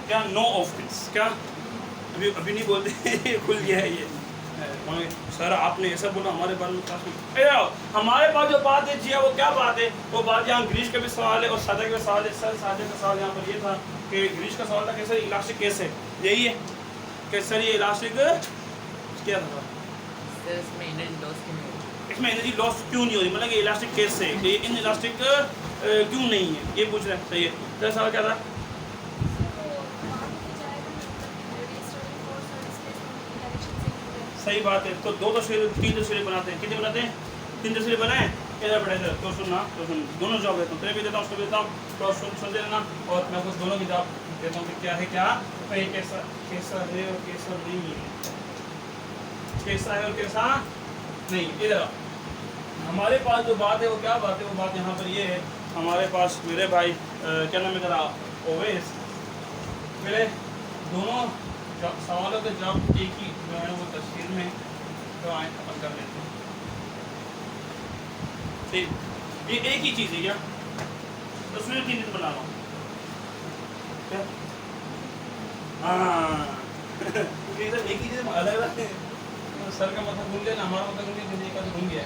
क्या no offence, क्या अभी अभी नहीं बोलते खुल गया है ये सर आपने ऐसा बोला हमारे बारे में क्लास में। हमारे पास जो बात है जी वो क्या बात है, वो बात यहाँ ग्रीश का भी सवाल है और सादा का सवाल है। सर सादा का सवाल यहाँ पर ये था कि ग्रीश का सवाल था कि सर इलास्टिक केस है, यही है कि सर ये इलास्टिक क्या था सर इसमें एनर्जी लॉस क्यों नहीं हो रही, मतलब कि इलास्टिक केस से ये इन इलास्टिक क्यों नहीं है, ये पूछ रहे हैं। सही है। सर सवाल क्या था? सही बात है। तो दो तस्वीरें तीन तस्वीरें बनाते हैं, कितने बनाते हैं? तीन तस्वीरें बनाए। इधर पढ़े इधर तो सुनना, तो सुन दोनों जवाब देता हूँ, तेरे भी देता हूँ उसको भी देता हूँ, तो सुन लेना और मैं कुछ दोनों की जवाब देता हूँ कि क्या है क्या भाई, कैसा कैसा है और कैसा नहीं है, कैसा है और कैसा नहीं। इधर हमारे पास जो बात है वो क्या बात है, वो बात यहाँ पर ये है हमारे पास मेरे भाई क्या नाम है जरा ओवेस, मेरे दोनों सवालों के जवाब एक ही जो है वो तस्वीर में तो आए अपन कर लेते हैं। ठीक, ये एक ही चीज़ है क्या? तस्वीर तीन दिन बना रहा हूँ क्या? हाँ एक ही चीज़ अलग अलग है। सर का मतलब घूम गया ना, हमारा मतलब घूम गया, किसी का तो घूम गया।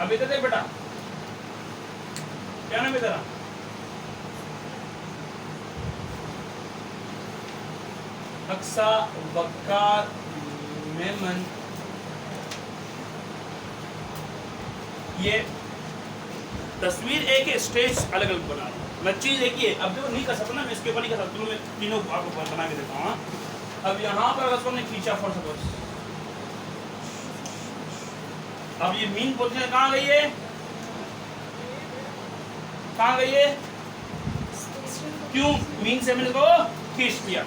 अब इधर देख बेटा, क्या नाम है तेरा? अक्सा वक्कार मेमन। ये तस्वीर एक है, स्टेज अलग अलग बना रहा हूँ मैं, चीज़ एक ही है। अब देखो नहीं कर सकता ना मैं, इसके ऊपर नहीं कर सकता, मैं तीनों आपको बना के देता हूँ। अब यहाँ पर अगर ने खींचा फॉर सपोज, अब ये मीन पोजीशन कहाँ गई है, कहाँ गई है? क्यों? मीन से मैंने इसको खींच दिया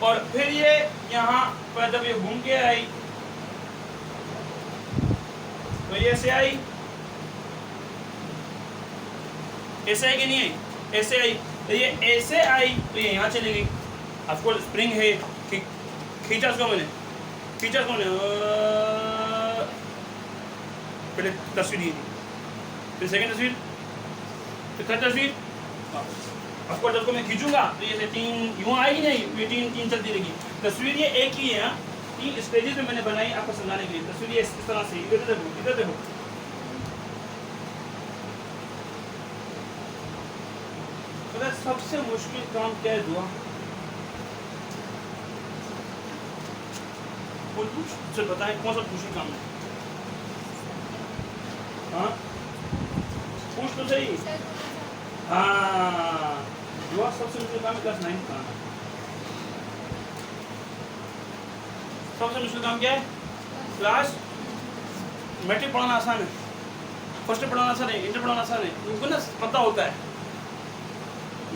और फिर ये यहाँ पर जब ये घूम के आई तो ये ऐसे आई, ऐसे आई कि नहीं आई? ऐसे आई, तो ये ऐसे आई तो ये यहाँ चली गई। आपको स्प्रिंग है, खींचा उसको मैंने, खींचा उसको मैंने, पहले तस्वीर ये थी, फिर सेकंड तस्वीर, फिर थर्ड तस्वीर। आपको जब को मैं खींचूंगा तो ये तीन यूँ आएगी नहीं, ये तीन तीन चलती रहेगी। तस्वीर ये एक ही है, तीन स्टेजेस में मैंने बनाई आपको समझाने के लिए। तस्वीर ये इस तरह से, इधर देखो, इधर देखो, तो सबसे मुश्किल काम क्या है दुआ? कुछ बताएं कौन सा मुश्किल काम है? हाँ पूछ तो सही। हाँ दुआ सबसे मुश्किल काम है क्लास 9 का। सबसे मुश्किल काम क्या है? क्लास मैट्रिक पढ़ाना आसान है, फर्स्ट पढ़ाना आसान है, इंटर पढ़ाना आसान है, उनको ना पता होता है।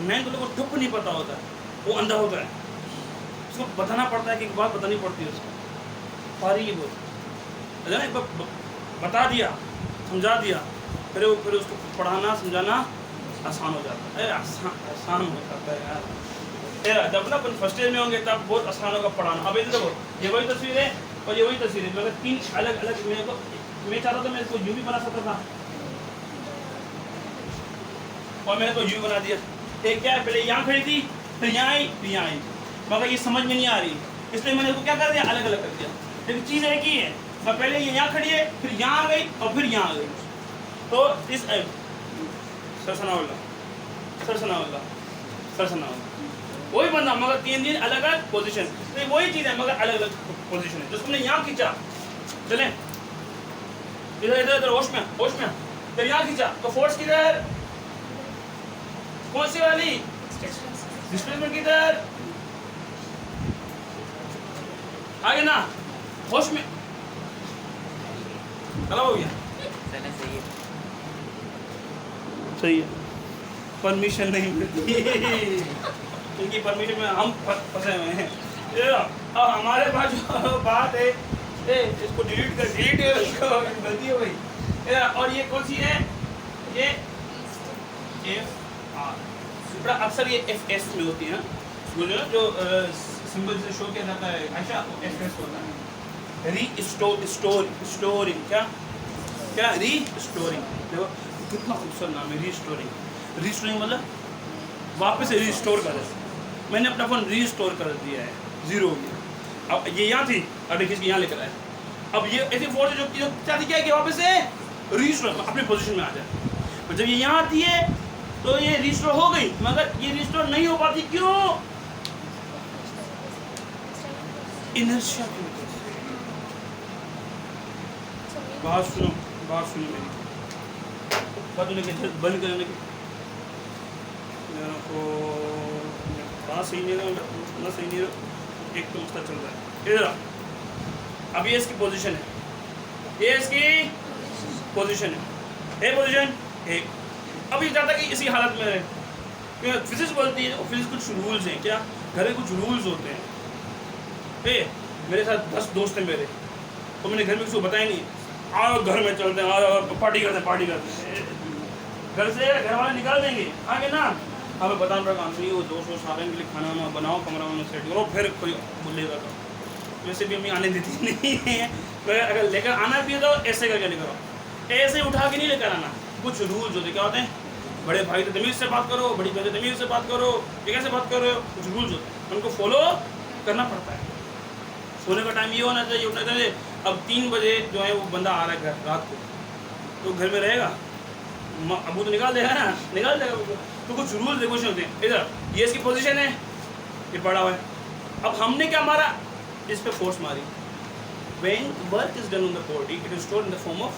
9 को ठुप नहीं पता होता है, वो अंधा होता है, उसको बताना पड़ता है कि बात बतानी पड़ती है उसको। पारी ये बोल एक बार बता दिया, समझा दिया, फिर उसको पढ़ाना समझाना आसान हो जाता है। आसान हो जाता है यार। जब ना अपन फर्स्ट ईयर में होंगे तब बहुत आसान होगा पढ़ाना। अब इधर देखो, ये वही तस्वीर है और ये वही तस्वीर है, मगर तीन अलग अलग। मैं चाहता था मैं इसको यूं भी बना सकता था और मैंने तो यूं बना दिया। एक क्या है, पहले यहाँ खड़ी थी, फिर यहाँ आई, फिर यहाँ आई, मगर ये समझ में नहीं आ रही, इसलिए मैंने इसको क्या कर दिया, अलग अलग कर दिया। लेकिन चीज़ एक ही है, मैं पहले ये यहाँ खड़ी है, फिर यहाँ आ गई और फिर यहाँ आ गई। तो इस सरसनाउल्ला सरसनाउल्ला सरसनाउल्ला वही बंदा, मगर तीन दिन अलग अलग पोजीशन। तो वही चीज़ है मगर अलग अलग पोजीशन है। जिसको हमने यहाँ खींचा, चले इधर इधर इधर, होश में होश में, फिर यहाँ खींचा तो फोर्स किधर, कौन सी वाली? डिस्प्लेसमेंट किधर? आगे ना, होश में। गलत हो गया? सही है। परमिशन नहीं मिलती इनकी परमिशन में हम फंसे हुए हैं। अब हमारे पास जो बात है, इसको डिलीट कर, डिलीट इसको गलती हो गई। और ये कौन सी है? ये एफ आर, अक्सर ये एफ एस में होती है ना, जो सिंबल से शो किया जाता है आयशा, एफ एस होता है। रीस्टोरिंग, क्या क्या रीस्टोरिंग, देखो कितना खूबसूरत नाम है रीस्टोरिंग। रीस्टोरिंग मतलब वापस से रिस्टोर कर दिया, मैंने अपना फ़ोन रिस्टोर कर दिया है, 0 हो गया। अब ये यहाँ थी, अब देखिए इसकी यहाँ लेकर आया, अब ये ऐसी फोर्स जो चाहती क्या है कि वापस से रिस्टोर अपनी पोजीशन में आ जाए। और जब ये यहाँ आती है तो ये रिस्टोर हो गई, मगर ये रिस्टोर नहीं हो पाती, क्यों? इनर्शिया की वजह से। बात सुनो मेरी, बात बंद करने की को बात सही नहीं रहा, सही नहीं रहा, एक तो मसला चल रहा है इधर। अब ये इसकी पोजीशन है, ये इसकी पोजीशन है, ए पोजीशन एक। अब ये चाहता कि इसी हालत में रहे, फिजिक्स बोलती है, फिजिक्स कुछ रूल्स हैं, क्या घर में कुछ रूल्स होते हैं। मेरे साथ 10 दोस्त हैं मेरे, तो मैंने घर में किसी को बताया नहीं, आओ घर में चलते हैं, आओ पार्टी करते हैं, घर से घर वाले निकाल देंगे आगे ना, हमें बताना पड़ेगा नहीं, वो दोस्त सारे के लिए खाना बनाओ, कमरा में सेट करो, फिर कोई बोलेगा तो। वैसे भी अम्मी आने देती नहीं है, अगर लेकर आना भी है तो ऐसे करके लेकर आओ, ऐसे उठा के नहीं लेकर आना। कुछ रूल्स होते क्या होते हैं, बड़े भाई तो तमीज़ से बात करो, बड़ी बहन तो तमीज़ से बात करो, ये कैसे बात करो, कुछ रूल्स होते हैं, उनको फॉलो करना पड़ता है। सोने का टाइम ये होना चाहिए, उठना चाहिए। अब 3 बजे जो है वो बंदा आ रहा है घर रात को, तो घर में रहेगा, अबू तो निकाल देगा ना, निकाल देगा। तो कुछ रूल्स रेगुलेशन होते हैं। इधर ये इसकी पोजीशन है, ये पड़ा हुआ है, अब हमने क्या मारा, इस पे फोर्स मारी। When work is done on the body it is stored in the form of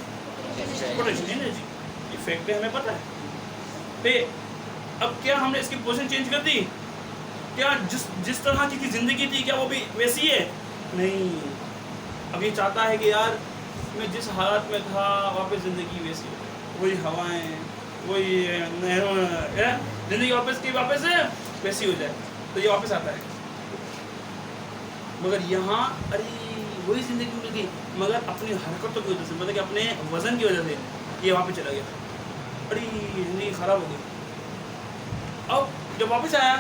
potential energy. Effect है, हमें पता है। पे अब क्या हमने इसकी पोजीशन चेंज कर दी? क्या जिस तरह की जिंदगी थी क्या वो भी वैसी है? नहीं। अब ये चाहता है कि यार मैं जिस हालत में था वापस ज़िंदगी वैसी हो, वही हवाएं, वही ज़िंदगी वापस वैसी हो जाए, तो ये वापस आता है। मगर यहाँ अरे वही ज़िंदगी मिल गई, मगर अपनी हरकतों की वजह से, मतलब कि अपने वज़न की वजह से ये वापस चला गया, अरे ज़िंदगी ख़राब हो गई। अब जब वापस आया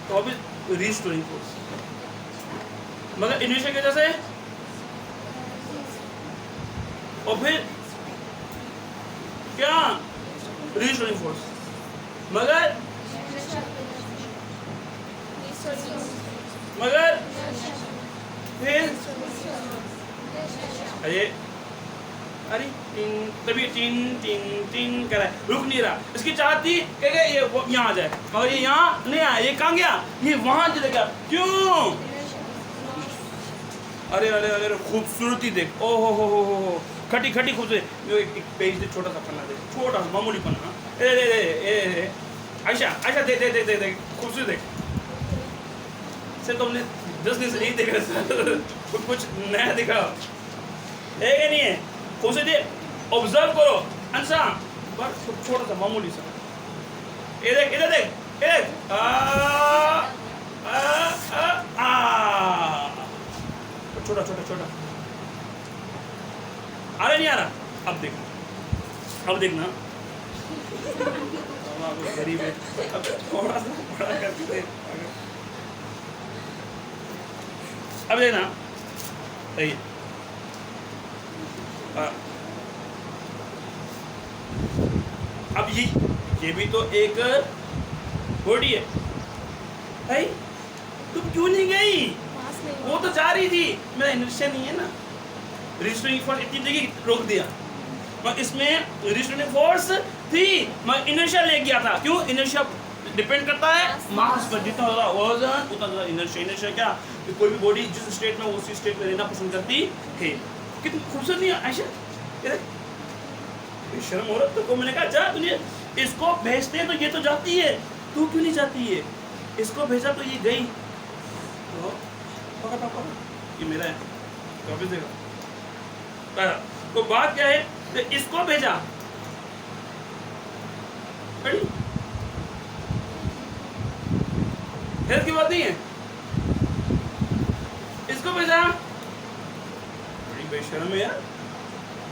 तो वापस रीस्टोरिंग फोर्स, मगर इनिशिया की वजह से, और फिर क्या रीस्टोरिंग फोर्स, मगर फिर अरे तभी टीन कर रहा है, रुक नहीं रहा। इसकी चाहत थी कि ये यहाँ आ जाए, और ये यहाँ नहीं आया, ये कहाँ गया, ये वहाँ चले गया, क्यों? अरे अरे अरे खूबसूरती देख, ओ हो खटी खूबसूरती। एक पेज दे, छोटा सा पन्ना दे, छोटा सा मामूली पन्ना। ए आयशा दे खूबसूरती देख से, तुमने 10 दिन से नहीं देखा, कुछ नया दिखा है कि नहीं है? खूबसूरती ऑब्जर्व करो, अंशा बस छोटा सा मामूली सा, इधर देख छोटा आ रहा नहीं आ रहा? अब देखना गरीब है, अब थोड़ा सा बड़ा करके अब देखना अब ये भी तो एक बॉडी है भाई, तुम क्यों नहीं गई? वो तो जा रही थी, मेरा इनर्शिया नहीं है ना, रिस्टोरिंग फोर्स इतनी जगह रोक दिया, और इसमें रिस्टोरिंग फोर्स थी, मैं इनर्शिया ले गया था। क्यों? इनर्शिया डिपेंड करता है मास पर, जितना ज़्यादा वजन उतना ज़्यादा इनर्शिया। इनर्शिया क्या कि कोई भी बॉडी जिस स्टेट में उसी स्टेट में रहना पसंद करती है। कितनी खूबसूरत नहीं है आयशा, शर्म हो रहा तो मैंने कहा जा दुनिया, इसको भेजते हैं तो ये तो जाती है, तू क्यों नहीं जाती है? इसको भेजा तो ये गई, ये मेरा है वापस देगा। तो बात क्या है, तो इसको भेजा, हेल्थ की बात नहीं है, इसको भेजा, बड़ी बेशर्म है यार,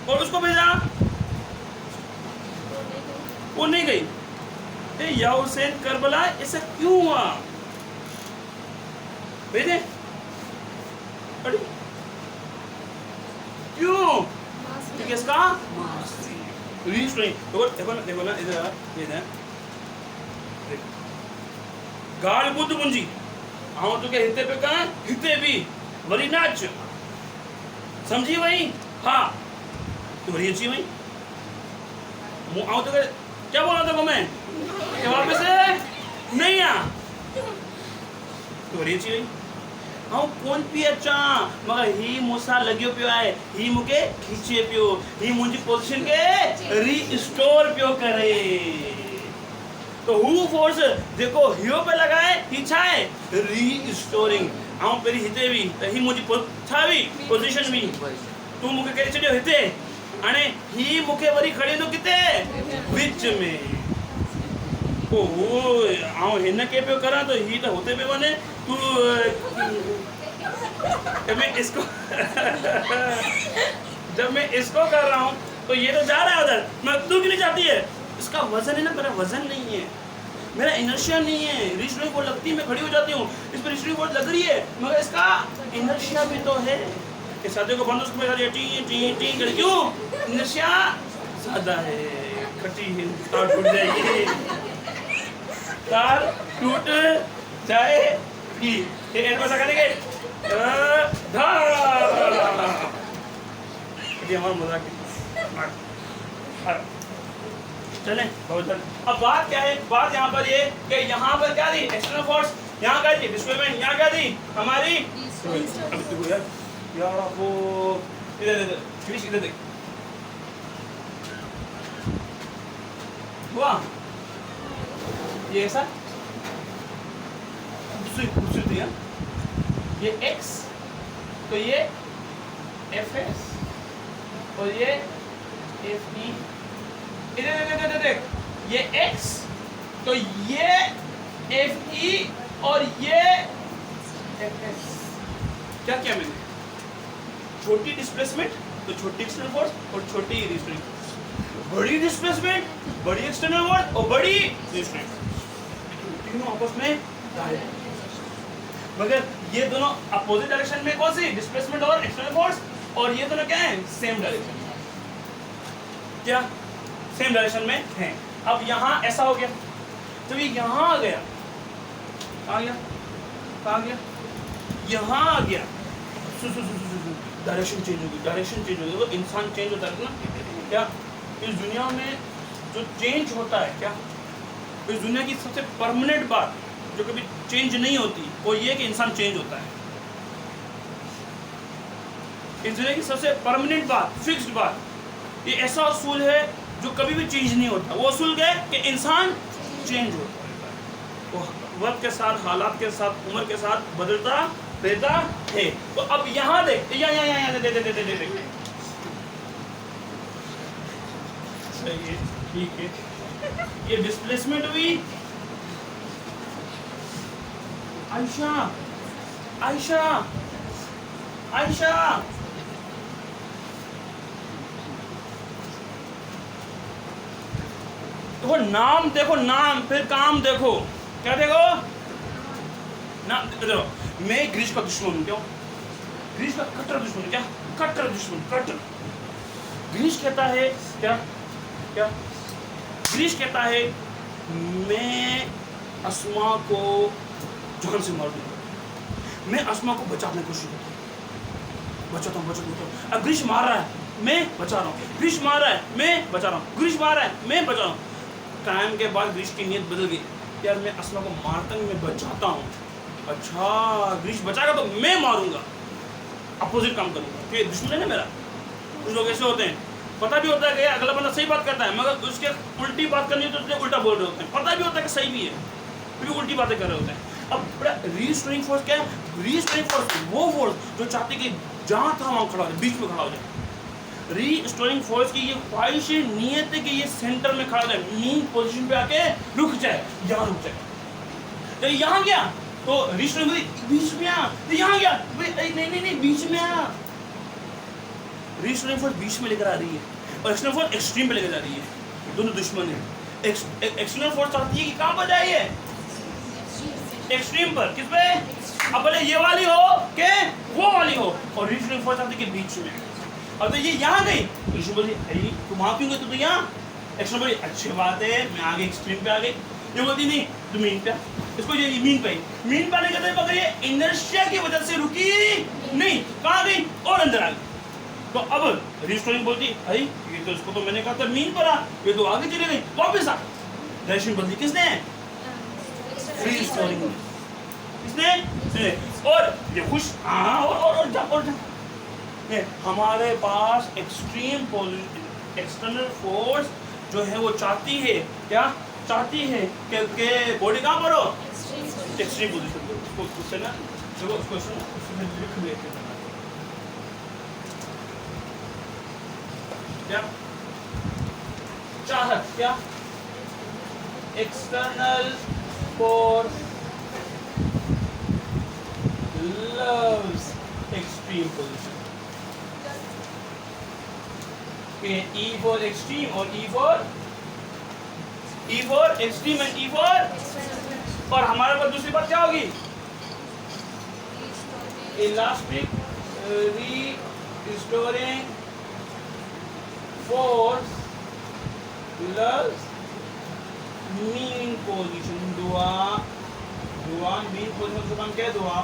और उसको भेजा, वो नहीं गई। या हुसैन करबला, ऐसा क्यों हुआ? भेजे क्यों? क्योंकि इसका देखो ना इधर, ये ना गाल बुद्ध मुंजी आऊं तो के हिते पे कहां हिते भी वरी नाच समझी वही हाँ तो वरी अच्छी वही आऊं तो क्या बोला था मैं कि वापस नहीं आ तो वरी अच्छी वही हाँ कौन पी अचा मगर ही मूंसां लॻियो पियो आहे ही मूंखे खींचे पियो ही मुंहिंजी पोजीशन खे रीस्टोर पियो करे तो हू फोर्स जेको हियो पे लॻाए ही छा आहे रीस्टोरिंग ऐं पहिरीं हिते बि त ही मुंहिंजी छा हुई पोजीशन हुई तूं मूंखे करे छॾियो हिते हाणे ही मूंखे वरी खणी वेंदो किथे विच में ओहो आउं हिन खे पियो करां तो ही त हुते पियो वञे मैं इसको जब मैं इसको कर रहा हूँ तो ये तो जा रहा है उधर मैं तू क्यों नहीं जाती है इसका वजन है ना मेरा वजन नहीं है मेरा इनर्शिया नहीं है रिस्टोरिंग फोर्स लगती है मैं खड़ी हो जाती हूँ इस पर रिस्टोरिंग फोर्स लग रही है मगर इसका इनर्शिया भी तो है इस साथी को बंद उसको टी टी टी कर क्यों इनर्शिया ज्यादा है खटी तार टूट जाएगी तार टूट जाएगी ये ऐसा करेंगे हमारा मजाक चलें बहुत जल्द अब बात क्या है बात यहाँ पर ये कि यहाँ पर क्या दी एक्सटर्नल फोर्स यहाँ क्या दी डिस्प्लेसमेंट यहाँ क्या दी हमारी अब देखो यार वो इधर इधर देख हुआ ये ऐसा खूबसूरती है ये x तो ये fs और ये fe इधर देख ये x तो ये fe और ये fs क्या किया मैंने छोटी डिस्प्लेसमेंट तो छोटी एक्सटर्नल फोर्स और छोटी रिस्टोरिंग फोर्स बड़ी डिस्प्लेसमेंट बड़ी एक्सटर्नल फोर्स और बड़ी रिस्टोरिंग तीनों आपस में डायरेक्ट मगर ये दोनों अपोजिट डायरेक्शन में कौन सी डिस्प्लेसमेंट और एक्सटर्नल फोर्स और ये दोनों क्या है सेम डायरेक्शन क्या सेम डायरेक्शन में है अब यहाँ ऐसा हो गया तो ये यहाँ आ गया आ गया कहाँ गया यहाँ आ गया डायरेक्शन चेंज होगी डायरेक्शन चेंज होगी तो इंसान चेंज होता है ना क्या इस दुनिया में जो चेंज होता है क्या इस दुनिया की सबसे परमानेंट बात जो कभी चेंज नहीं होती वो ये कि इंसान चेंज होता है इस दुनिया की सबसे परमानेंट बात फिक्स्ड बात ये ऐसा असूल है जो कभी भी चेंज नहीं होता वो असूल है कि इंसान चेंज होता है वो वक्त के साथ हालात के साथ उम्र के साथ बदलता रहता है तो अब यहाँ देख यहाँ दे ठीक है ये डिस्प्लेसमेंट हुई आयशा आयशा आयशा देखो नाम देखो नाम फिर काम देखो क्या देखो नाम देखो मैं ग्रीस का दुश्मन हूं क्यों ग्रीस का कट्टर दुश्मन क्या कट्टर दुश्मन कट्टर ग्रीस कहता है क्या क्या ग्रीस कहता है मैं अस्मा को जान से मार दूंगा मैं अस्मा को बचाने की कोशिश करता हूँ अब ग्रीस मार रहा है मैं बचा रहा हूँ ग्रीस मार रहा है मैं बचा रहा हूँ ग्रीस मार रहा है मैं बचा रहा हूँ टाइम के बाद ग्रीस की नीयत बदल गई यार मैं अस्मा को मारता हूँ मैं बचाता हूँ अच्छा ग्रीस बचाएगा तो मैं मारूंगा अपोजिट काम करूंगा कि दुश्मन है ना मेरा कुछ लोग ऐसे होते हैं पता भी होता है कि अगला बंदा सही बात करता है मगर उसके उल्टी बात करनी है तो उसने उल्टा बोल रहे होते हैं पता भी होता है कि सही भी है फिर भी उल्टी बातें कर रहे होते हैं अब बड़ा रीस्टोरिंग फोर्स क्या है रीस्टोरिंग फोर्स वो फोर्स जो चाहती है कि जहाँ था वहाँ खड़ा हो जाए बीच में खड़ा हो जाए रीस्टोरिंग फोर्स की ये ख्वाहिश नियत है कि ये सेंटर में खड़ा हो जाए मीन पोजीशन पे आके रुक जाए यहाँ रुक जाए तो यहाँ गया तो रीस्टोरिंग बीच में आ तो यहाँ गया नहीं बीच में आ रीस्टोरिंग फोर्स बीच में लेकर आ रही है और एक्सटर्नल फोर्स एक्सट्रीम पे लेकर जा रही है दोनों दुश्मन है एक्सटर्नल फोर्स चाहती है कि कहाँ पर जाइए एक्सट्रीम पर किस पे अब भले ये वाली हो के वो वाली हो और रीजनल फोर्स आती के बीच में अब तो ये यहाँ गई ऋषि बोली अरे तुम वहाँ क्यों गए तो यहाँ एक्सट्रीम बोली अच्छी बात है, मैं आगे एक्सट्रीम पे आ गई। ये बोलती नहीं तो मीन पे, इसको ये मीन पे, मीन पे आने के बाद ये इनर्शिया की वजह से रुकी नहीं, कहाँ गई और अंदर आ गई। तो अब रिस्टोरिंग बोलती अरे ये तो इसको तो मैंने कहा था मीन पर आ, ये तो आगे चली गई वापस आ। डायरेक्शन बदली किसने? रिस्टोरिंग किसने? और ये खुश हाँ और जा हमारे पास एक्सटर्नल फोर्स जो है वो चाहती है, क्या चाहती है कि बॉडी कहाँ पर हो? एक्सट्रीम पोजीशन पे। उसको उससे ना देखो उसको उसमें लिख लेते हैं क्या चाहत, क्या external force loves extreme position. Okay, E for extreme और E for extreme and E for, और हमारे पास दूसरी बात क्या होगी? Elastic restoring force loves mean position. दुआ मीन पोजीशन का नाम क्या है? दुआ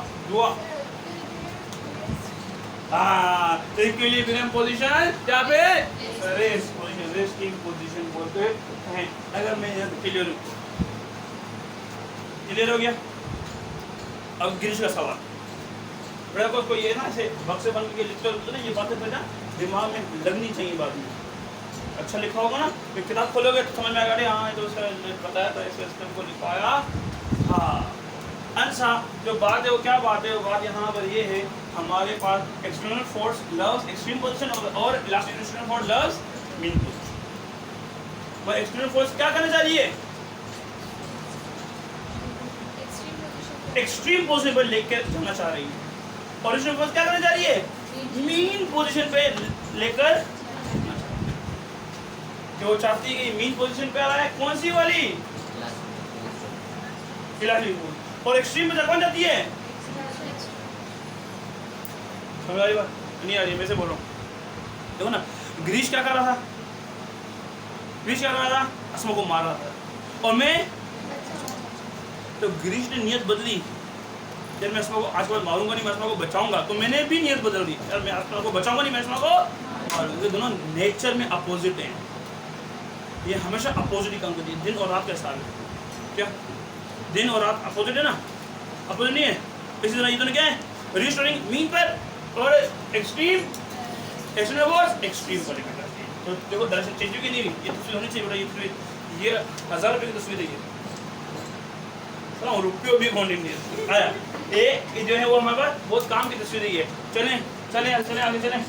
इक्विलिब्रियम पोजीशन क्या पे? रेस्ट पोजीशन, रेस्टिंग पोजीशन बोलते हैं। अगर मैं क्लियर हो गया। अब गिरीश का सवाल बड़ा को ये ना ऐसे बक्से बन के लिखते होते ना, ये बातें पहले दिमाग में लगनी चाहिए बाद में। अच्छा लिखा होगा ना, फिर किताब खोलोगे तो समझ में आएगा हाँ तो उसका बताया था इस सिस्टम को लिखवाया। हाँ अच्छा जो बात है वो क्या बात है? वो बात यहाँ पर ये है हमारे पास external force loves extreme position और elastic external force loves mean position. और एक्सटर्नल फोर्स क्या करना चाहिए? एक्सट्रीम पोजीशन पर लेकर जाना चाह रही है, और एक्सटर्नल फोर्स क्या करना चाह रही है? मीन पोजीशन पे लेकर जो चाहती है कि मीन पोजीशन पे आ रहा है कौन सी वाली? Elastic force. और एक्सट्रीम में कौन जाती है? समझ आ रही बात? नहीं आ रही, मैं से बोल रहा हूँ। देखो ना ग्रीश क्या कर रहा था? ग्रीश क्या कर रहा था? अस्मा को मार रहा था, और मैं तो ग्रीश ने नियत बदली, जब मैं अस्मा को आज के बाद मारूंगा नहीं, मैं अस्मा को बचाऊंगा, तो मैंने भी नियत बदल दी, यार मैं अस्मा को बचाऊंगा नहीं, मैं अस्मा को मारूंगा। ये दोनों नेचर में अपोजिट हैं, ये हमेशा अपोजिट ही काम करती है। दिन और रात का साल क्या दिन और रात अपोजिट है ना? अपोजिट नहीं है। इसी तरह ये दोनों क्या है? रिस्टोरिंग मीन पर और एक्सट्रीम एक्सट्रीम फोर्स एक्सट्रीम पर लेकर जाती है। तो देखो दरअसल चेंज की नहीं हुई, ये तस्वीर होनी चाहिए बेटा। ये 1000 रुपये की तस्वीर है, ये रुपये भी कौन नहीं आया। ये जो है वो हमारे पास बहुत काम की तस्वीर है। चलें चलें चलें आगे चलें।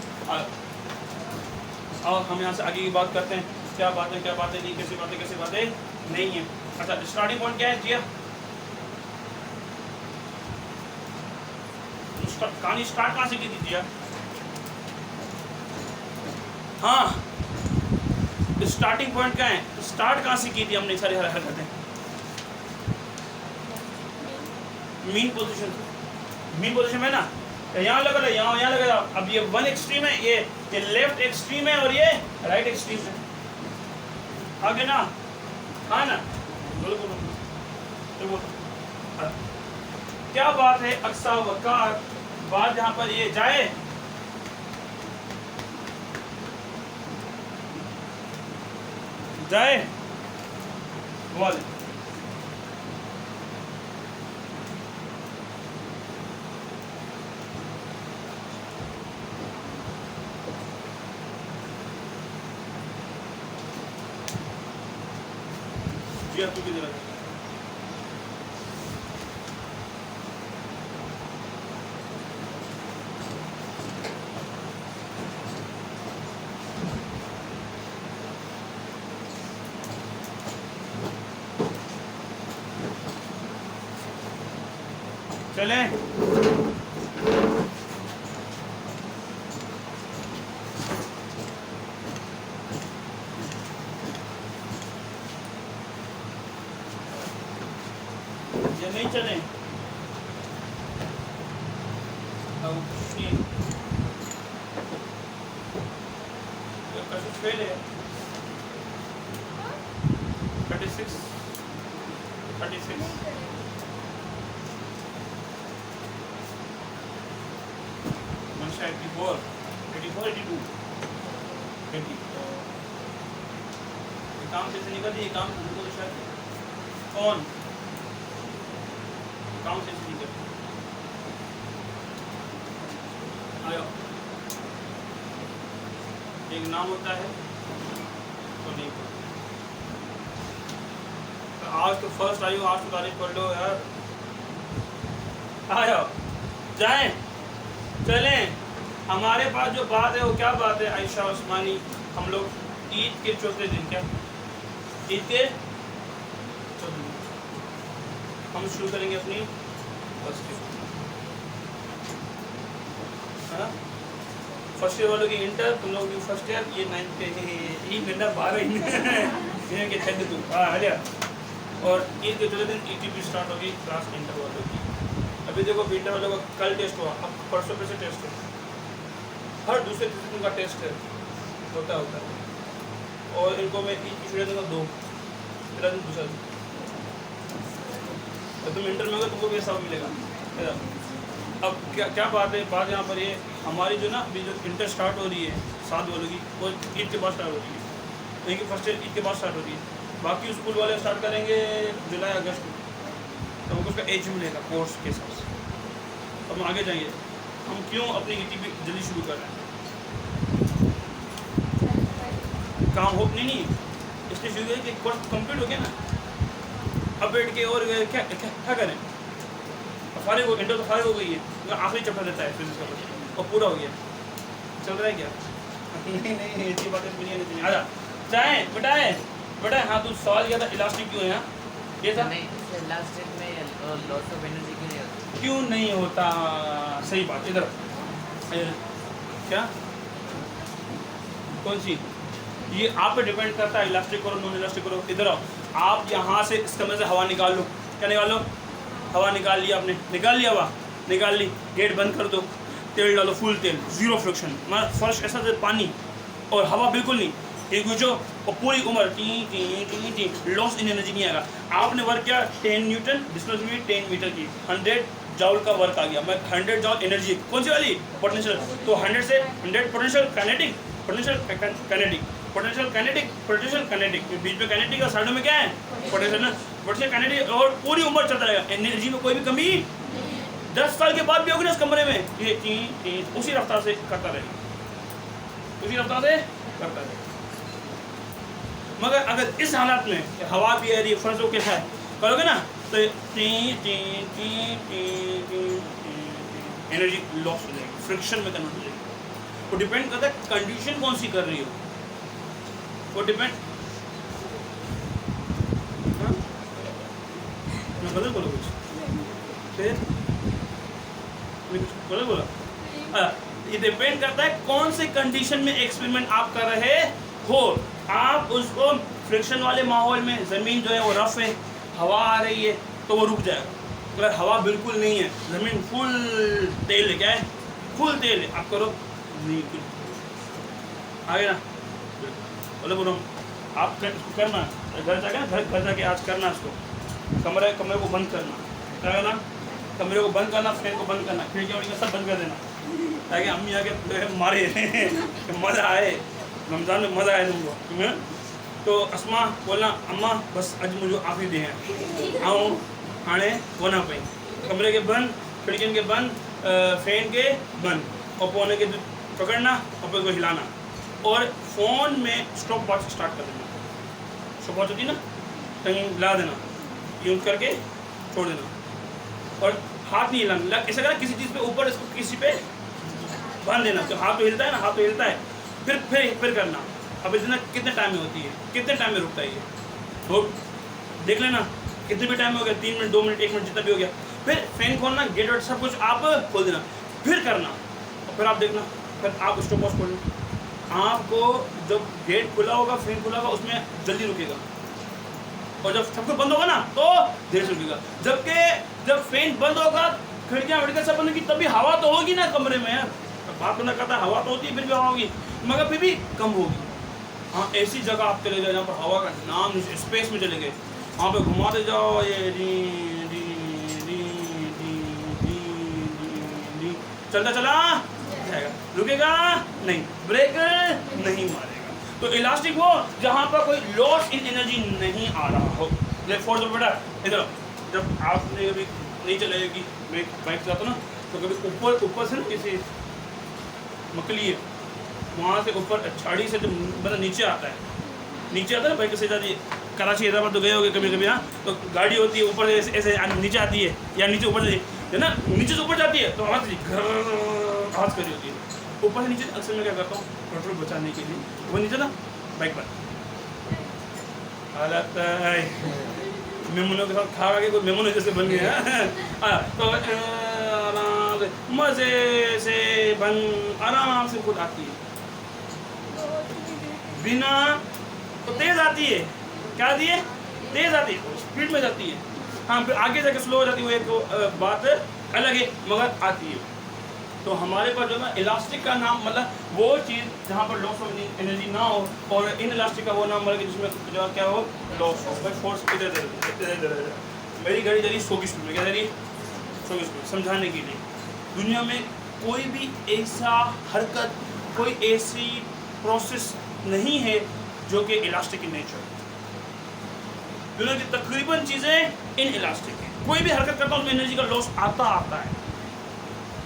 और हम यहाँ से आगे की बात करते हैं, क्या बात है नहीं, कैसी बातें नहीं है। अच्छा स्टार्टिंग पॉइंट क्या है जी? कहानी स्टार्ट कहाँ से की थी जी? हाँ स्टार्टिंग पॉइंट क्या है? स्टार्ट कहाँ से की थी हमने सारी हरकतें? मीन पोजीशन में ना, यहाँ लगा यहाँ लगा। अब ये वन एक्सट्रीम है, ये लेफ्ट एक्सट्रीम है और ये राइट एक्सट्रीम है। आगे ना हाँ ना बोलो क्या बात है? अक्सा वकार बात जहाँ पर ये जाए वाले जी आपको किधर है? चलें या नहीं चलें? फेल है 36 मनशा 84 82 80 काम से निकल दिए काम हमको तो शायद कौन काम से निकल आयो एक नाम होता है तो नहीं तो आज तो फर्स्ट आई हो आज तो तारीफ कर लो यार आयो जाएं चलें हमारे पास जो बात है वो क्या बात है आयशा उस्मानी हम लोग ईद के चौथे दिन क्या ईद के चौथे दिन हम शुरू करेंगे अपनी फर्स्ट ईयर फर्स्ट ईयर वालों की इंटर तुम लोगों की फर्स्ट ईयर ये 9th के ये घंटा 12 ये के छेद तू हरिया और ईद के चौथे दिन ईटीपी स्टार्ट होगी क्लास इंटर वालों की अभी देखो इंटर वालों का कल टेस्ट हुआ अब परसों पे से टेस्ट है हर दूसरे तीसरे दिन का टेस्ट है होता है और इनको मैं ईद की छुट्टियाँ दूँगा 2 तेरा दिन दूसरा दिन तो तुम इंटर में होगा तुमको भी सब मिलेगा अब क्या बात है बात यहाँ पर ये हमारी जो ना अभी जो इंटर स्टार्ट हो रही है 7 वालों की वो ईद के बाद स्टार्ट हो रही है इनकी फर्स्ट ईद के बाद स्टार्ट हो रही है बाकी स्कूल वाले स्टार्ट करेंगे जुलाई अगस्त में तो हमको उसका एज मिलेगा कोर्स के हिसाब से अब हम आगे जाएंगे हम क्यों अपनी ईटीपी जल्दी शुरू कर रहे हैं काम हो नहीं इसलिए शुरू करें कि कोर्स कंप्लीट हो गया ना अब बैठ के और क्या करें फारिग हो इंटर तो फारिग हो गई है आखिरी चैप्टर देता है फिजिक्स का और पूरा हो गया चल रहा है क्या नहीं ऐसी बातें नहीं चाहिए आजा चाहे बेटा हाँ तू सवाल किया था इलास्टिक क्यों है यहाँ ये था इलास्टिक में लॉस ऑफ एनर्जी क्यों नहीं होता सही बात इधर क्या कौन सी ये आप पे डिपेंड करता है इलास्टिक करो नॉन इलास्टिक करो इधर आओ आप यहाँ से इस कमरे से हवा निकाल लो क्या निकाल लो हवा निकाल लिया आपने निकाल लिया हवा निकाल ली गेट बंद कर दो तेल डालो फुल तेल जीरो फ्रिक्शन मतलब फर्श ऐसा दे पानी और हवा बिल्कुल नहीं एक जो और पूरी उम्र टी लॉस इन एनर्जी नहीं आएगा आपने वर्क किया 10 न्यूटन डिस्टेंस में 10 मीटर की 100 जॉल का वर्क आ गया मैं 100 जॉल एनर्जी कौन सी वाली पोटेंशियल तो 100 से 100 पोटेंशियल काइनेटिक बीच में काइनेटिक और साइडों में क्या है पोटेंशियल ना पोटेंशियल काइनेटिक और पूरी उम्र चलता रहेगा एनर्जी में कोई भी कमी 10 साल के बाद भी होगी ना इस कमरे में ये उसी रफ्तार से करता रहेगा मगर अगर इस हालात में हवा भी आ रही है फर्जों के साथ करोगे ना तो एनर्जी लॉस हो जाएगी फ्रिक्शन में कन्वर्ट हो जाएगी वो डिपेंड करता है कंडीशन कौन सी कर रही हो वो डिपेंड बदल बोलो कुछ फिर बोला ये डिपेंड करता है कौन से कंडीशन में एक्सपेरिमेंट आप कर रहे हो आप उसको फ्रिक्शन वाले माहौल में ज़मीन जो है वो रफ है हवा आ रही है तो वो रुक जाएगा अगर हवा बिल्कुल नहीं है ज़मीन फुल तेल है क्या है फुल तेल है आप करो नहीं आगे ना बोलो आप करना घर जाके ना घर जाके आज करना इसको कमरे को बंद करना क्या करना कमरे को बंद करना फैन को बंद करना खिड़कियाँ वड़कियाँ सब बंद कर देना ताकि अम्मी आके मारे मज़ा आए रमज़ान में मज़ा आए तुमको तो अस्मा बोलना अम्मा बस अज मुझे आखिरी दिन है आऊँ हाणे कोना पई कमरे के बंद खिड़कियों के बंद फैन के बंद और पौने के पकड़ना और फिर को हिलाना और फ़ोन में स्टॉप वॉच स्टार्ट कर देना स्टॉप वॉच होती है ना कहीं ला देना यूज करके छोड़ देना और हाथ नहीं हिलाना ऐसा करना किसी चीज़ पे ऊपर इसको किसी पे बांध देना तो हाथ तो हिलता है ना हाथ तो हिलता है फिर करना अब इतना कितने टाइम में होती है कितने टाइम में रुकता है ये तो देख लेना कितने भी टाइम में हो गया 3 मिनट 2 मिनट 1 मिनट जितना भी हो गया फिर फैन खोलना गेट वेट सब कुछ आप खोल देना फिर करना और फिर आप देखना फिर आप स्टॉप वॉच खोलना आपको जब गेट खुला होगा फैन खुला होगा उसमें जल्दी रुकेगा और जब सब कुछ बंद होगा ना तो धीरे से रुकेगा जबकि जब फैन बंद होगा खिड़कियाँ वड़कियाँ सब बंद होगी तभी हवा तो होगी ना कमरे में यार बात करना कहता है हवा तो होती है फिर भी हवा होगी मगर फिर भी कम होगी हाँ ऐसी जगह आप चले जाए जहाँ पर हवा का नाम स्पेस में चले गए वहाँ पे घुमाते जाओ, ये D D D D D D चलता चला जाएगा, रुकेगा नहीं, ब्रेक नहीं मारेगा। तो इलास्टिक वो जहाँ पर कोई लॉस इन एनर्जी नहीं आ रहा हो। फॉर द बेटा इधर, जब आपने कभी नहीं चलाएगी बाइक चलाते ना, तो कभी ऊपर से ना किसी मकली है वहाँ से ऊपर छाड़ी से जो मतलब नीचे आता है ना बाइक से जाती है। कराची हैदराबाद तो गए होगे कभी कभी, हाँ, तो गाड़ी होती है ऊपर से ऐसे नीचे आती है, या नीचे ऊपर जाती है ना, नीचे से ऊपर जाती है तो आवाज़ आवाज़ करी होती है। ऊपर से नीचे अक्सर मैं क्या करता हूँ पेट्रोल बचाने के लिए, वो नीचे ना बाइक पर हालत मेमनों के साथ खा के कोई मेमनों जैसे बन गए हैं तो आराम से मज़े से आराम से खुद आती है बिना, तो तेज़ आती है, क्या आती है, तेज़ आती है, स्पीड में जाती है। हाँ, फिर आगे जाके स्लो हो जाती है, वो एक बात अलग है, मगर आती है। तो हमारे पास जो ना इलास्टिक का नाम मतलब वो चीज़ जहाँ पर लॉस ऑफ एनर्जी ना हो, और इन इलास्टिक का वो नाम मतलब जिसमें जो क्या हो लॉस हो, भाई फोर्स इधर मेरी गाड़ी जा रही 100 की स्पीड में, क्या जा रही है 100 की स्पीड, समझाने के लिए दुनिया में कोई भी ऐसा हरकत, कोई ऐसी प्रोसेस नहीं है जो कि इलास्टिक इन नेचर। दुनिया की तकरीबन चीज़ें इन इलास्टिक है। कोई भी हरकत करता हूँ उसमें एनर्जी का लॉस आता है।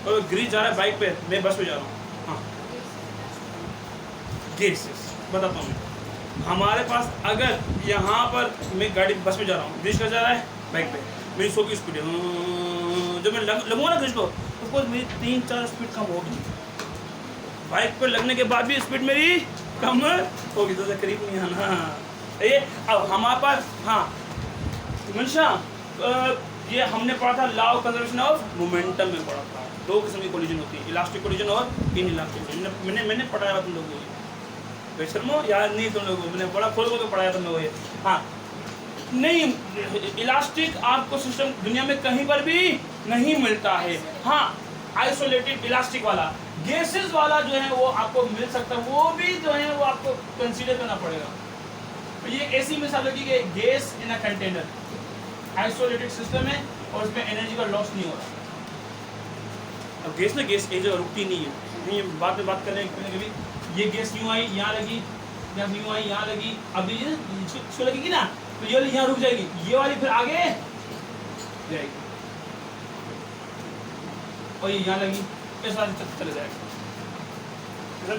और ग्रीस जा रहा है बाइक पे, मैं बस पे जा रहा हूँ, हाँ गैसेस बताता हूँ मैं। हमारे पास अगर यहाँ पर मैं गाड़ी बस में जा रहा हूँ, ग्रीस का जा रहा है बाइक पे, मेरी 100 की स्पीड है, जब मैं लगूंगा ना ग्रीस को तो मेरी 3-4 स्पीड कम होगी। बाइक पर लगने के बाद भी स्पीड मेरी कम होगी, तो करीब नहीं आना ये। अब हमारे पास हाँ मंशा ये हमने पढ़ा था law of conservation of momentum में पढ़ा था। 2 किस्म की कोलिजन होती है, इलास्टिक कोलिजन और इन इलास्टिक कोलिजन। मैंने पढ़ाया तुम लोगों को, बेशर्मो याद नहीं तुम लोगों को, मैंने बड़ा खोल के पढ़ाया तुम लोगों को। हाँ नहीं, इलास्टिक आपको सिस्टम दुनिया में कहीं पर भी नहीं मिलता है। हाँ आइसोलेटेड इलास्टिक वाला, गैसेस वाला जो है वो आपको मिल सकता है, वो भी जो है वो आपको कंसीडर करना पड़ेगा। तो ये ऐसी मिसाल होगी कि gas in a container, isolated system है और उसमें एनर्जी का लॉस नहीं हो रहा। अब गैस ना गैस एक जगह रुकती नहीं है, नहीं बाद में बात करें कभी, ये गैस यूँ आई यहाँ लगी, या यूँ आई यहाँ लगी, अभी इसको लगेगी ना तो ये वाली यहाँ रुक जाएगी, ये वाली फिर आगे जाएगी और ये यहाँ लगी, इस वाले चले जाएगा, चला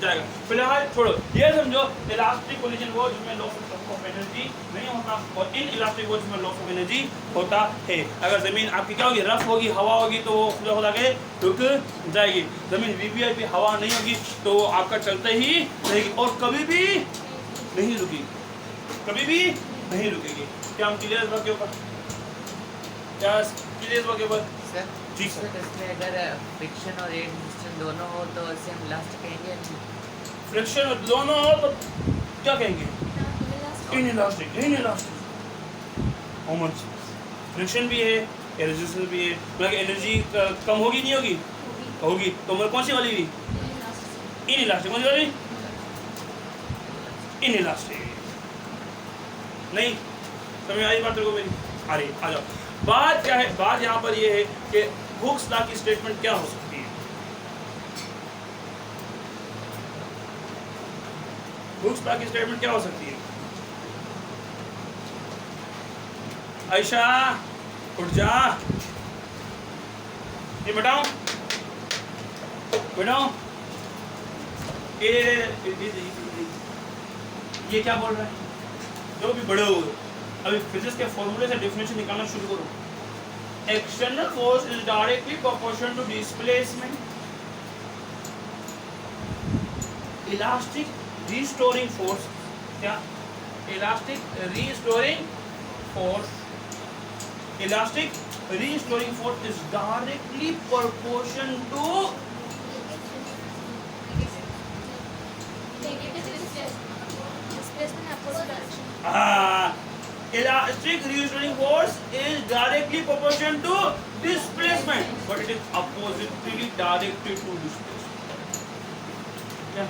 जाएगा। फिलहाल छोड़ो, ये समझो इलास्टिक कोलिजन वो जिसमें लॉस ऑफ एनर्जी नहीं होता, और इन इलास्टिक वो जिसमें लॉस ऑफ एनर्जी होता है। अगर ज़मीन आपकी क्या होगी, रफ होगी, हवा होगी, तो वो हो जाके रुक जाएगी। ज़मीन वीवीआईपी हवा नहीं होगी तो आपका चलते ही रहेगी और कभी भी नहीं रुकेगी, कभी भी नहीं रुकेगी। क्या हम क्लियर इस बात के ऊपर, क्या क्लियर इस बात के ऊपर सर? जी सर। इसमें अगर फ्रिक्शन और रेजिस्टेंस दोनों हो तो इसे हम इलास्टिक कहेंगे? फ्रिक्शन और दोनों हो तो क्या कहेंगे, in elastic. In elastic common friction भी है, रेजिस्टेंस भी है, मतलब एनर्जी कम होगी नहीं होगी, होगी, तो मतलब कौन सी वाली भी, इन इलास्टिक। कौन सी वाली, इन इलास्टिक। नहीं समझ आई बात को मेरी, आ रही, आ जाओ। बात क्या है, बात यहाँ पर ये है कि हुक्स लॉ की स्टेटमेंट क्या हो सकती है। हुक्स लॉ की स्टेटमेंट क्या हो सकती है, आयशा उठ जा, ये बताओ बताओ, ये क्या बोल रहा है, जो भी बड़े हो अभी फिजिक्स के फॉर्मूले से डेफिनेशन निकालना शुरू करो। External force is directly proportional to displacement. Elastic restoring force, क्या elastic restoring force, elastic restoring force is directly proportional to elastic restoring force is directly proportional to displacement, but it is oppositely directed to displacement. क्या?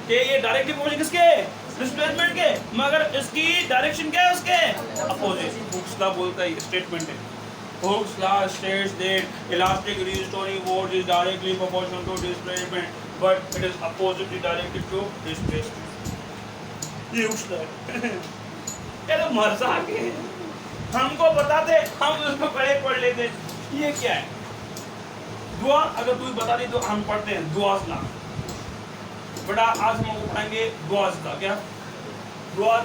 ये directly proportional किसके, displacement के, मगर इसकी direction क्या है उसके अपोजिट। हुक्स लॉ बोलता है, स्टेटमेंट है। Hooke's law states that elastic restoring force is directly proportional to displacement but it is oppositely directed to displacement. ये हुक्स लॉ है। ये तो मजाक है, हमको बताते हम उसको पढ़ लेते। ये क्या है दुआ, अगर तू बता दी तो हम पढ़ते हैं दुआ ना बेटा। आज हम लोग पढ़ेंगे दुआ का क्या, दुआ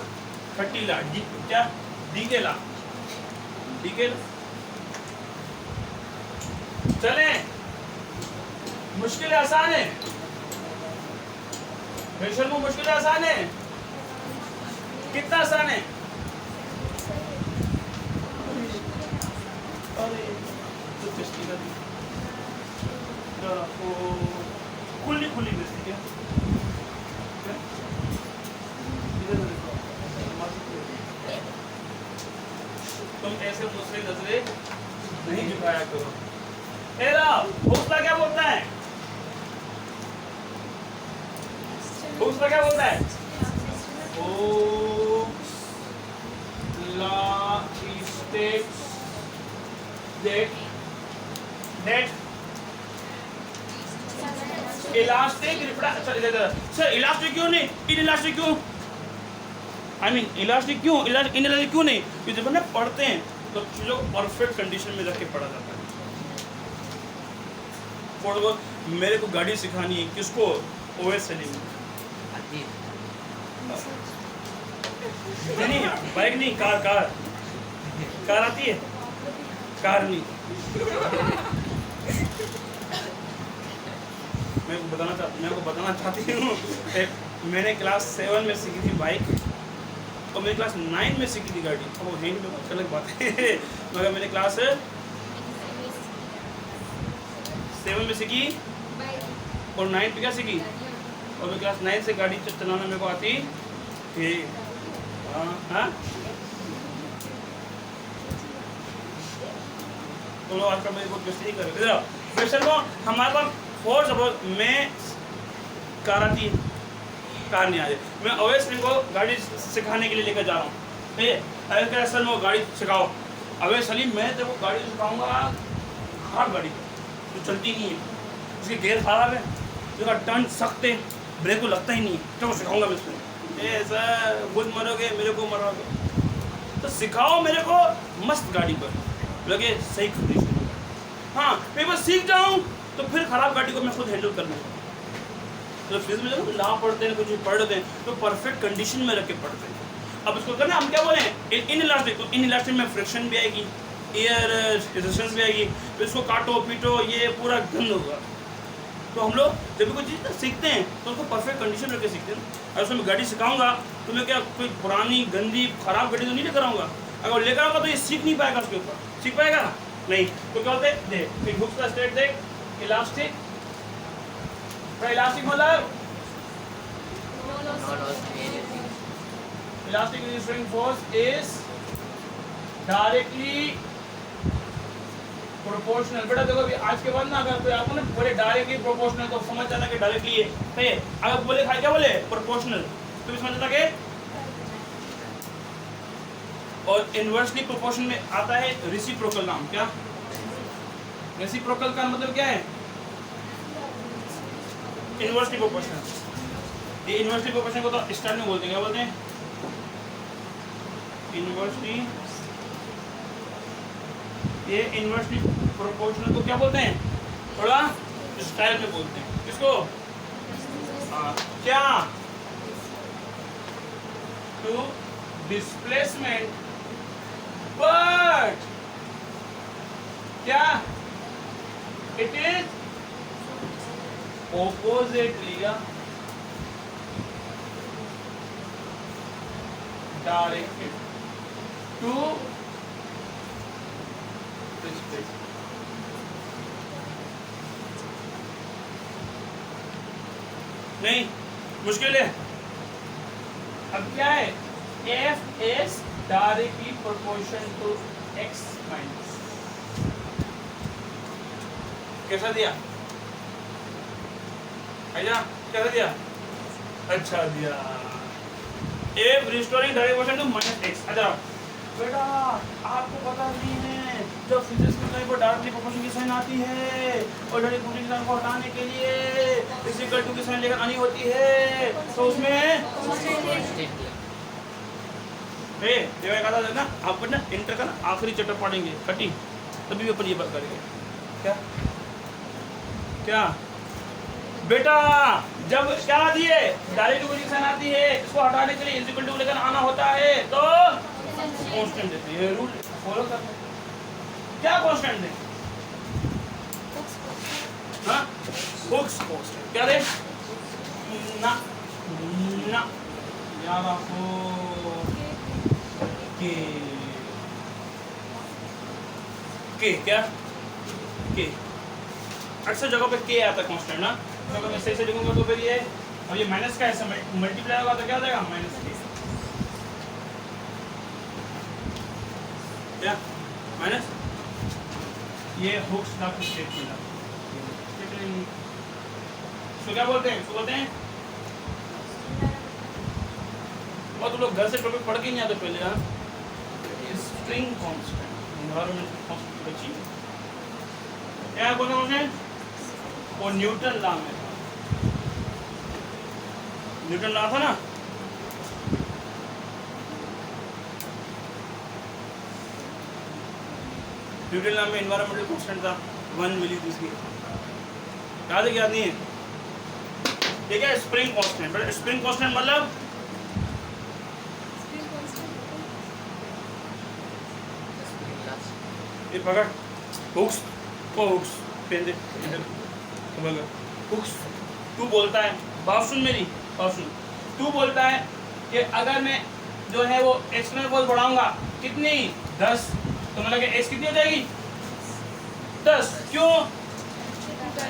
30 ला क्या डीके ला डीके। चले मुश्किल आसान है, बेशर्म मुश्किल आसान है। कितना आसान है? अरे तो किसकी गलती? खुली खुली बेचती क्या? तुम ऐसे मुझसे नजरे नहीं झुकाया करो। हौसला क्या बोलता है? हौसला क्या बोलता है? La states that elastic sir elastic क्यों नहीं, इनइलास्टिक क्यों? आई मीन इलास्टिक क्यों, इनइलास्टिक क्यों नहीं? क्योंकि जब हम पढ़ते हैं तो चीज़ों को परफेक्ट कंडीशन में रख के पढ़ा जाता है। फॉर एग्जाम्पल मेरे को गाड़ी सिखानी है, किसको? ओएस सलीम। नहीं बाइक नहीं, कार आती है, कार नहीं। मैं को बताना चाहती हूँ, मैंने क्लास 7 में सीखी थी बाइक और मैंने क्लास 9 में सीखी थी गाड़ी। वो नहीं में अलग बात है मगर मैंने क्लास 7 में सीखी और 9 पे क्या सीखी, और मैं क्लास 9 से गाड़ी चलाना मेरे को आती थी। हाँ तो लोग आजकल मेरे को कुछ नहीं कर रहे। क्वेश्चन को हमारे पास फॉर सपोज मैं कार आती है, कार नहीं आ रही, मैं अवैध सिंह को गाड़ी सिखाने के लिए लेकर जा रहा हूँ। ठीक है, अवैध कह सर मैं गाड़ी सिखाओ। अवैध सलीम मैं तेरे को गाड़ी सिखाऊंगा खराब गाड़ी जो चलती नहीं है, उसकी गेयर खराब है, उसका टर्न सख्त है, ब्रेक को लगता ही नहीं है, तो सिखाऊंगा मैं इसमें। सर खुद मरोगे मेरे को मरोगे, तो सिखाओ मेरे को मस्त गाड़ी पर लगे सही कंडीशन में। हाँ मैं बस सीख जाऊँ तो फिर खराब गाड़ी को मैं खुद हैंडल कर लूँगा। तो फिर में जब ला पढ़ते हैं कुछ पढ़ते हैं तो परफेक्ट कंडीशन में रख के पढ़ते हैं। अब इसको करना हम क्या बोले इन इलास्टिक, तो इन इलास्टिक में फ्रिक्शन भी आएगी, एयर रेजिस्टेंस भी आएगी, तो इसको काटो पीटो ये पूरा गंद होगा। तो हम लोग जब भी कोई चीज़ सीखते हैं तो उसको परफेक्ट कंडीशन रख के सीखते हैं। अगर उसमें गाड़ी सिखाऊंगा तो मैं क्या कोई पुरानी गंदी खराब गाड़ी तो नहीं लेकर आऊँगा। अगर लेकर आऊँगा तो ये सीख नहीं पाएगा, उसके ऊपर सीख पाएगा नहीं। तो क्या होते हैं देख हुक्स का स्टेट देख इलास्टिक, इलास्टिक मतलब elastic resisting force is directly proportional. बेटा देखो अभी आज के बाद ना अगर कोई आपको ना बोले डायरेक्टली प्रोपोर्शनल तो समझ जाना कि डायरेक्टली है, सही है। अगर बोले खाई क्या बोले प्रोपोर्शनल तो भी समझ जाता कि, और इनवर्सली प्रोपोर्शन में आता है रेसिप्रोकल नाम। क्या रेसिप्रोकल का मतलब क्या है? Inversely proportional. ये इनवर्सली प्रोपोर्शन को तो स्टार्ट में बोलते हैं, क्या बोलते हैं? इनवर्सली, ये इनवर्सली प्रोपोर्शनल को क्या बोलते हैं? थोड़ा स्टाइल में बोलते हैं। किसको? क्या? टू डिस्प्लेसमेंट बट क्या it is oppositely directed to displacement। नहीं मुश्किल है। अब क्या है? F is directly proportional to x minus। कैसा दिया? कैसा दिया? अच्छा दिया। if restoring direct motion to -x। अच्छा बेटा आपको पता नहीं है जब फिजिक्स में कहीं पर डायरेक्टली प्रोपोर्शन की साइन आती है और डायरेक्ट प्रोपोर्शन की साइन को हटाने के लिए इज इक्वल टू की साइन लेकर आनी होती है तो उसमें ये मैं कहता था ना आप ना इंटर का ना आखिरी चैप्टर पढ़ेंगे 30 तभी अपन ये बात करेंगे। क्या क्या बेटा जब क्या आती है डायरेक्ट प्रोपोर्शन की साइन आती है इसको हटाने के लिए इज इक्वल टू लेकर आना होता है तो कांस्टेंट देते हैं। ये रूल फॉलो करते हैं। क्या कांस्टेंट दे? हाँ हुक्स कांस्टेंट क्या दे? ना ना याद आपको के क्या के अक्सर जगह पे के आता है कांस्टेंट ना तो अगर मैं सही से लिखूंगा तो फिर ये और ये माइनस का ऐसा मल्टीप्लाई होगा तो क्या हो जाएगा माइनस के क्या माइनस ये हुक्स का स्टेटमेंट है। तो क्या बोलते हैं और तुम लोग घर से टॉपिक पढ़ के नहीं आते पहले। हाँ स्ट्रिंग कांस्टेंट एनवायरनमेंट कांस्टेंट बची क्या बोलते हैं वो न्यूटन लॉ में था। न्यूटन लॉ था ना न्यूटन लॉ में एनवायरमेंटल कांस्टेंट था 1 मिली दूसरी याद है क्या नहीं है? ठीक है spring constant but spring constant मतलब ये पकड़ हुक्स को हुक्स पेन दे इधर पकड़ हुक्स तू बोलता है बात सुन मेरी बात सुन तू बोलता है कि अगर मैं जो है वो एक्सटर्नल फोर्स बढ़ाऊंगा कितनी 10 तो मतलब कि x कितनी हो जाएगी 10 क्यों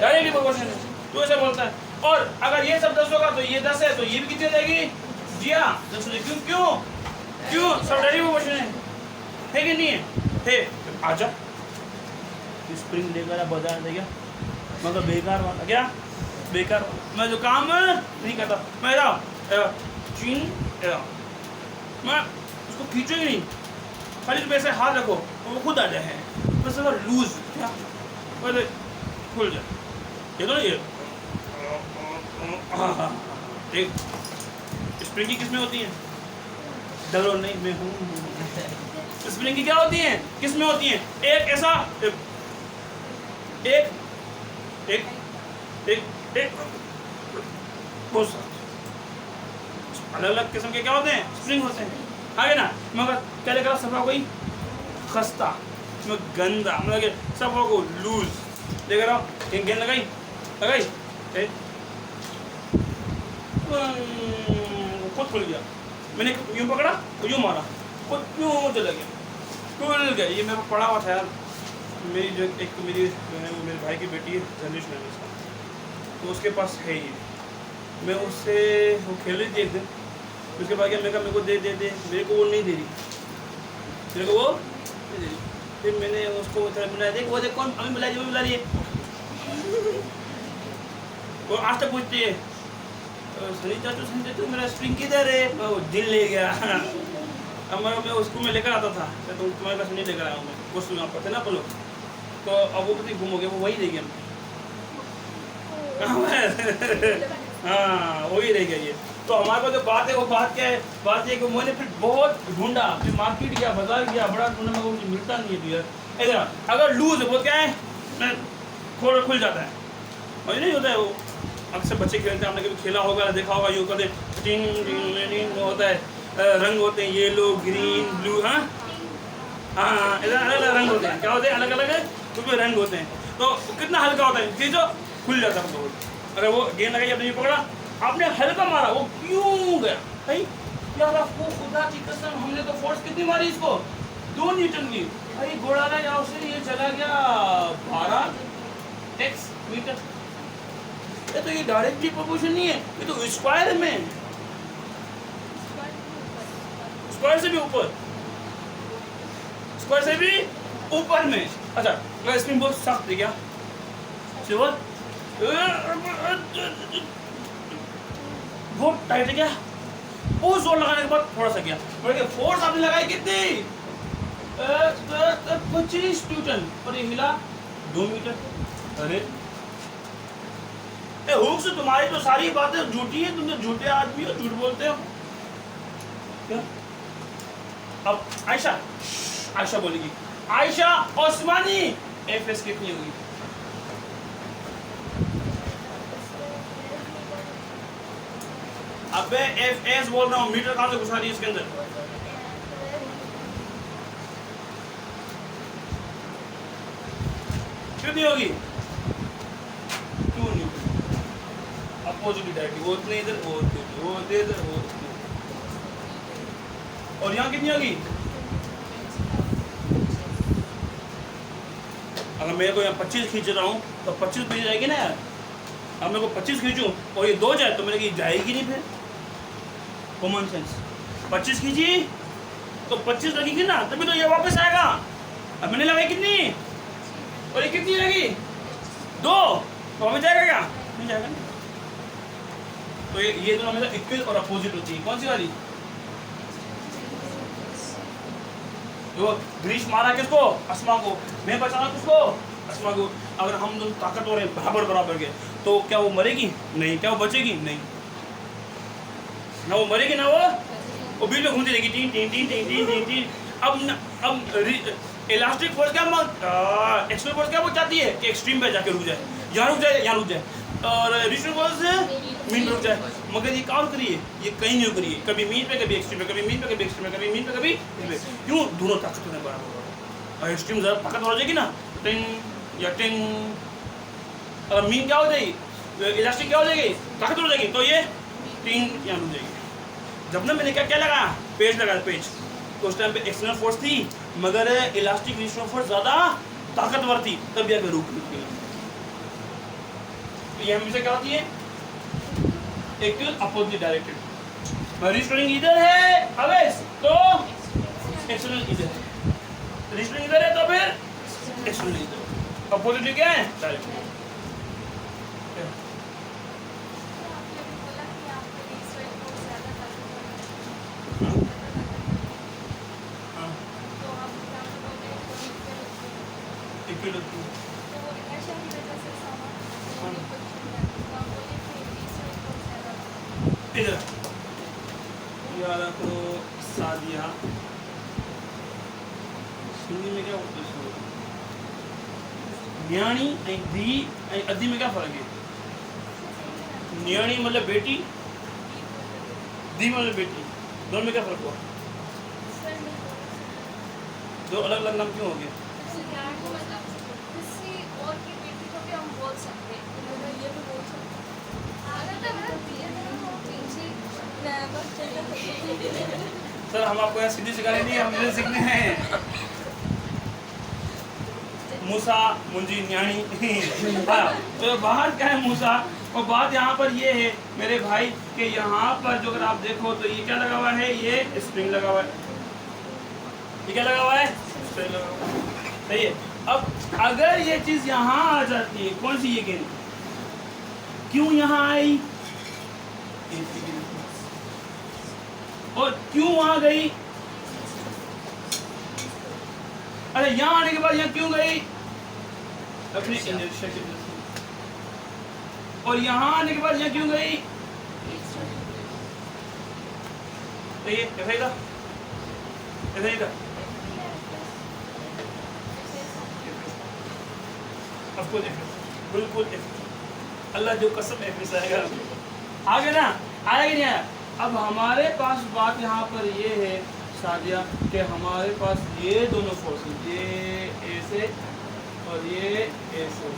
डायरेक्टली प्रोपोर्शनल है तू ऐसे बोलता है और अगर ये सब 10 होगा तो ये 10 है तो ये भी कितनी हो जाएगी जी हाँ 10 हो जाएगी क्यों क्यों क्यों सब डायरेक्टली प्रोपोर्शनल है कि नहीं है आजा स्प्रिंग लेकर बाजार देगा मगर बेकार वाला क्या बेकार वाला मैं जो काम नहीं करता मैं चीन मैं उसको खींचूंगी नहीं खाली तुम ऐसे हाथ रखो तो वो खुद आ जाए बस अगर लूज क्या पहले खुल जाए ये तो ये एक स्प्रिंग की किस्में होती हैं डरो नहीं मैं हूँ स्प्रिंग की क्या होती हैं किस्में होती हैं एक ऐसा एक एक एक एक बहुत अलग अलग किस्म के क्या होते हैं स्प्रिंग होते हैं आगे ना मगर क्या लेकर सब कोई खस्ता गंदा मतलब सब को लूज लेकर आओ एक गेंद लगाई खुद खुल गया मैंने यूं पकड़ा तो यूं मारा खुद यूं चला गया खुल गया ये मेरे को पड़ा हुआ था यार मेरी जो एक मेरी जो है वो मेरे भाई की बेटी है जनरेशन है इसका तो उसके पास है ये मैं उससे वो खेल रही थी एक दिन उसके बाद क्या मैं कहा मेरे को दे मेरे को वो नहीं दे रही मेरे को वो नहीं दे रही फिर मैंने उसको बुलाया देख वो देख कौन हमें बुला रही है वो आज तक पूछती है सनी चाचू मेरा स्प्रिंग किधर है वो दिल ले गया अब मैं उसको मैं लेकर आता था तो तुम्हारे पास नहीं लेकर आया हूँ मैं कुछ यहाँ पर थे ना बोलो तो अब वो पता घूम हो गया वो वही रह गया हाँ वही रह गया ये तो हमारे पास जो बात है वो बात क्या है बात ये कि मैंने फिर बहुत ढूंढा फिर मार्केट गया बाजार गया बड़ा ढूंढा मेरे को मुझे मिलता नहीं है भैया इधर अगर लूज है वो क्या है मैं खुल जाता है मुझे नहीं होता है वो अक्सर बच्चे खेलते हैं आपने कभी खेला होगा देखा होगा यूँ करते टिंग होता है रंग होते हैं येलो ग्रीन ब्लू हाँ हाँ इधर अलग अलग रंग होते हैं क्या होते हैं अलग अलग उसमें रंग होते हैं तो कितना हल्का होता है चीज़ खुल जाता है बहुत अगर वो गेंद लगाई आपने पकड़ा आपने हल्का मारा वो क्यों गया भाई यार आपको खुदा की कसम हमने तो फोर्स कितनी मारी इसको 2 न्यूटन की भाई घोड़ा ना यहाँ से ये चला गया 12 x मीटर ये तो ये डायरेक्टली प्रोपोर्शन नहीं है ये तो स्क्वायर में स्क्वायर से भी ऊपर स्क्वायर से भी ऊपर में अच्छा इसमें बहुत सख्त है क्या बहुत टाइट है क्या बहुत जोर लगाने के बाद थोड़ा सा गया, और फोर्स आपने लगाई कितनी 25 न्यूटन, और ये हिला 2 मीटर। अरे हुक से तुम्हारी तो सारी बातें झूठी है, तुम तो झूठे आदमी हो, झूठ बोलते हो क्या? अब आयशा बोलेगी, आयशा ओस्मानी एफएस कितनी होगी? अबे एफएस बोल रहा हूँ, मीटर कहाँ से घुसा रही है इसके अंदर? कितनी होगी? 2 न्यूटन। अपोजिट डायरेक्टली, वो उतने इधर, वो इधर, वो उतने। और यहाँ कितनी होगी? अगर मेरे को यहाँ 25 खींच रहा हूँ तो 25 पे जाएगी ना यार। अब मेरे को 25 खींचूं और ये 2 जाए तो मेरे की जाएगी नहीं फिर। Common sense. 25 खींची तो 25 लगेगी ना, तभी तो ये वापस आएगा। अब मैंने लगाई कितनी, और ये कितनी लगी? 2, तो वापस जाएगा क्या? नहीं जाएगा ना। तो ये दोनों हमेशा इक्वल और अपोजिट होती है। कौन सी वाली? तो ग्रीस मारा किसको? अस्मा को। मैं बचाना किसको? अस्मा को। अगर हम दोनों ताकतवर हैं बराबर के, तो क्या वो मरेगी? नहीं। क्या वो बचेगी? नहीं। ना वो मरेगी ना वो बीच में घूमती रहेगी, tin tin tin tin tin tin tin. अब इलास्टिक फोर्स क्या एक्सट्रीम फोर्स क्या चाहती है कि एक्सट्रीम पे जाके रुक जाए, यहाँ रुक जाए, और रिस्ट्रिक्ट फोर्स मीन पे रुक जाए। मगर ये कहाँ रुक रही है? ये कहीं नहीं रुक रही है, कभी मीन पे, कभी एक्सट्रीम पे, कभी मीन पे, कभी एक्सट्रीम पे, कभी मीन पे, कभी क्यों? दोनों ताकतवर है बराबर। और एक्सट्रीम ज़्यादा ताकतवर हो जाएगी ना, टिंग या टिंग। अगर मीन क्या हो जाएगी, इलास्टिक क्या हो जाएगी? ताकतवर हो जाएगी, तो ये टिंग यहाँ रुक जाएगी। जब ना मैंने क्या लगा, पेज लगा, पेज, तो उस टाइम पे एक्सटर्नल फोर्स थी, मगर इलास्टिक रिस्ट्रेंट फोर्स ज़्यादा ताकतवर थी, तब ये रुक गई। तो ये हमेशा क्या होती है? Actual opposite directed. रिस्ट्रेनिंग इधर है हवेस, तो एक्सटर्नल इधर है। रिस्ट्रेनिंग इधर है तो फिर एक्सटर्नल इधर। अपोजिट क्या है? डायरेक्टेड। याद रखो सादिया, हिंदी में क्या बोलते हैं? न्याणी दी अद्दी में क्या फर्क है? न्याणी मतलब बेटी, दी मतलब बेटी, दोनों में क्या फर्क हुआ? दो अलग अलग नाम क्यों हो गए? सर हम आपको यहाँ सीधी सिखाने नहीं, हमने सीखने हैं। मूसा मुंजी न्याणी। तो बाहर क्या है मूसा, और बात यहाँ पर ये है मेरे भाई कि यहाँ पर जो अगर आप देखो तो ये क्या लगा हुआ है? ये स्प्रिंग लगा हुआ है। ये क्या लगा हुआ है? स्प्रिंग लगा हुआ है। सही है। अब अगर ये चीज यहाँ आ जाती है, कौन सी ये गेंद क्यों यहाँ आई और क्यों वहां गई? अरे यहाँ आने के बाद यहाँ क्यों गई? अपनी इनर्शिया की वजह से। और यहाँ आने के बाद यहाँ क्यों गई? तो ये ऐसा ही था। आपको बिल्कुल अल्लाह जो कसम एफएस आएगा, आगे ना आएगा नहीं आया। अब हमारे पास बात यहाँ पर ये है सादिया कि हमारे पास ये दोनों फोर्सेस, ये ऐसे और ये ऐसे,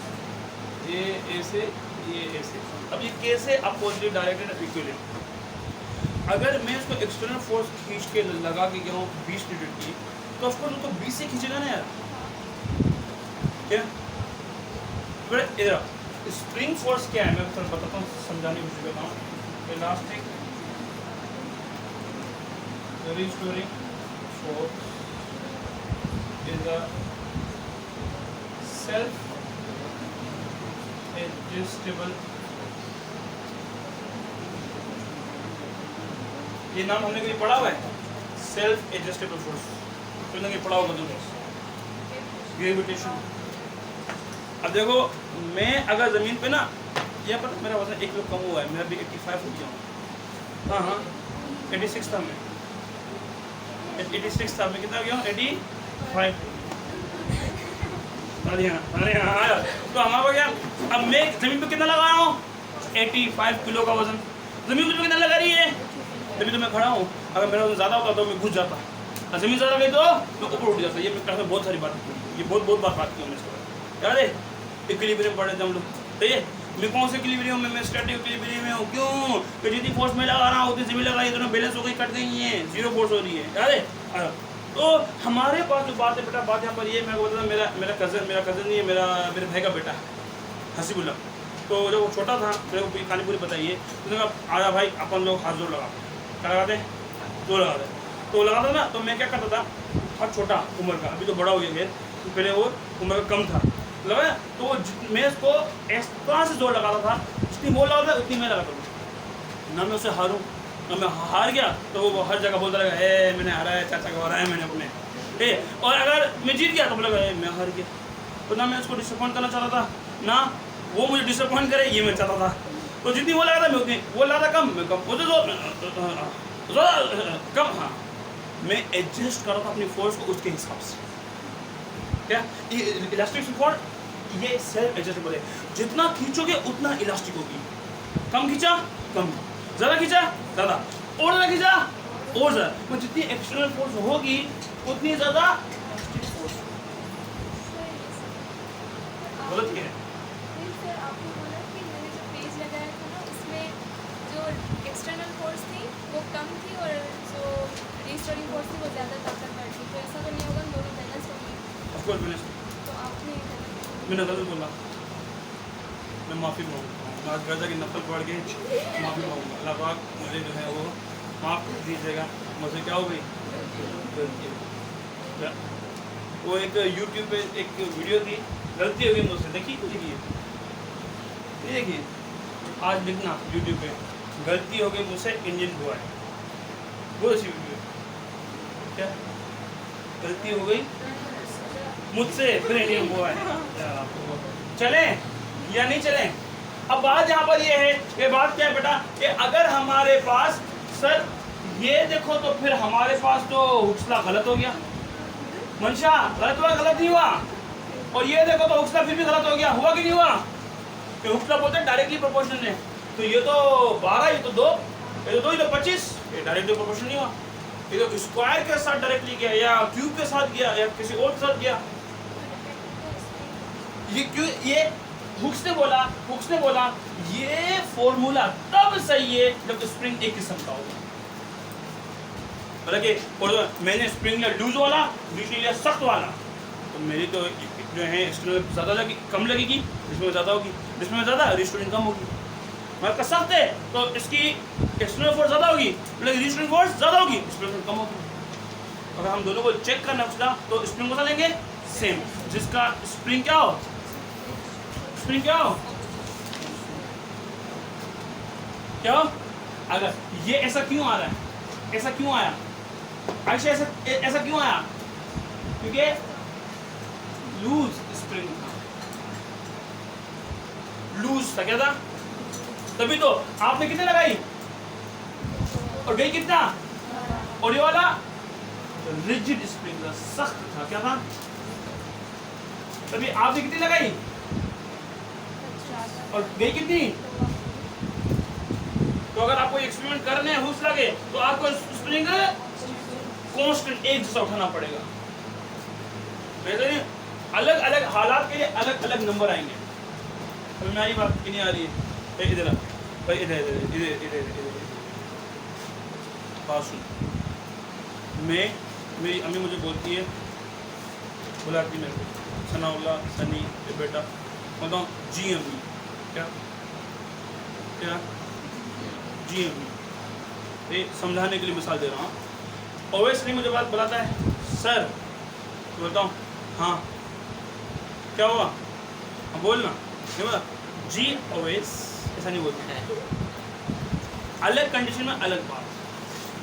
ये ऐसे, ये ऐसे। अब ये कैसे अपोजिट डायरेक्टेड इक्विवेलेंट? अगर मैं इसको एक्सटर्नल फोर्स खींच के लगा के गया हूँ 20 न्यूटन की, तो ऑफ कोर्स उसको 20 से खींचेगा ना यार, क्या? इधर स्प्रिंग फोर्स क्या है मैं थोड़ा बताता हूँ, समझाने की कोशिश करता हूँ। Elastic restoring force is a self adjustable ये नाम हमने कभी पढ़ा हुआ है, सेल्फ एडजस्टेबल फोर्स, तो कहीं पढ़ा होगा तुमने, ग्रेविटेशन। अब देखो मैं अगर ज़मीन पे ना, यहाँ पर मेरा वजन 1 किलो कम हुआ है, मेरा भी 85 हो गया हूँ। हाँ 86 था मैं, 86 था मैं, कितना गया हूँ 85। अरे हाँ आया। तो हमारा क्या, अब मैं ज़मीन पे कितना लगा रहा हूँ 85 किलो का वजन, ज़मीन पे कितना लगा रही है, तभी तो मैं खड़ा हूँ। अगर मेरा वजन ज़्यादा होता तो मैं घुस जाता, और ज़मीन ज़्यादा गई तो मैं ऊपर उठ जाता। ये मैं क्लास में बहुत सारी बात की, ये बहुत बार बात की हूँ इसको, याद है, इक्विलिब्रियम पढ़े थे हम लोग। तो ये मैं कौन से इक्विलिब्रियम में, मैं स्टैटिक इक्विलिब्रियम में हूँ। क्यों? कि जितनी फोर्स में लगा रहा हूँ उतनी ज़मीन लगाई, दोनों बैलेंस हो गई, कट गई हैं, जीरो फोर्स हो रही है, याद है। तो हमारे पास जो बात है बेटा, बात यहाँ पर ये मैं बताता, मेरा कज़न नहीं है, मेरे भाई का बेटा है हसीबुल्ला। तो जब वो छोटा था, मेरे को कहानी पूरी बताइए, तो कहा आया भाई अपन लोग हाथ जोड़ लगाते, क्या लगाते हैं, जोड़ लगाते हैं। तो लगाता ना, तो मैं क्या करता था, हर छोटा उम्र का, अभी तो बड़ा हो गया है, तो पहले वो उम्र का कम था, लगा तो मैं इसको इस तरह से जोड़ लगाता था, जितनी बोल लगाता उतनी मैं लगाता था, ना मैं उससे हारूँ ना मैं हार गया। तो वो हर जगह बोलता रहेगा, ए मैंने हारा है, चाचा को हराया मैंने अपने, और अगर मैं जीत गया तो बोलेगा मैं हार गया। तो ना मैं उसको डिसअपॉइंट करना चाहता था, ना वो मुझे डिसअपॉइंट करे, ये मैं चाहता था। तो जितनी वो लगा था मैं उतनी, वो लगा था कम मैं कम, वो तो कम, हाँ मैं एडजस्ट कर रहा था अपनी फोर्स को उसके हिसाब से। क्या इलास्टिक फोर्स ये सेल्फ एडजस्टेबल है, जितना खींचोगे उतना इलास्टिक होगी, कम खींचा कम, ज़्यादा खींचा ज़्यादा, और ज़्यादा खींचा और ज़्यादा, तो जितनी एक्सटर्नल फोर्स होगी उतनी ज़्यादा इलास्टिक फोर्स। गलत क्या है? सर आपने बोला कि मैंने जो पेज लगाया था ना, उसमें जो एक्सटर्नल फोर्स थी वो कम थी और जो रिस्टोरिंग फोर्स थी वो ज़्यादा ताकतवर थी, तो ऐसा तो नहीं होगा, दोनों बैलेंस होंगे। Of course balance. तो आपने मैंने गलत बोला, मैं माफ़ी मांगूंगा, मैं आज गजा की नफल पढ़ के माफ़ी मांगूंगा, अल्लाह पाक मुझे जो है वो माफ़ कर दीजिएगा, मुझसे क्या हो गई गलती। क्या वो एक यूट्यूब पे एक वीडियो थी, गलती हो गई मुझसे, देखिए देखिए आज लिखना यूट्यूब पे, गलती हो गई मुझसे इंजन हुआ है, बहुत अच्छी वीडियो है। क्या गलती हो गई मुझसे, फिर इंडियन हुआ है, चलें या नहीं चलें? अब बात यहाँ पर ये है, ये बात क्या है बेटा, कि अगर हमारे पास सर ये देखो तो फिर हमारे पास तो हुक्सला गलत हो गया, मंशा गलत हुआ, गलत नहीं हुआ, और ये देखो तो हुक्सला फिर भी गलत हो गया, हुआ कि नहीं हुआ? कि हुक्सला बोलते हैं डायरेक्टली प्रोपोर्शनल है, तो ये तो 12, ये तो 2, ये तो 2, ये तो 25, ये डायरेक्टली प्रोपोर्शनल नहीं हुआ, ये तो स्क्वायर के साथ डायरेक्टली गया या क्यूब के साथ गया या किसी और के साथ गया। ये क्यों, ये हुक्स ने बोला ये फॉर्मूला तब सही है जब स्प्रिंग एक किस्म का होगा, हालांकि और मैंने स्प्रिंग लिया लूज वाला, दूसरी लिया सख्त वाला, तो मेरी तो जो है एक्सटर्नल ज़्यादा लगी, कम लगेगी, जिसमें ज़्यादा होगी, जिसमें ज़्यादा रिस्टोरिंग कम होगी। हमारे का सख्त है तो इसकी एक्सटर्नल फोर्स ज़्यादा होगी, लेकिन रिस्टोरिंग फोर्स ज़्यादा होगी, स्प्रिंग कम होगी। अगर हम दोनों को चेक करना उसका, तो स्प्रिंग को लेंगे सेम, जिसका स्प्रिंग क्या हो, स्प्रिंग क्या हो, क्या हो? अगर ये ऐसा क्यों आ रहा है, ऐसा क्यों आया, अच्छा ऐसा क्यों आया, क्योंकि लूज स्प्रिंग था, लूज था, क्या था, तभी तो आपने कितने लगाई और गई कितना, और ये वाला रिजिड स्प्रिंग था, सख्त था, क्या था, तभी आपने कितनी लगाई और गई कितनी। तो अगर आपको एक्सपेरिमेंट करने हैं हुक्स लगे तो आपको स्प्रिंग कांस्टेंट एक जैसा उठाना पड़ेगा, वैसे अलग अलग हालात के लिए अलग अलग नंबर आएंगे। अभी मेरी बात की नहीं आ रही है, इधर भाई, इधर बात सुन। मेरी अम्मी मुझे बोलती है, बुलाती मेरे को, सनाउल्ला सनी बेटा, बोलता हूँ जी अम्मी, क्या क्या जी अम्मी, ये समझाने के लिए मिसाल दे रहा हूँ। ओवैसी मुझे बात बताता है सर, तो बोलता हूँ हाँ क्या हुआ, हाँ बोलना, नहीं बोला जी ओवैस, ऐसा नहीं बोलते, अलग कंडीशन में अलग बात,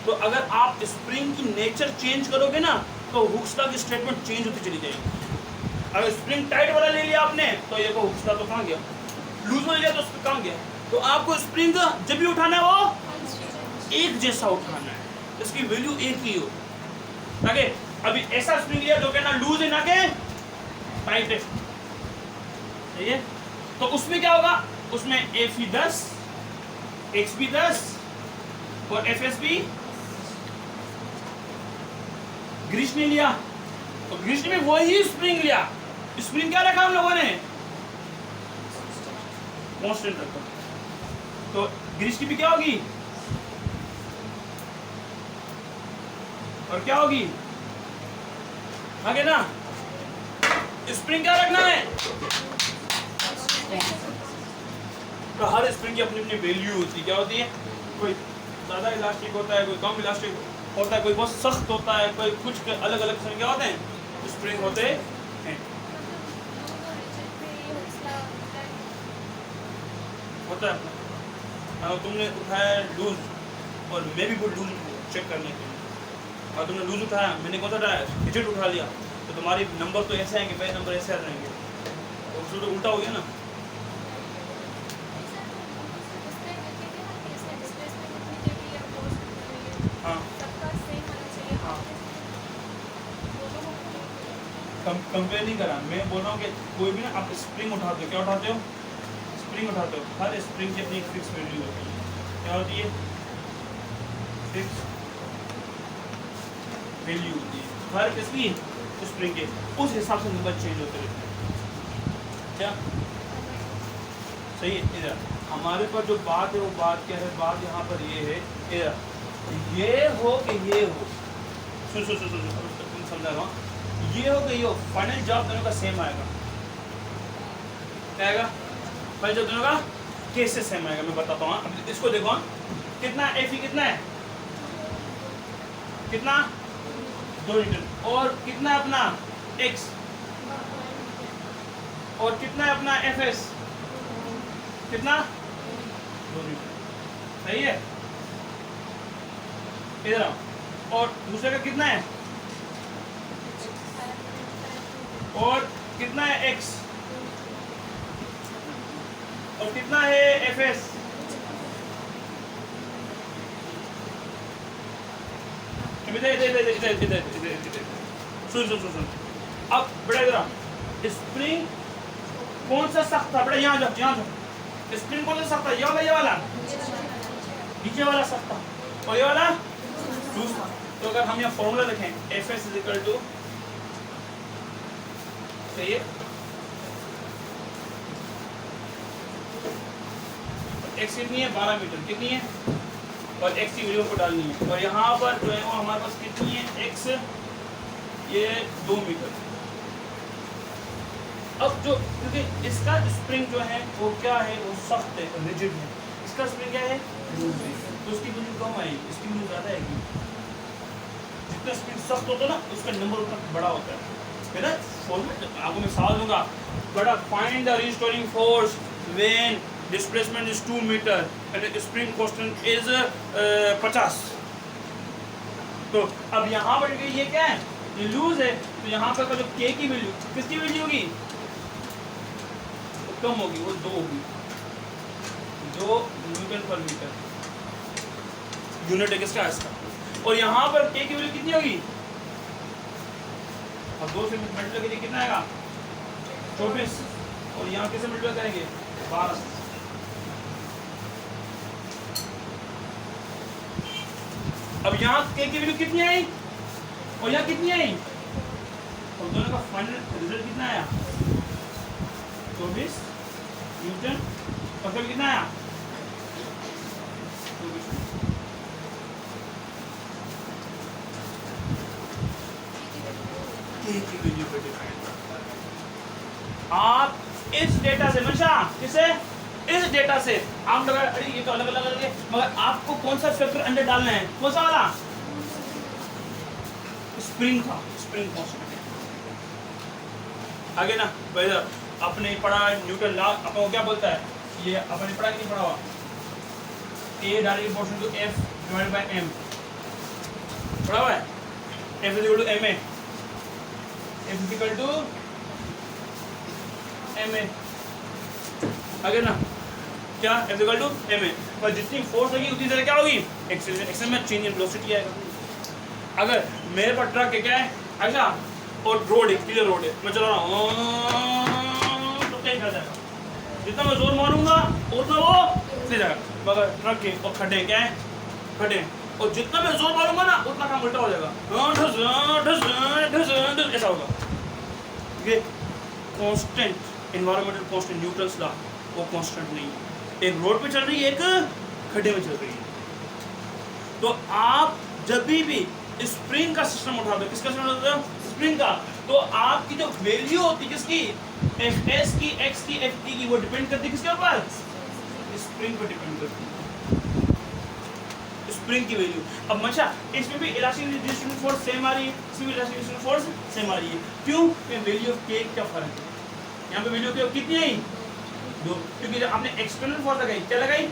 तो अगर आप स्प्रिंग की नेचर चेंज करोगे ना तो हुक्स लॉ की स्टेटमेंट चेंज होती चली जाएगी। अगर स्प्रिंग टाइट वाला ले लिया आपने तो ये हुक्स लॉ तो कहाँ गया, लूज वाला लिया तो उसको कहाँ गया। तो आपको स्प्रिंग जब भी उठाना है वो एक जैसा उठाना है, इसकी वैल्यू एक ही हो। ताकि अभी ऐसा स्प्रिंग लिया जो कि ना लूज है ना के टाइट है, सही है। तो उसमें क्या होगा, उसमें एफ 10 एक्स भी 10 और एफ एस भी ग्रीस ने लिया, तो ग्रीस में वही स्प्रिंग लिया। स्प्रिंग क्या रखा हम लोगों ने, कांस्टेंट रखा। तो ग्रीस की भी क्या होगी और क्या होगी आगे ना, स्प्रिंग क्या रखना है। तो हर स्प्रिंग की अपनी अपनी वैल्यू होती है, क्या होती है, कोई ज़्यादा इलास्टिक होता है, कोई कम इलास्टिक होता है, कोई बहुत सख्त होता है, कोई कुछ अलग अलग स्प्रिंग क्या होते हैं, स्प्रिंग होते हैं। होता है अपना, अगर तुमने उठाया लूज और मैं भी वो लूज चेक करने के लिए, और तुमने लूज उठाया, मैंने कौन सा उठाया, डिजिट उठा लिया, तो तुम्हारे नंबर तो ऐसे आएंगे, मेरे नंबर ऐसे आ जाएंगे, तो उसमें तो उल्टा हो गया ना। हाँ कंपेयर नहीं करा, मैं बोल रहा हूँ कि कोई भी ना आप स्प्रिंग उठाते हो, क्या उठाते हो, स्प्रिंग उठाते हो, हर स्प्रिंग की अपनी फिक्स वैल्यू होती है, क्या होती है, फिक्स वैल्यू होती है हर किसकी, स्प्रिंग के, उस हिसाब से नंबर चेंज होते रहते हैं, क्या सही है। इधर हमारे पास जो बात है वो बात क्या है, बात यहाँ पर ये है, इधर ये हो कि ये हो, सुन समझा रहा हूँ, ये हो कि ये हो, फाइनल जॉब दोनों का सेम आएगा, क्या आएगा, फाइनल जॉब दोनों का कैसे सेम आएगा मैं बताता हूँ। अब इसको देखो, कितना एफ ई कितना है, कितना 2 न्यूटन, और कितना है अपना एक्स, और कितना है अपना एफ एस, कितना 2 न्यूटन, सही है। इधर आओ, और दूसरे का कितना है, और कितना है x, और कितना है fs, सुन अब बड़ा इधर स्प्रिंग कौन सा सख्त था, बड़ा यहाँ जाओ, स्प्रिंग कौन सा सख्त था, ये वाला नीचे वाला सख्त था, और ये वाला दूसरा। तो अगर हम यहाँ फॉर्मूला लिखें fs इज इक्वल टू, सही है, x कितनी है 12 मीटर, कितनी है, और x की वैल्यू को डालनी है, और यहाँ पर जो है वो हमारे पास कितनी है x, ये 2 मीटर। अब जो क्योंकि इसका स्प्रिंग जो है वो क्या है, वो सख्त है, रिजिड है, इसका स्प्रिंग क्या है, लूज है, तो उसकी वैल्यू कम आएगी, इसकी वैल्यू ज़्यादा आएगी। जितना स्प्रिंग सख्त होता है ना उसका नंबर उतना बड़ा होता है। फिर ना फॉर्मूला आपको मैं सवाल दूंगा, बड़ा find the restoring force when displacement is 2 metre and spring constant is 50। तो अब यहाँ पर ये क्या है, ये लूज है, तो यहाँ पर जो के की वैल्यू, किसकी वैल्यू होगी, तो कम होगी, वो 2 होगी, 2 न्यूटन पर मीटर, यूनिट है किसका, इसका। और यहाँ पर के की वैल्यू कितनी होगी, अब 2 से मल्टीप्लाई करिए, कितना आएगा 24, और यहाँ किसे मल्टीप्लाई करेंगे 12। अब यहाँ के की वैल्यू कितनी आई और यहाँ कितनी आई, और दोनों का फाइनल रिजल्ट कितना आया 24 न्यूटन, और फिर कितना आया 24। की वैल्यू पे डिपेंड करता है। आप इस डेटा से मनशा किसे, इस डेटा से आप लगा, अरे ये तो अलग अलग है, मगर आपको कौन सा फैक्टर अंदर डालना है, कौन सा वाला, स्प्रिंग का, स्प्रिंग कांस्टेंट। आगे ना भाई अपने पढ़ा न्यूटन लॉ, आपको क्या बोलता है, ये अपने पढ़ा कि नहीं पढ़ा हुआ, A direct proportional to F divided by M, पढ़ा हुआ है F is equal to ma, F is equal to ma, आगे ना क्या F is equal to ma, पर जितनी फोर्स लगी उतनी देर क्या होगी एक्सेल में चेंज इन वेलोसिटी आएगा। अगर मेरे पर ट्रक है क्या है अच्छा और रोड है क्लियर रोड है मैं चला रहा हूँ तो क्या कर जाएगा, जितना मैं जोर मारूंगा उतना वो ले जाएगा, मगर ट्रक के और खड्डे क्या है खड्डे और जितना मैं जोर मारूंगा ना उतना काम उल्टा हो जाएगा ऐसा होगा। ये constant environmental constant Newton's law वो कांस्टेंट नहीं है, एक रोड पे चल रही है एक खड्डे में चल रही है। तो आप जब भी स्प्रिंग का सिस्टम उठाते हो किसका सिस्टम उठाते हो स्प्रिंग का, तो आपकी जो वैल्यू होती है किसकी एफ एस की एक्स की एफ टी की वो डिपेंड करती है किसके ऊपर स्प्रिंग पर डिपेंड करती है स्प्रिंग की वैल्यू। अब अच्छा इसमें भी इलास्टिक डिस्ट्रीब्यूशन फोर्स सेम आ रही है इसमें भी इलास्टिक डिस्ट्रीब्यूशन फोर्स सेम आ रही है, क्यों वैल्यू ऑफ के क्या फर्क है यहाँ पे वैल्यू ऑफ कितनी आई 2, क्योंकि जब आपने एक्सटर्नल फोर्स लगाई क्या लगाई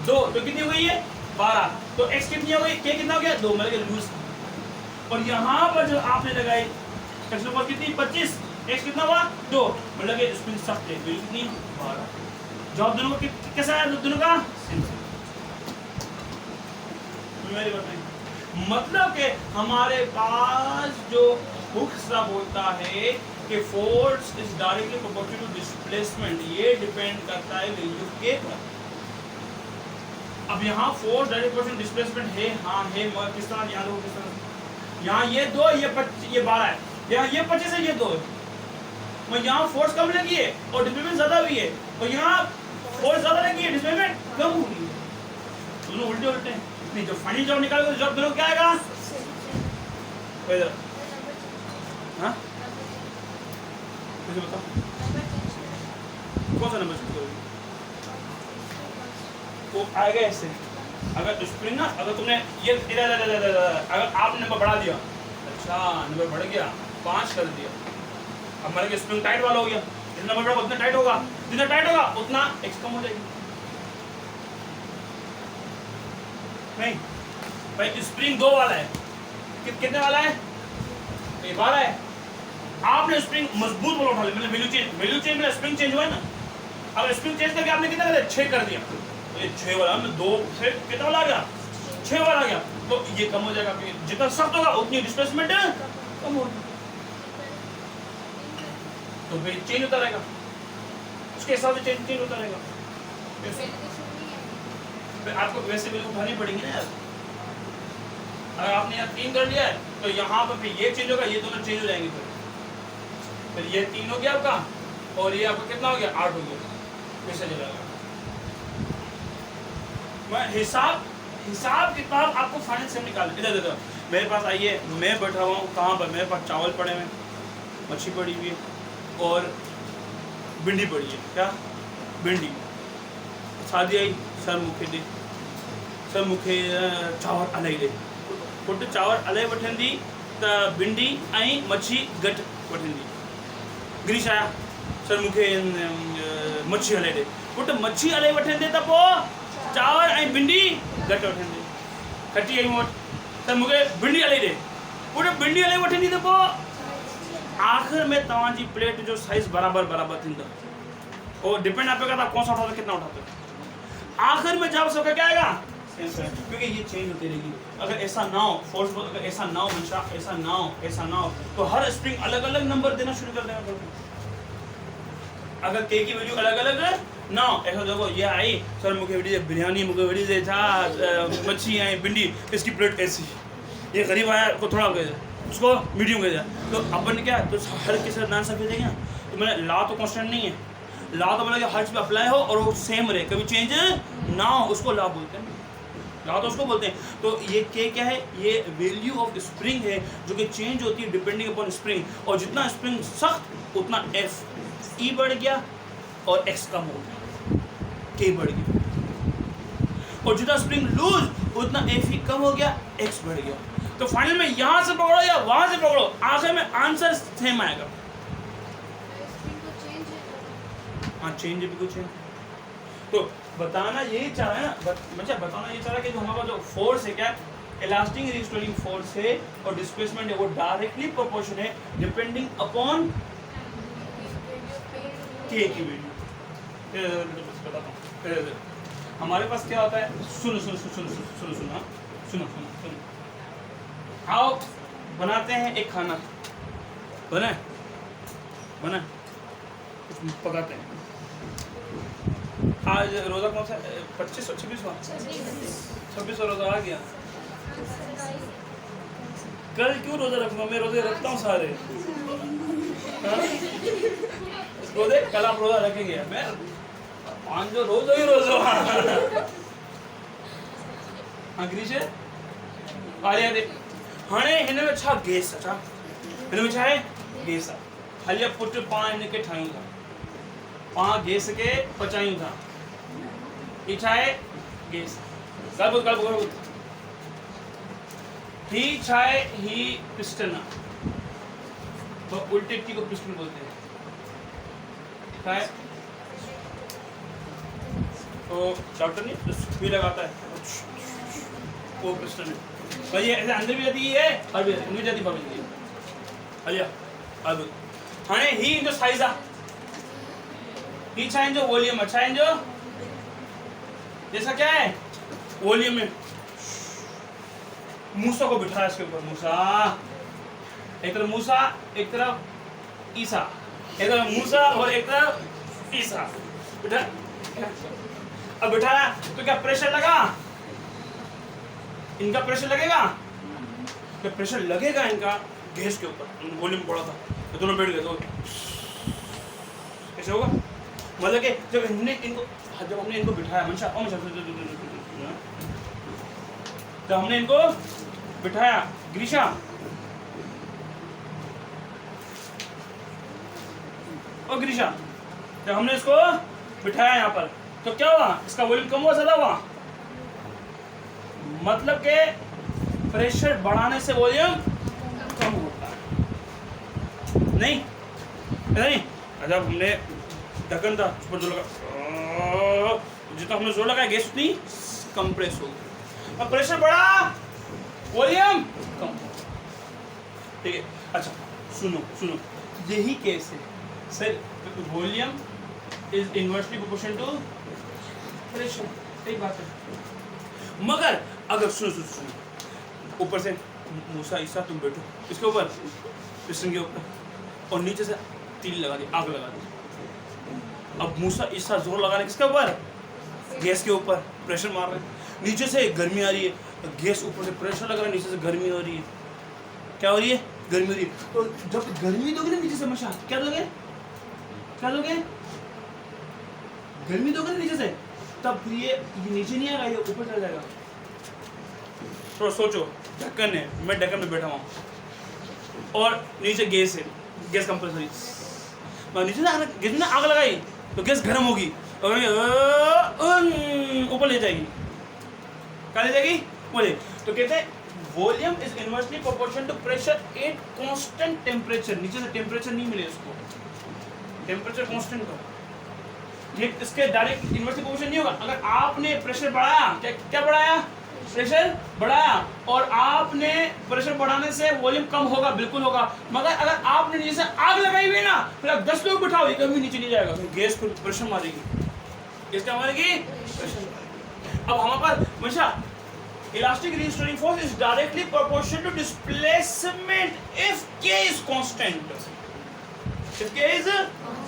2 तो कितनी हो गई है 12, तो x कितनी हो गई k कितना हो गया 2 मतलब कि लूज। और यहाँ पर जो आपने लगाई एक्सटर्नल फोर्स कितनी 25, x कितना हुआ 2 मतलब कि स्प्रिंग सख्त है वैल्यू कितनी 12। जवाब दोनों का कैसा है दोनों का सेम सेम। मेरी बात नहीं मतलब कि हमारे पास जो हुक्स होता है कि force is directly proportional to displacement, ये डिपेंड करता है वैल्यू के पर। अब यहाँ फोर्स डायरेक्ट प्रोपोर्शनल डिस्प्लेसमेंट है हाँ है मगर किस तरह यहाँ देखो किस तरह यहाँ ये 2 ये 12 है यहाँ ये 25 है ये 2 है, मैं यहाँ फोर्स कम लगी है और डिस्प्लेसमेंट ज्यादा हुई है और यहाँ फोर्स ज्यादा लगी है डिस्प्लेसमेंट कम हुई है, दोनों उल्टे उल्टे हैं। नहीं जो फाइनल जॉब निकालोगे जॉब दोनों क्या आएगा हाँ मुझे बताओ कौन सा नंबर चूज करोगे वो आएगा ऐसे। अगर स्प्रिंग ना अगर तुमने ये अगर आपने नंबर बढ़ा दिया अच्छा नंबर बढ़ गया 5 कर दिया अब मान लीजिए स्प्रिंग टाइट वाला हो गया जितना नंबर बढ़ा उतना टाइट होगा जितना टाइट होगा उतना एक्स कम हो जाएगी। नहीं भाई स्प्रिंग 2 वाला है कितने वाला है ये 12 है, आपने स्प्रिंग मजबूत वाला उठा लिया मतलब वैल्यू चेंज में स्प्रिंग चेंज हुआ है ना, अगर स्प्रिंग चेंज करके आपने कितना कर दिया 6 कर दिया तो ये 6 वाला में 2 से कितना वाला आ गया 6 वाला आ गया तो ये कम हो जाएगा क्योंकि जितना सख्त होगा उतनी डिस्प्लेसमेंट कम होगी तो फिर चेंज होता रहेगा उसके हिसाब से चेंज होता रहेगा। फिर आपको वैसे वैल्यू उठानी पड़ेगी ना यार, अगर आपने यहाँ 3 कर लिया है तो यहाँ पर फिर ये चेंज होगा ये दोनों चेंज हो जाएंगे फिर ये 3 हो गया आपका और ये आपका कितना हो गया 8 हो गया कैसे चलेगा। मैं हिसाब किताब आपको फाइनल से निकाल इधर देखो मेरे पास आइए मैं बैठा हुआ हूँ कहाँ पर मेरे पास चावल पड़े हुए मच्छी पड़ी हुई है और भिंडी पड़ी है क्या भिंडी शादी आई सर मुखे चावर अलग दे पुट चावर अलग वठंदी त भिंडी ऐं मच्छी घटि वठंदी गिरीश आया सर मूंखे मच्छी हले ॾे पुट मच्छी हले वठंदे त पोइ चावर ऐं भिंडी घटि वठंदे खटी आई मूं वटि त मूंखे भिंडी हले ॾे पुट भिंडी हले वठंदी त पोइ आख़िर में तव्हांजी प्लेट जो साइज़ बराबर थींदो और डिपेंड आप करता कौन सा उठाते कितना उठाते आखिर में जब सबका क्या आएगा क्योंकि ये चेंज होती रहेगी। अगर ऐसा ना हो फोर्स अगर ऐसा ना हो मंशा ऐसा ना हो तो हर स्प्रिंग अलग अलग नंबर देना शुरू कर देगा। अगर के की वैल्यू अलग अलग ना हो ऐसा देखो ये आई सर मुझे बिरयानी मुझे दे था मच्छी आई भिंडी इसकी प्लेट ऐसी ये गरीब आया को थोड़ा उसको मीडियम कर दिया तो अपन क्या तो हर किसी नान सब देंगे ना तो मैंने ला तो कांस्टेंट नहीं है ला तो मतलब हर चीज़ पे अप्लाई हो और वो सेम रहे कभी चेंज ना हो उसको ला बोलते हैं ला तो उसको बोलते हैं। तो ये के क्या है ये वैल्यू ऑफ स्प्रिंग है जो कि चेंज होती है डिपेंडिंग अपॉन स्प्रिंग और जितना स्प्रिंग सख्त उतना एफ ई बढ़ गया और एक्स कम हो गया के बढ़ गया और जितना स्प्रिंग लूज उतना एफ ई कम हो गया एक्स बढ़ गया। तो फाइनल में यहाँ से पकड़ो या वहाँ से पकड़ो आखिर में आंसर सेम आएगा। हाँ चेंज भी कुछ है तो बताना यही चाह रहा है ना मतलब बताना ये चाह रहा है कि जो हमारा जो फोर्स है क्या इलास्टिक रिस्टोरिंग फोर्स है और डिस्प्लेसमेंट है वो डायरेक्टली प्रोपोर्शन है डिपेंडिंग अपॉन के की वैल्यू। बताता हूँ हमारे पास क्या होता है, सुनो सुनो सुनो सुनो सुनो सुनो सुनो सुनो सुनो। आओ बनाते हैं एक खाना, बना बना कुछ पकाते हैं। आज रोज़ा कौन सा 25 26 रोज़ा आ गया। कल क्यों रोज़ा रखूँगा, मैं रोज़े रखता हूँ सारे। हाँ? रोज़े कल आप रोज़ा रखेंगे, मैं 5 जो रोज़ ही रोज़ हाँ ग्रीश है आलिया दे हाणे हिन में छा गैस अच्छा हिन में छा है गैस हलिया पुट पाण हिन खे ठाहियूं था, पाण गैस के पचायूं था, ये छा है गैस। कल ही छा है ही पिस्टन तो उल्टे टी को पिस्टन बोलते हैं। छा है तो डॉक्टर ने सुई लगाता है वो पिस्टन है भाई, ऐसे अंदर भी जाती है और भी अंदर जाती बाहर भी अलिया। अब हाणे ही जो साइज आ ही छा जो वॉल्यूम अच्छा है जो जैसा क्या है वॉल्यूम में मूसा को बिठाया इसके ऊपर, मूसा एक तरफ मूसा एक तरफ ईसा, एक तरफ मूसा और एक तरफ ईसा बिठा। अब बिठाया तो क्या प्रेशर लगा, इनका प्रेशर लगेगा, तो प्रेशर लगेगा इनका गैस के ऊपर, वॉल्यूम बढ़ा था तो दोनों बैठ गए तो कैसे होगा। मतलब कि जब हमने इनको बिठाया तो हमने इनको बिठाया ग्रीशा और ग्रीशा जब हमने इसको बिठाया यहाँ पर तो क्या हुआ, इसका वॉल्यूम कम हुआ ज्यादा हुआ, मतलब के प्रेशर बढ़ाने से वॉल्यूम कम होता है नहीं नहीं। जब हमने ढक्कन था उस पर जोर लगा, जितना हमने जोर लगाया गैस उतनी कंप्रेस होगी, अब प्रेशर बढ़ा वॉल्यूम कम, ठीक है। अच्छा सुनो सुनो यही केस है sir, volume is inversely proportional to pressure, सही बात है। मगर अगर सुनो सुनो सुनो ऊपर से मूसा ईसा तुम बैठो इसके ऊपर पिस्टन के ऊपर और नीचे से तील लगा दी, आग लगा दी। अब मूसा ईसा जोर लगाने किसके ऊपर, गैस के ऊपर, प्रेशर मार रहे, नीचे से गर्मी आ रही है, गैस ऊपर से प्रेशर लग रहा है, नीचे से गर्मी हो रही है, क्या हो रही है गर्मी हो रही है। तो जब गर्मी दोगे ना नीचे से मशा क्या दोगे, क्या दोगे गर्मी दोगे ना नीचे से, तब ये नीचे नहीं आएगा, ये ऊपर चला जाएगा। तो सोचो ढक्कन है, मैं ढक्कन में बैठा हुआ और नीचे गैस है, गैस कंप्रेसर नीचे से गैस में आग लगाई तो गैस गर्म होगी और ऊपर ले जाएगी, क्या ले जाएगी बोले। तो कहते हैं volume is inversely proportional to pressure at constant temperature, नीचे से टेम्परेचर नहीं मिले इसको, टेम्परेचर कांस्टेंट हो, ये इसके डायरेक्ट इनवर्सली प्रोपोर्शनल नहीं होगा। अगर आपने प्रेशर बढ़ाया, क्या बढ़ाया, प्रेशर बढ़ाया और आपने प्रेशर बढ़ाने से वॉल्यूम कम होगा, बिल्कुल होगा। मगर अगर आपने नीचे आग लगाई हुई ना, फिर आप 10 लोग बिठाओ, ये कभी नीचे नहीं जाएगा, गैस को प्रेशर मारेगी, गैस क्या मारेगी प्रेशर। अब हमारे पास हमेशा elastic restoring force is directly proportional to displacement if k is constant, if k is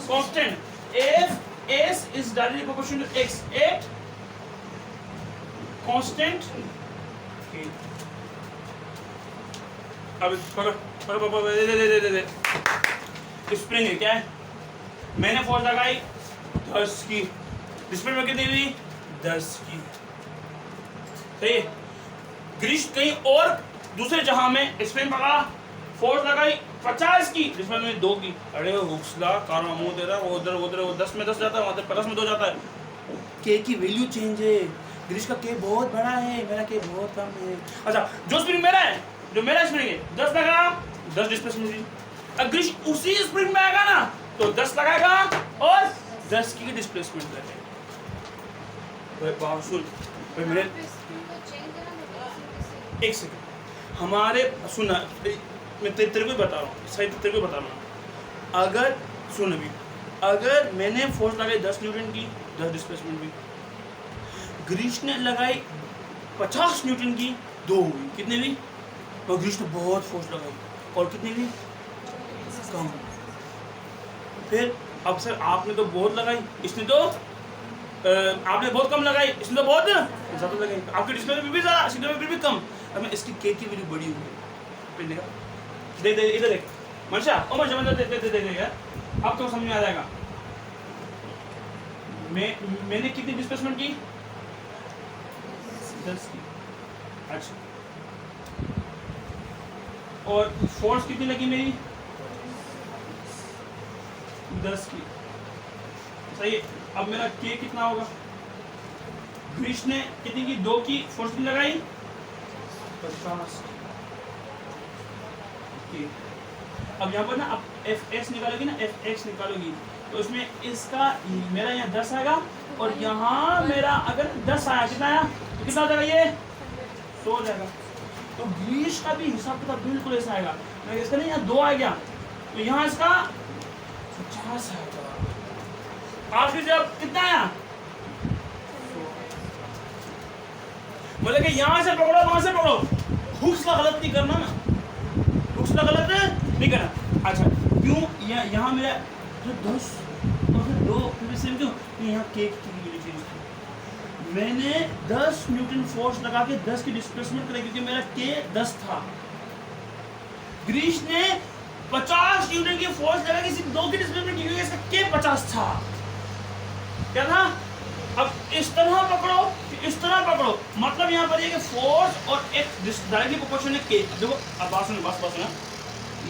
constant, if s is directly proportional to x at constant k। अब पकड़ स्प्रिंग है, क्या है, मैंने फोर्स लगाई 10 की, स्प्रिंग में कितनी हुई 10 की, सही है। ग्रीस कहीं और दूसरे जहां में स्प्रिंग पकड़ा, फोर्स लगाई 50 की, जिसमें मैंने 2 की, अरे हुक्सला कारा मुंह दे रहा, वो उधर वो 10 में 10 जाता है, वहां पे 50 में 2 जाता है। के की वैल्यू चेंज है, ग्रीस का के बहुत बड़ा है, मेरा के बहुत कम है। अच्छा जो स्प्रिंग मेरा है, जो मेरा स्प्रिंग है 10 लगा 10 डिस्प्लेसमेंट हुई, अगर ग्रीस उसी स्प्रिंग में आएगा ना तो 10 लगाएगा और 10 की डिस्प्लेसमेंट लगेगा। तो पावरफुल मेरे एक सेकंड, हमारे सुना, मैं तेरे को बता रहा हूँ, सही तेरे को बता रहा हूँ। अगर सुन अभी, अगर मैंने फोर्स लगाई 10 न्यूटन की, 10 डिस्प्लेसमेंट हुई, ग्रीश ने लगाई 50 न्यूटन की, 2 हुई, कितनी हुई? और ग्रीश ने बहुत फोर्स लगाई और कितनी हुई? कम। फिर अब सर आपने तो बहुत लगाई, इसने तो आपने बहुत कम लगाई, इसने तो बहुत ज़्यादा लगाई, आपके डिस्प्ले में भी ज़्यादा, सीधे में फिर भी कम। अब मैं इसकी के की वैल्यू बड़ी हुई, देखा, देख देख इधर देख मनशा, ओ मनशा दे दे दे दे यार, अब तो समझ में आ जाएगा। मैंने कितनी डिस्प्लेसमेंट की? 10 की। अच्छा, और फोर्स कितनी लगी मेरी? 10 की। सही है। अब मेरा के कितना होगा? ग्रीश ने कितनी की? 2 की। फोर्स कितनी लगाई? 50 की। अब यहाँ पर ना अब fx निकालोगी ना, fx निकालोगी तो इसमें इसका मेरा यहाँ 10 आएगा और यहाँ मेरा अगर 10 आया, कितना आया तो कितना हो जाएगा? ये 100 हो जाएगा। तो ग्रीश का भी हिसाब किताब बिल्कुल ऐसा आएगा। इसका नहीं, यहाँ 2 आ गया तो यहाँ इसका 50 आएगा। आखिर जब कितना आया? मतलब कि यहाँ से पकड़ो, वहां से पकड़ो, हुक्स का गलत नहीं करना ना, हुक्स का गलत नहीं करना। अच्छा, क्यों यहाँ मेरा जो 10 और फिर 2 फिर सेम क्यों? यहाँ केक की वैल्यू चेंज थी, मैंने 10 न्यूटन फोर्स लगा के 10 की डिस्प्लेसमेंट करी क्योंकि मेरा के 10 था। ग्रीश ने 50 न्यूटन की फोर्स लगा के सिर्फ 2 की डिस्प्लेसमेंट की क्योंकि इसका के 50 था। क्या था? अब इस तरह पकड़ो, इस तरह पकड़ो, मतलब यहाँ पर ये कि फोर्स और एक्स डायरेक्टली प्रोपोर्शनल है के। देखो अब बात सुनो, बस सुनो,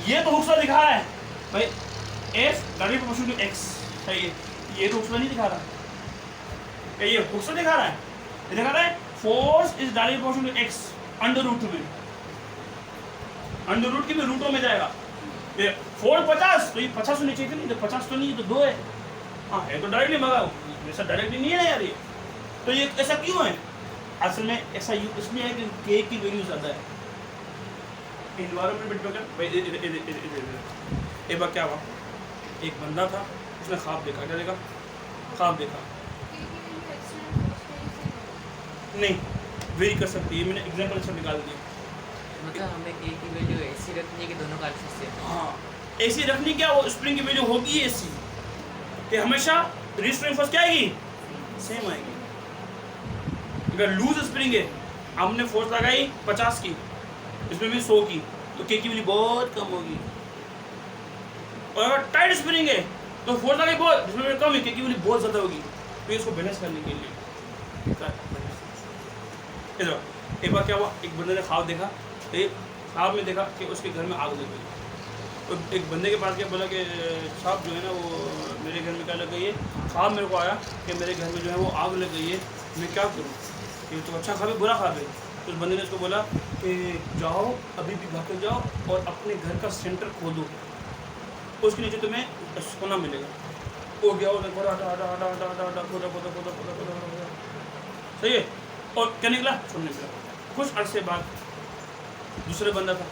ये तो हुक्स दिखा रहा है भाई, F directly proportional to X, सही है। ये तो हुक्स नहीं दिखा रहा, क्या ये हुक्स दिखा रहा है? ये दिखा रहा है force is directly proportional to X under root में, अंडर रूट की भी रूटों में जाएगा। ये फोर्स 50 तो ये 50 होनी चाहिए थी, नहीं तो 50 तो नहीं, तो 2 है। हाँ है तो डायरेक्टली मगा, वैसा डायरेक्टली नहीं है यार ये। तो ये ऐसा क्यों है? असल में ऐसा इसलिए है कि के की वैल्यू ज़्यादा है। इन्वायरमेंट एक बार क्या हुआ, एक बंदा था, उसने ख्वाब देखा। क्या देखा? ख्वाब देखा। नहीं वेरी कर सकती है, मैंने एग्जाम्पल सब निकाल दिया। मतलब हमें के की वैल्यू ऐसी रखनी है कि दोनों का से। हाँ ऐसी रखनी, क्या वो स्प्रिंग की वैल्यू होगी ऐसी कि हमेशा रिस्ट्रिंग फोर्स क्या आएगी? सेम आएगी। अगर लूज स्प्रिंग है, हमने फोर्स लगाई 50 की, इसमें भी 100 की, तो के की वैल्यू बहुत कम होगी। और अगर टाइट स्प्रिंग है तो फोर्स लगाई बहुत, इसमें भी कम है, के की वैल्यू बहुत ज़्यादा होगी। तो इसको बैलेंस करने के लिए एक बार क्या हुआ, एक बंदे ने ख्वाब देखा, एक ख्वाब में देखा कि उसके घर में आग लग गई। तो एक बंदे के पास क्या बोला कि साहब जो है ना वो मेरे घर में क्या लग गई है, ख्वाब मेरे को आया कि मेरे घर में जो है वो आग लग गई है, मैं क्या करूँ? ये तो अच्छा ख्वाब है, बुरा ख्वाब है। तो उस बंदे ने उसको बोला कि जाओ अभी भी भाग कर जाओ और अपने घर का सेंटर खोदो, उसके नीचे तुम्हें सोना मिलेगा। वो गया, उधर खोदा, सही है। और क्या निकला? सोना निकला। कुछ अरसे बाद दूसरे बंदा था,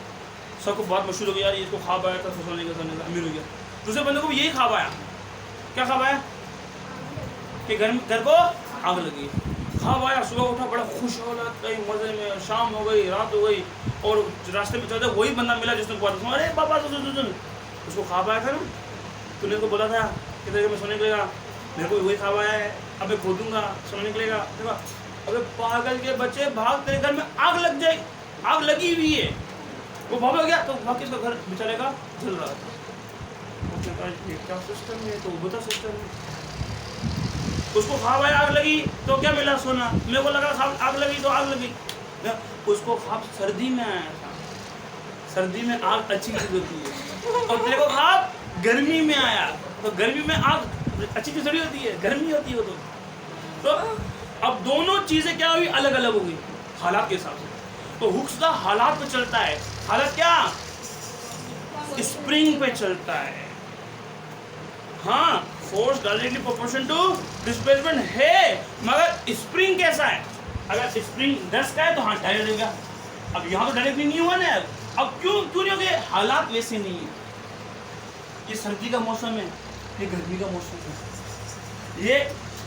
सबको बहुत मशहूर हो गया यार, इसको ख्वाब आया था सोने का, अमीर हो गया। दूसरे बंदे को भी यही ख्वाब आया। क्या ख्वाब आया? कि घर को आग लगी। ख्वाब आया, सुबह उठा बड़ा खुश हो रहा, कहीं मजे में, शाम हो गई, रात हो गई, और रास्ते में चलते वही बंदा मिला जिसने बोला, अरे बाबा सुन, उसको ख्वाब आया था ना, तूने को बोला था कि तेरे में सोने निकलेगा, मेरे को वही ख्वाब आया है, अब मैं खोदूंगा सोना निकलेगा। देखो अबे पागल के बच्चे, भाग, तेरे घर में आग लग जाए, आग लगी हुई है। वो भाग गया तो भाग के उसका घर बेचारे का जल रहा था। ये क्या सिस्टम है? तो बता सिस्टम है। उसको ख्वाब आया आग लगी तो क्या मिला? सोना। मेरे को लगा ख्वाब आग लगी तो आग लगी, उसको ख्वाब सर्दी में आया था। सर्दी में आग अच्छी चीज होती है, और तेरे को ख्वाब गर्मी में आया, तो गर्मी में आग अच्छी चीज थोड़ी होती है, गर्मी होती है। तो अब दोनों चीजें क्या हुई? अलग अलग हो गई हालात के हिसाब से। तो हुक्स का हालात पे चलता है। हालत क्या? स्प्रिंग पे चलता है। हाँ force directly proportion to displacement है, मगर स्प्रिंग कैसा है? अगर स्प्रिंग 10 का है तो हाँ टायर देगा, अब यहाँ तो डायरेक्टली नहीं हुआ ना। अब क्यों नहीं हो गए? हालात वैसे नहीं है। ये सर्दी का मौसम है, ये गर्मी का मौसम है। ये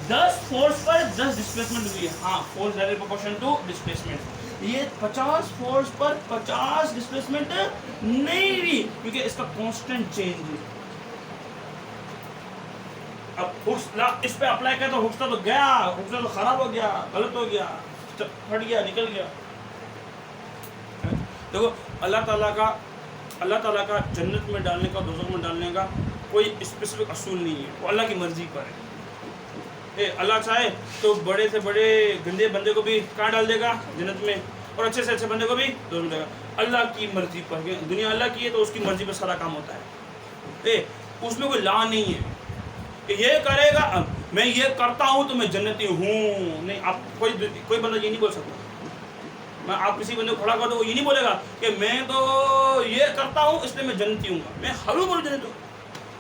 10 फोर्स पर 10 डिस्प्लेसमेंट हुई है। हाँ, force direct proportion to displacement. ये 50 फोर्स पर 50 डिस्प्लेसमेंट नहीं हुई, क्योंकि इसका कांस्टेंट चेंज है। अब हुक्स इस पे अप्लाई किया तो हुक्स तो गया, हुक्स तो खराब हो गया, गलत हो गया, फट गया, निकल गया। देखो अल्लाह ताला का जन्नत में डालने का, दोज़ख में डालने का कोई स्पेसिफिक असूल नहीं है, वो अल्लाह की मर्जी पर है। अल्लाह चाहे तो बड़े से बड़े गंदे बंदे को भी कहाँ डाल देगा? जन्नत में, और अच्छे से अच्छे बंदे को भी दोनों में देगा। अल्लाह की मर्जी पर, दुनिया अल्लाह की है तो उसकी मर्जी पर सारा काम होता है। उसमें कोई ला नहीं है कि ये करेगा, मैं ये करता हूँ तो मैं जन्नती हूँ। नहीं, आप कोई बंदा ये नहीं बोल सकता। मैं आप किसी बंदे को खड़ा कर दो, वो ये नहीं बोलेगा कि मैं तो ये करता हूँ इसलिए मैं जन्नती हूँ। मैं हर बोलूँ जन्नती हूँ,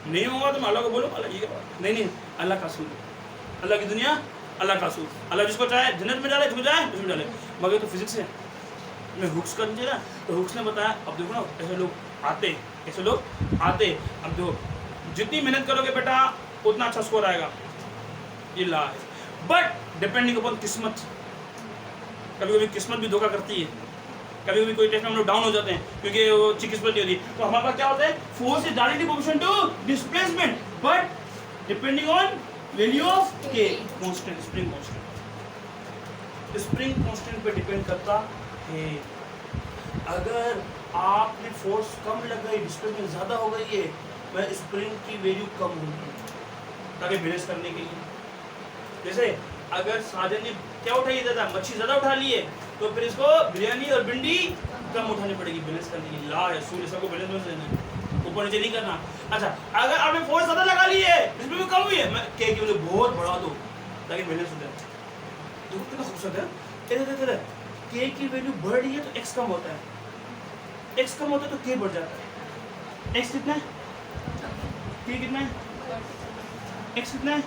नहीं होगा तो मैं अल्लाह को बोलूँ अल्लाह ये नहीं, अल्लाह का असूल, अल्लाह की दुनिया, अल्लाह का असूल। अल्लाह जिसको चाहे जन्नत में डाले, जिसको चाहे उसमें डाले। मगर तो फिजिक्स है, मैं हुक्स कर दीजिए ना, तो हुक्स ने बताया। अब देखो ना, ऐसे लोग आते, अब देखो जितनी मेहनत करोगे बेटा उतना अच्छा स्कोर आएगा, ये ला है। बट डिपेंडिंग अपॉन किस्मत, कभी कभी किस्मत भी धोखा करती है। कभी कभी कोई टेस्ट में हम लोग डाउन हो जाते हैं क्योंकि वो अच्छी किस्मत नहीं होती। तो हमारे पास क्या होता है? Force is directly proportional to displacement, but depending on value of K constant, spring constant पे डिपेंड करता है। अगर आपने फोर्स कम लग गई, डिस्प्लेसमेंट ज़्यादा हो गई है, वह स्प्रिंग की वैल्यू कम होगी ताकि बैलेंस करने के लिए। जैसे अगर साजन ने क्या उठाई था, मच्छी ज़्यादा उठा ली है, तो फिर इसको बिरयानी और भिंडी कम उठानी पड़ेगी बैलेंस करने के लिए। ला है सूर्य सबको बैलेंस में देना है, ऊपर नीचे नहीं करना। अच्छा, अगर आपने फोर्स ज़्यादा लगा ली है, इसमें भी कम हुई है, मैं के की वैल्यू बहुत बढ़ा दो ताकि बैलेंस हो जाए। देखो कितना खूबसूरत है। के की वैल्यू बढ़ रही है तो एक्स कम होता है, एक्स कम होता है तो के बढ़ जाता है। एक्स कितना है? के कितना है? एक्स कितना है?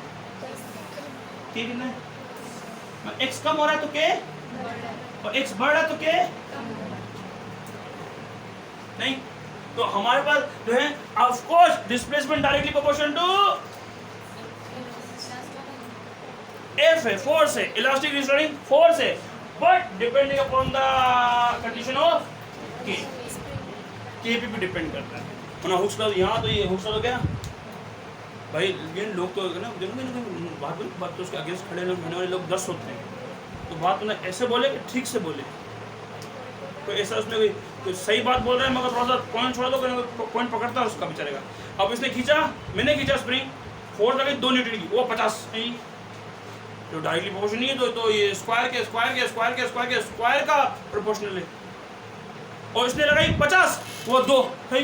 के कितना है? एक्स कम हो रहा है तो के, और एक्स बढ़ रहा है तो के नहीं। तो हमारे पास जो है of course displacement directly proportional to F है, फोर्स है, इलास्टिक रिस्टोरिंग फोर्स है, but depending upon the condition of K पे डिपेंड करता है। ना हुक्स का यहाँ तो ये हुक्स हो गया भाई। लेकिन लोग तो ना बात तो उसके अगेंस्ट खड़े होने वाले लोग 10 होते हैं, तो बात उन्हें ऐसे बोले कि ठीक से बोले। तो ऐसा उसमें कोई सही बात बोल रहा है मगर थोड़ा सा पॉइंट छोड़ दो, पॉइंट पकड़ता है उसका बेचारेगा। अब इसने खींचा, मैंने खींचा स्प्रिंग, फोर्स लगी 2 न्यूटन की, वो 50 नहीं, जो डायरेक्टली प्रोपोर्शनल नहीं है तो ये स्क्वायर का प्रोपोर्शनल है। और इसने लगाई 50, वो 2 है।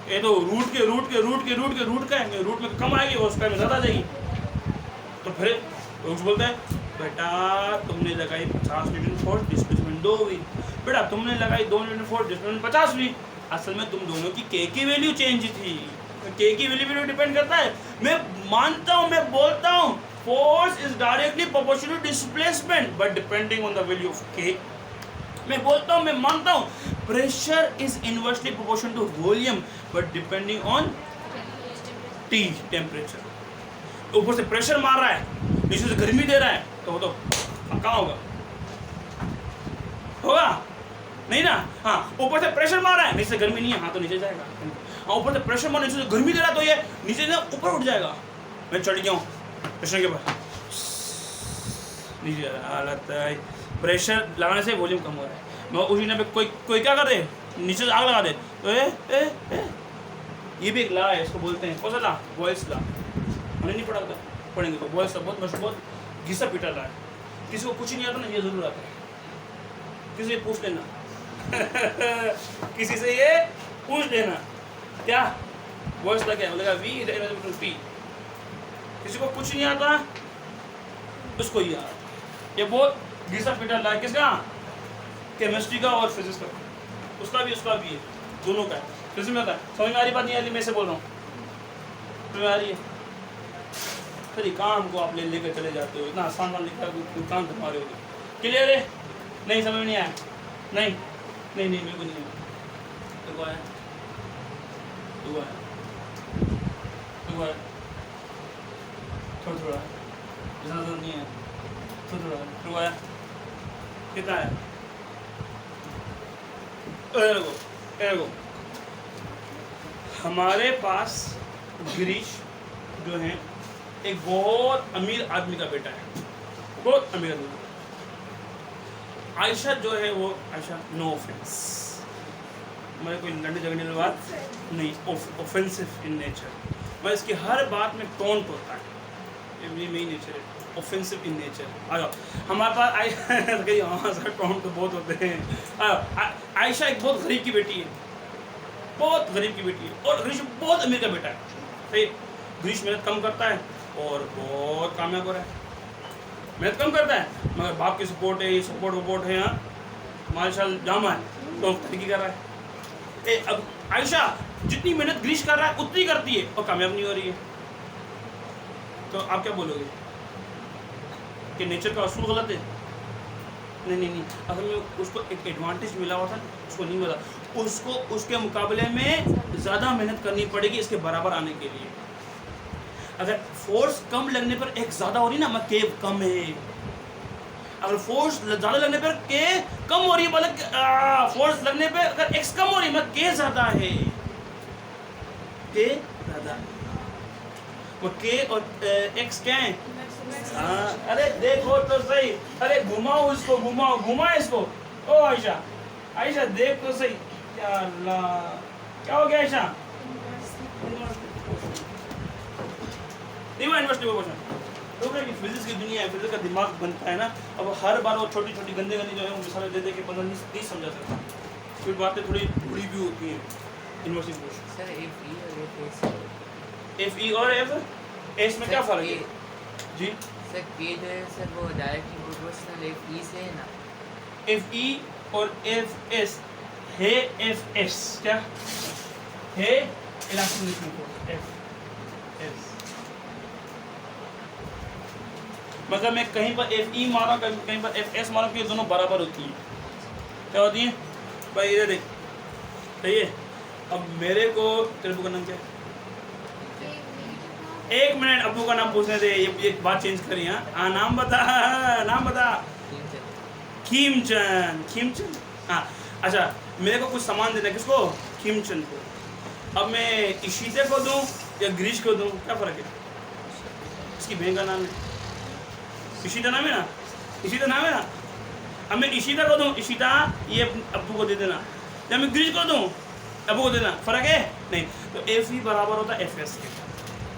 ये तो रूट का है, रूट में कम आएगी और स्क्वायर में ज़्यादा आ जाएगी। तो फिर कुछ बोलते हैं बेटा तुमने लगाई 50 न्यूटन फोर्स, डिस्प्लेसमेंट 2 हुई। बेटा तुमने लगाई 2 न्यूटन फोर्स, डिस्प्लेसमेंट 50 हुई। असल में तुम दोनों की के की वैल्यू चेंज थी। के की वैल्यू भी डिपेंड करता है। मैं मानता हूँ, मैं बोलता हूँ force is directly proportional to displacement but depending on the value of K. मैं बोलता हूँ, मैं मानता हूँ pressure is inversely proportional to volume but depending on T temperature. ऊपर से प्रेशर मार रहा है, नीचे से गर्मी दे रहा है, तो वो तो कहाँ होगा? नहीं ना। हाँ, ऊपर से प्रेशर मार रहा है, नीचे से गर्मी नहीं है, हाँ तो नीचे जाएगा। हाँ, ऊपर से प्रेशर मार, नीचे से गर्मी दे रहा है, तो ये नीचे से ऊपर उठ जाएगा। मैं चढ़ गया हूँ प्रेशर के ऊपर, नीचे हालत है। प्रेशर लगाने से वॉल्यूम कम हो रहा है। मैं उसी पे कोई क्या कर दे, नीचे से आग लगा दे, तो ये भी एक ला है, इसको बोलते हैं कौन सा ला? बॉयल्स ला। हमने नहीं पढ़ा था, पढ़ेंगे तो। बॉयल्स ला बहुत मशहूर, बहुत घिसा पीटा ला है। किसी को कुछ नहीं आता ना, ये जरूर आता है। किसी से पूछ लेना किसी से ये पूछ लेना क्या बॉयल्स ला क्या बोलेगा? वी किसी को कुछ नहीं आता उसको ये आता। ये बहुत घिसा पीटा ला है। किसका? केमिस्ट्री का और फिजिक्स का। उसका भी है, दोनों का है। फिजिक्स में आता है। समझ में आ रही बात? नहीं आ रही? मैं से बोल रहा हूँ, समझ में आ रही है? फिर काम को आप लेकर चले जाते हो, इतना आसान लिखा काम तुम्हारे हो। क्लियर है? नहीं समझ में नहीं आया? नहीं नहीं नहीं मेरे को नहीं है, देखो आया, देखो आया, देखो आया, थोड़ा थोड़ा ज़्यादा नहीं है, थोड़ा थोड़ा देखो आया, कितना है, देखो हमारे पास गिरीश जो है एक बहुत अमीर आदमी का बेटा है, बहुत अमीर आदमी। आयशा जो है वो आयशा, नो ऑफेंस, मैं कोई लड़ने झगड़ने वाली बात नहीं, ऑफेंसिव इन नेचर, मैं इसकी हर बात में टोंट होता है, ये मेरी नेचर है, ऑफेंसिव इन नेचर। आ जाओ हमारे पास हाँ सर टोंट तो बहुत होते हैं। आयशा एक बहुत गरीब की बेटी है, बहुत गरीब की बेटी है, और गिरीश बहुत अमीर का बेटा है। सही, गिरीश मेहनत कम करता है और बहुत कामयाब हो रहा है, मेहनत कम करता है मगर बाप की सपोर्ट है, ये सपोर्ट वपोर्ट है, यहाँ माशाल्लाह जामा है तो तरक्की कर रहा है। अब आयशा जितनी मेहनत गिरीश कर रहा है उतनी करती है और कामयाब नहीं हो रही है, तो आप क्या बोलोगे कि नेचर का असूल गलत है? नहीं नहीं नहीं, असल में उसको एक एडवांटेज मिला हुआ था, उसको नहीं मिला, उसको उसके मुकाबले में ज़्यादा मेहनत करनी पड़ेगी इसके बराबर आने के लिए। अगर फोर्स कम लगने पर एक ज़्यादा हो रही ना, के कम है, अगर फोर्स ज़्यादा लगने पर के कम हो रही है, मतलब फोर्स लगने पर अगर एक्स कम हो रही है मतलब के ज़्यादा है, के ज़्यादा, वो के और एक्स क्या है? हाँ, अरे देखो तो सही, अरे घुमाओ इसको, घुमाओ घुमाओ इसको, ओ आयशा, आयशा देख तो सही, या अल्लाह क्या हो गया आयशा? यूनिवर्सिटी में क्वेश्चन तो कि फिजिक्स की दुनिया है, फिजिक्स का दिमाग बनता है ना, अब हर बार वो छोटी छोटी गंदे गंदी जो है वो मिसालें दे दे के बंदा नहीं समझा सकता, फिर बातें थोड़ी बुरी भी होती हैं यूनिवर्सिटी में। सर एफ ई और एफ एस में क्या फ़र्क है जी? सर के जो है सर वो डायरेक्टली प्रोपोर्शनल एफ ई से है ना, एफ ई और एफ एस है, एफ एस क्या है? इलास्टिक फोर्स एफ एस, मतलब मैं कहीं पर एफ ई मारा कहीं पर एफ एस मारा, क्योंकि दोनों बराबर होती हैं। क्या होती हैं भाई? इधर देख, सही है। अब मेरे को तेरे अब्बू का नाम क्या है? एक मिनट, अब्बू का नाम पूछने दे, ये बात चेंज करी। हाँ नाम बता, नाम बता। खीमचंद, खीमचंद, हाँ अच्छा। मेरे को कुछ सामान देना, किसको? खीमचंद को। अब मैं इशिता को दूँ या गिरीश को दूँ, क्या फ़र्क है? इसकी बहन का नाम है इशिता, नाम है ना, इशिता नाम है ना। अब मैं इशिता को दूँ, इशिता ये अब्बू को दे देना, या मैं गिरीश को दूँ अब्बू को दे देना, फ़र्क है? नहीं। तो एफ ई बराबर होता है एफ एस के।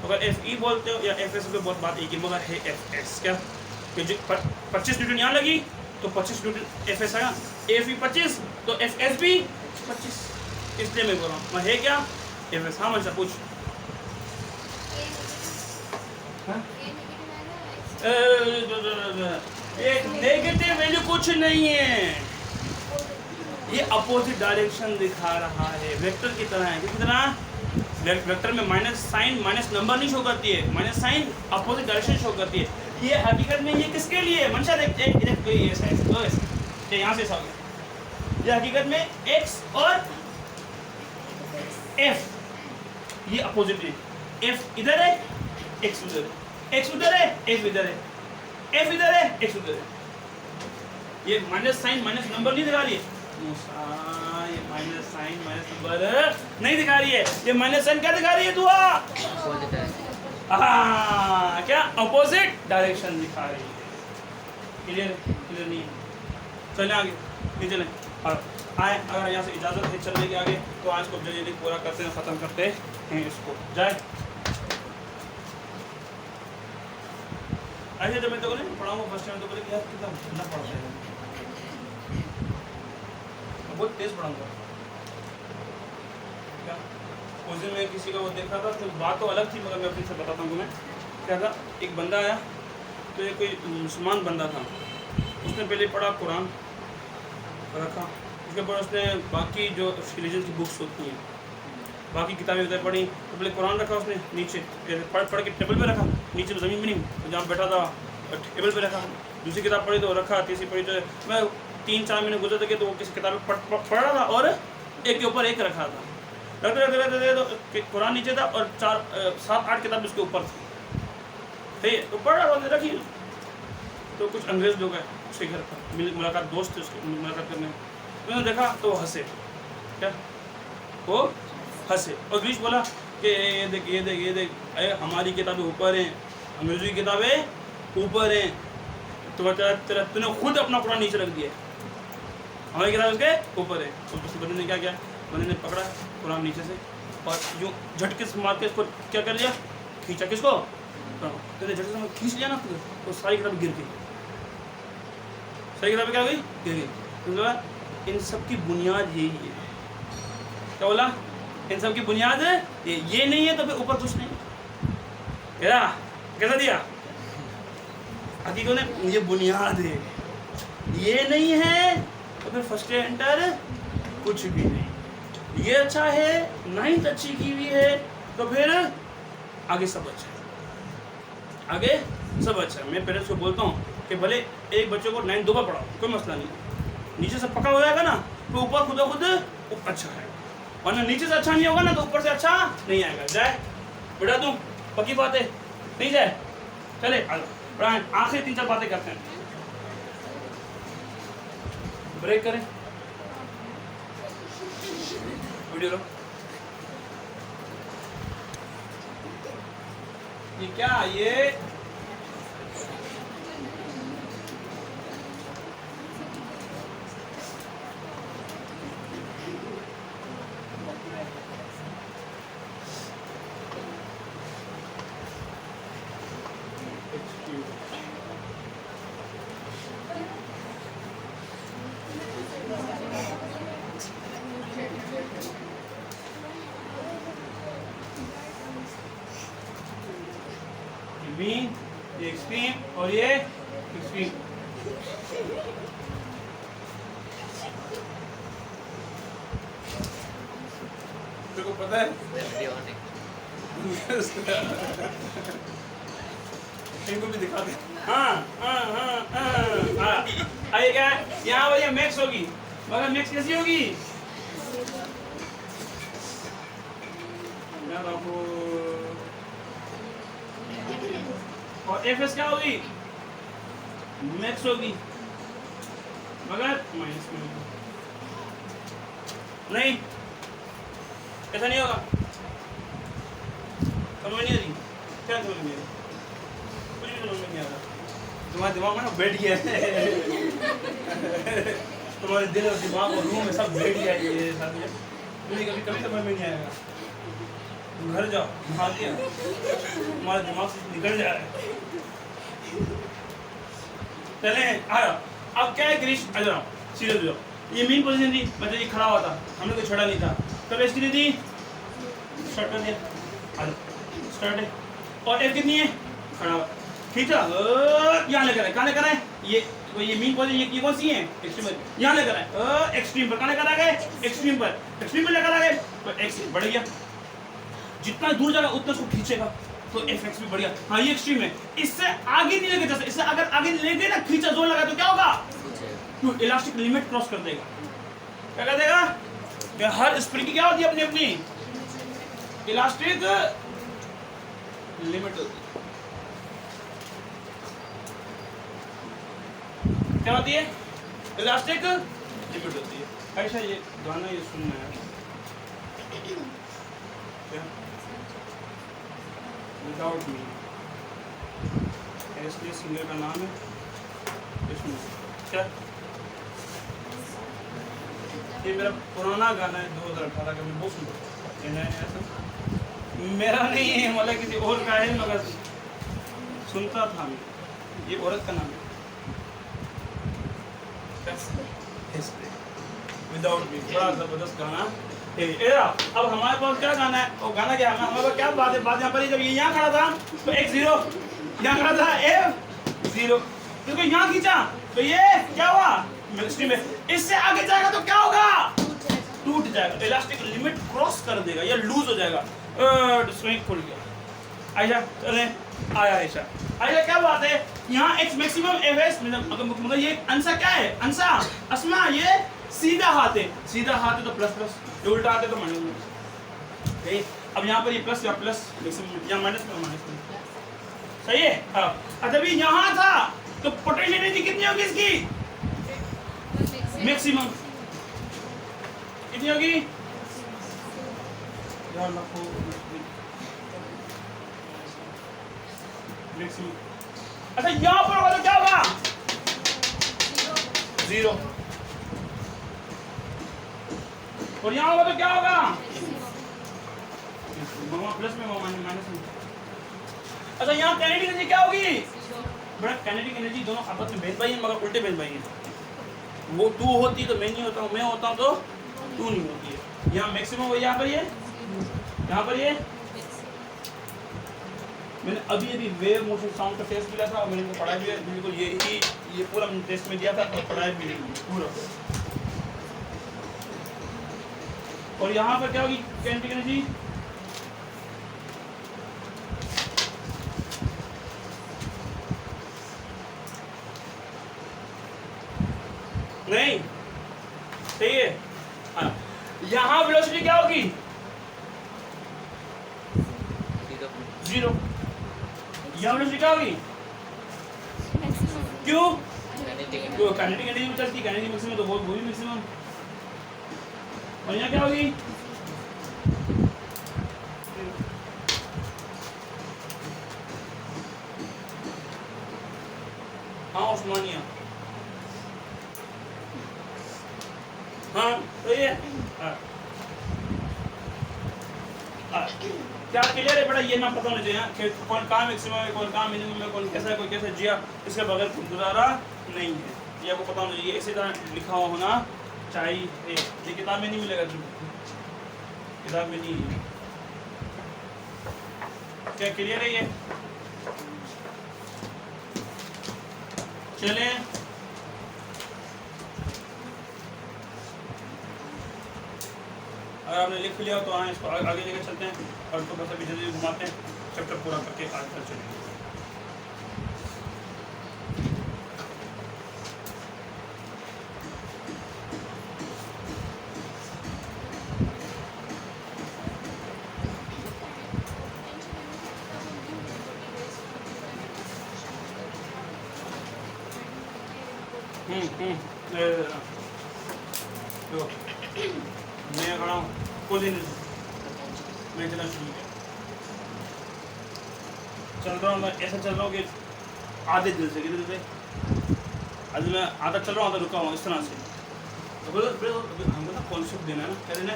अगर एफ ई बोलते हो या एफ एस पे बहुत बात एक ही, मगर है एफ एस क्या कि जो 25 न्यूटन यहाँ लगी तो 25 न्यूटन एफ एस आया, एफ ई 25 तो एफ एस भी 25, इसलिए मैं बोल रहा हूँ मैं है क्या एफ एस। हाँ मंशा पूछ। एक नेगेटिव वैल्यू कुछ नहीं है, ये अपोजिट डायरेक्शन दिखा रहा है, वेक्टर की तरह है। किस तरह? वेक्टर में माइनस साइन, माइनस नंबर नहीं शो करती है, minus sign opposite direction show करती है। ये हकीकत में ये किसके लिए है मंशा? देख एक ये साइड तो ये यहाँ से ऐसा हो गया, ये हकीकत में एक्स और एफ ये अपोजिट है। एफ इधर है, एक्स उधर है, एक्स उधर है, एफ इधर है, एफ इधर है, एक्स उधर है। ये माइनस साइन माइनस नंबर नहीं दिखा रही है, ये माइनस साइन माइनस नंबर नहीं दिखा रही है, ये माइनस साइन क्या दिखा रही है? दुआ क्या अपोजिट डायरेक्शन दिखा रही है। क्लियर? क्लियर नहीं है? चलें आगे, नहीं चलें आए। अगर यहाँ से इजाज़त है चलने के आगे तो आज को जल्दी पूरा करते हैं, ख़त्म करते हैं इसको। जाए ऐसे जब मैं तो बोले पढ़ाऊँगा फर्स्ट टाइम तो बोले कि यार कितना ठंडा पढ़ता है, बहुत तेज़ पढ़ाऊँगा क्या। उस दिन मैं किसी का वो देखा था तो बात तो अलग थी, मगर मैं अपने से बताता हूँ मैं क्या था। एक बंदा आया तो ये कोई मुसलमान बंदा था, उसने पहले पढ़ा कुरान रखा, उसके बाद उसने बाकी जो रिलीजन की बुक्स होती हैं बाकी किताबें उधर पढ़ी, तो पहले कुरान रखा उसने नीचे, पढ़ के टेबल पे रखा, नीचे तो ज़मीन में नहीं, जहाँ बैठा था टेबल पे रखा, दूसरी किताब पढ़ी तो रखा, तीसरी पढ़ी तो मैं 3-4 महीने गुजर गए तो वो किसी किताब में पढ़ रहा था और एक के ऊपर एक रखा था, रखते रखते तो कुरान नीचे था और 7-8 किताब उसके ऊपर थी, ठीक है। तो पढ़ रहा था, रखी। तो कुछ अंग्रेज़ लोग हैं उसके घर पर मुलाकात, दोस्त थे उसके मुलाकात करने, उन्होंने देखा तो वो हंसे, क्या वो हंसे और ग्रीश बोला कि ये देख ये देख ये देख, अरे हमारी किताबें ऊपर हैं, अंग्रेज़ी की किताबें ऊपर हैं, तो तूने खुद अपना कुरान नीचे रख दिया, हमारी किताब उसके ऊपर है। तो उस बंदे ने क्या किया, बंदे ने पकड़ा कुरान नीचे से और यूँ झटके से मार के इसको क्या कर लिया, खींचा, किसको, तो झटके से खींच लिया ना तो सारी किताब गिर गई, सारी किताबें क्या हुई, गिर गई। तो इन सब की बुनियाद यही है, क्या बोला, इन सब की बुनियाद ये नहीं है तो फिर ऊपर कुछ नहीं, क्या कैसा दिया हकीकत ने, ये बुनियाद है, ये नहीं है तो फिर फर्स्ट एंटर कुछ भी नहीं, ये अच्छा है, 9th अच्छी की हुई है तो फिर आगे सब अच्छा है, आगे सब अच्छा है। मैं पेरेंट्स को बोलता हूँ कि भले एक बच्चे को 9 2 बार पढ़ाओ, कोई मसला नहीं, नीचे से पका हो जाएगा ना तो ऊपर खुद खुद अच्छा है, वरना नीचे से अच्छा नहीं होगा ना तो ऊपर से अच्छा नहीं आएगा। जाए बेटा तू पक्की बात है, नहीं जाए, चले आखिरी 3-4 बातें करते हैं, ब्रेक करें, वीडियो लो। ये क्या, ये मीन, ये एक्सट्रीम और ये एक्सट्रीम। तेरे को पता है इनको भी दिखा दे। हाँ आइए क्या है यहाँ भैया मैक्स होगी, मगर मैक्स कैसी होगी यार आपको, और एफएस क्या होगी, मैक्स होगी मगर माइनस में होगी, नहीं ऐसा नहीं होगा, समझ नहीं आ रही, क्या समझ नहीं आ रही, कुछ भी समझ में नहीं आ रहा, तुम्हारे दिमाग में ना बैठ गया है तुम्हारे दिल और दिमाग और रूह में सब बैठ गया है ये साथ में, कभी कभी समझ में नहीं आएगा, घर जाओ नहा लिया तुम्हारे दिमाग से निकल जा रहा है। चले आया, अब क्या है ग्रीश, आ जाओ सीरियस हो जाओ, ये मेन पोजीशन थी, मतलब ये खड़ा हुआ था, हमने कोई छड़ा नहीं था, तब इसकी थी स्टार्ट कर दिया, आ जाओ स्टार्ट है, और एफ कितनी है, खड़ा हुआ, खींचा यहाँ लेकर आए, कहाँ लेकर आए, ये मेन पोजीशन, ये कौन सी है, एक्सट्रीम पर, यहाँ लेकर आए, एक्सट्रीम पर, कहाँ लेकर आ गए, एक्सट्रीम पर लेकर आ गए, तो एक्स बढ़ गया, जितना दूर जाएगा उतना उसको खींचेगा, तो एफ भी बढ़िया। हाँ ये एक्सट्रीम है, इससे आगे नहीं लेके जा सकते, इससे अगर आगे ले गए ना, खींचा जोर लगा तो क्या होगा, तो इलास्टिक लिमिट क्रॉस कर देगा, क्या कर देगा, हर स्प्रिंग की क्या होती है अपनी अपनी इलास्टिक लिमिट होती है, क्या होती है, इलास्टिक लिमिट होती है। ऐसा ये गाना ये सुनना है विदाउट मी, इसलिए सिंगर का नाम है क्या, ये मेरा पुराना गाना है 2018 का, मैं बहुत सुनता मेरा नहीं है, मतलब किसी और का है, मगर सुनता था मैं, ये औरत का नाम है विदाउट मी, बड़ा जबरदस्त गाना। अब हमारे पास क्या गाना है, वो गाना क्या है, हमारे पास क्या बात है, बात यहाँ पर जब ये यहाँ खड़ा था तो एक 0, यहाँ खड़ा था F0, क्योंकि यहाँ खींचा तो ये क्या हुआ, मिनिस्ट्री में, इससे आगे जाएगा तो क्या होगा, टूट जाएगा, इलास्टिक लिमिट क्रॉस कर देगा या लूज हो जाएगा, स्विंग खुल गया। आयशा चले आया, आयशा क्या बात है, यहाँ x मैक्सिमम एफ मतलब ये अंसा क्या है, अंसा अस्मा ये सीधा हाथ है, सीधा हाथ है तो प्लस प्लस, जो उल्टा हाथ है तो माइनस माइनस। अब यहाँ पर ये प्लस या प्लस मैक्सिमम, यहाँ माइनस माइनस, सही है। अब अभी यहाँ था तो पोटेंशियल एनर्जी कितनी होगी इसकी, मैक्सिमम कितनी होगी, मैक्सिमम। अच्छा यहाँ पर होगा तो क्या होगा, 0, और यहाँ होगा तो क्या होगा, प्लस में माइनस में। अच्छा यहाँ काइनेटिक एनर्जी क्या होगी, बड़ा काइनेटिक एनर्जी दोनों आपस में भेद भाई हैं मगर उल्टे भेद भाई हैं। वो तू होती तो मैं नहीं होता हूँ, मैं होता हूँ तो तू नहीं होती है। यहाँ मैक्सिमम हो, यहाँ पर ये, यहाँ पर ये। मैंने अभी अभी वेव मोशन साउंड का टेस्ट दिया था और मैंने इनको पढ़ाया भी है, बिल्कुल ये पूरा मैंने टेस्ट में दिया था और पढ़ाया भी पूरा। और यहाँ पर क्या होगी काइनेटिक एनर्जी, नहीं सही है। हाँ यहाँ वेलोसिटी क्या होगी, 0। यहाँ वेलोसिटी क्या होगी, क्यों, क्यों काइनेटिक एनर्जी भी चलती, काइनेटिक मैक्सिमम तो वो भी मैक्सिमम। और यहाँ क्या होगी, हाँ उस्मानिया, हाँ तो ये क्या क्लियर है बेटा, ये ना पता होना चाहिए कि कौन कहाँ मैक्सिमम है, कौन कहाँ मिनिमम है, कौन कैसा है, कोई कैसा जिया, इसके बगैर गुजारा नहीं है, ये आपको पता होना चाहिए। इसी तरह लिखा हुआ होना चाहिए, ये किताब में नहीं मिलेगा, किताब में नहीं है। क्या क्लियर है ये, चलें अगर आपने लिख लिया तो हाँ इसको आगे लेकर चलते हैं और इसको बस अभी जल्दी घुमाते हैं, चैप्टर पूरा करके आगे तक चलेंगे। मैं खड़ा हूँ कुछ दिन, मैं चलना शुरू किया, चल रहा हूँ मैं ऐसा चल रहा हूँ कि आधे दिल से, कितने से आज मैं आधा चल रहा हूँ, आधा रुका हूँ, इस तरह से। तो हमको ना कॉन्सेप्ट देना है ना, कह देना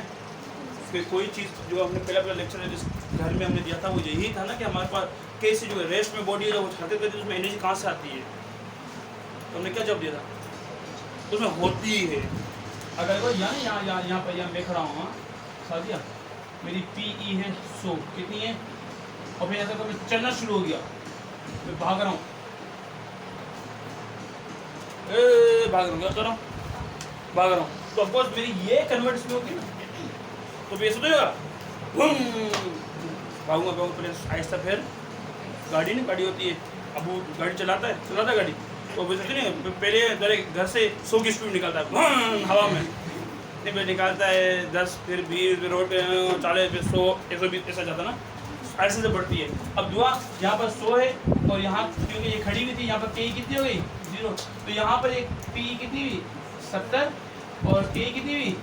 कि कोई चीज़ जो हमने पहला लेक्चर जिस घर में हमने दिया था वो यही था ना कि हमारे पास कैसी जो रेस्ट में बॉडी है वो छाते थे, उसमें एनर्जी कहाँ से आती है, तो हमने क्या जवाब दिया था, उसमें होती है। अगर वो यहाँ पर मैं खड़ा हूँ सादिया, मेरी PE है 100, कितनी है, और फिर ऐसा तो मैं चलना शुरू हो गया, मैं भाग रहा हूँ, भाग रहा हूँ, क्या कर रहा हूँ, भाग रहा हूँ, तो ऑफकोर्स मेरी ये कन्वर्ट इसमें होगी ना, तो फिर ऐसा तो होगा, भागूंगा पहले आहिस्ता, फिर गाड़ी नहीं, गाड़ी होती है, अब वो गाड़ी चलाता है गाड़ी, तो सोचते नहीं पहले घर से 100 की स्पीड निकालता है हवा में, नहीं फिर निकालता है 10, फिर 20, फिर रोड 40, फिर 100, 120 ऐसा जाता ना, ऐसे से बढ़ती है। अब दुआ यहाँ पर 100 है और यहाँ क्योंकि ये खड़ी हुई थी, यहाँ पर KE कितनी हो गई, 0, तो यहाँ पर एक PE कितनी हुई 70 और KE कितनी हुई,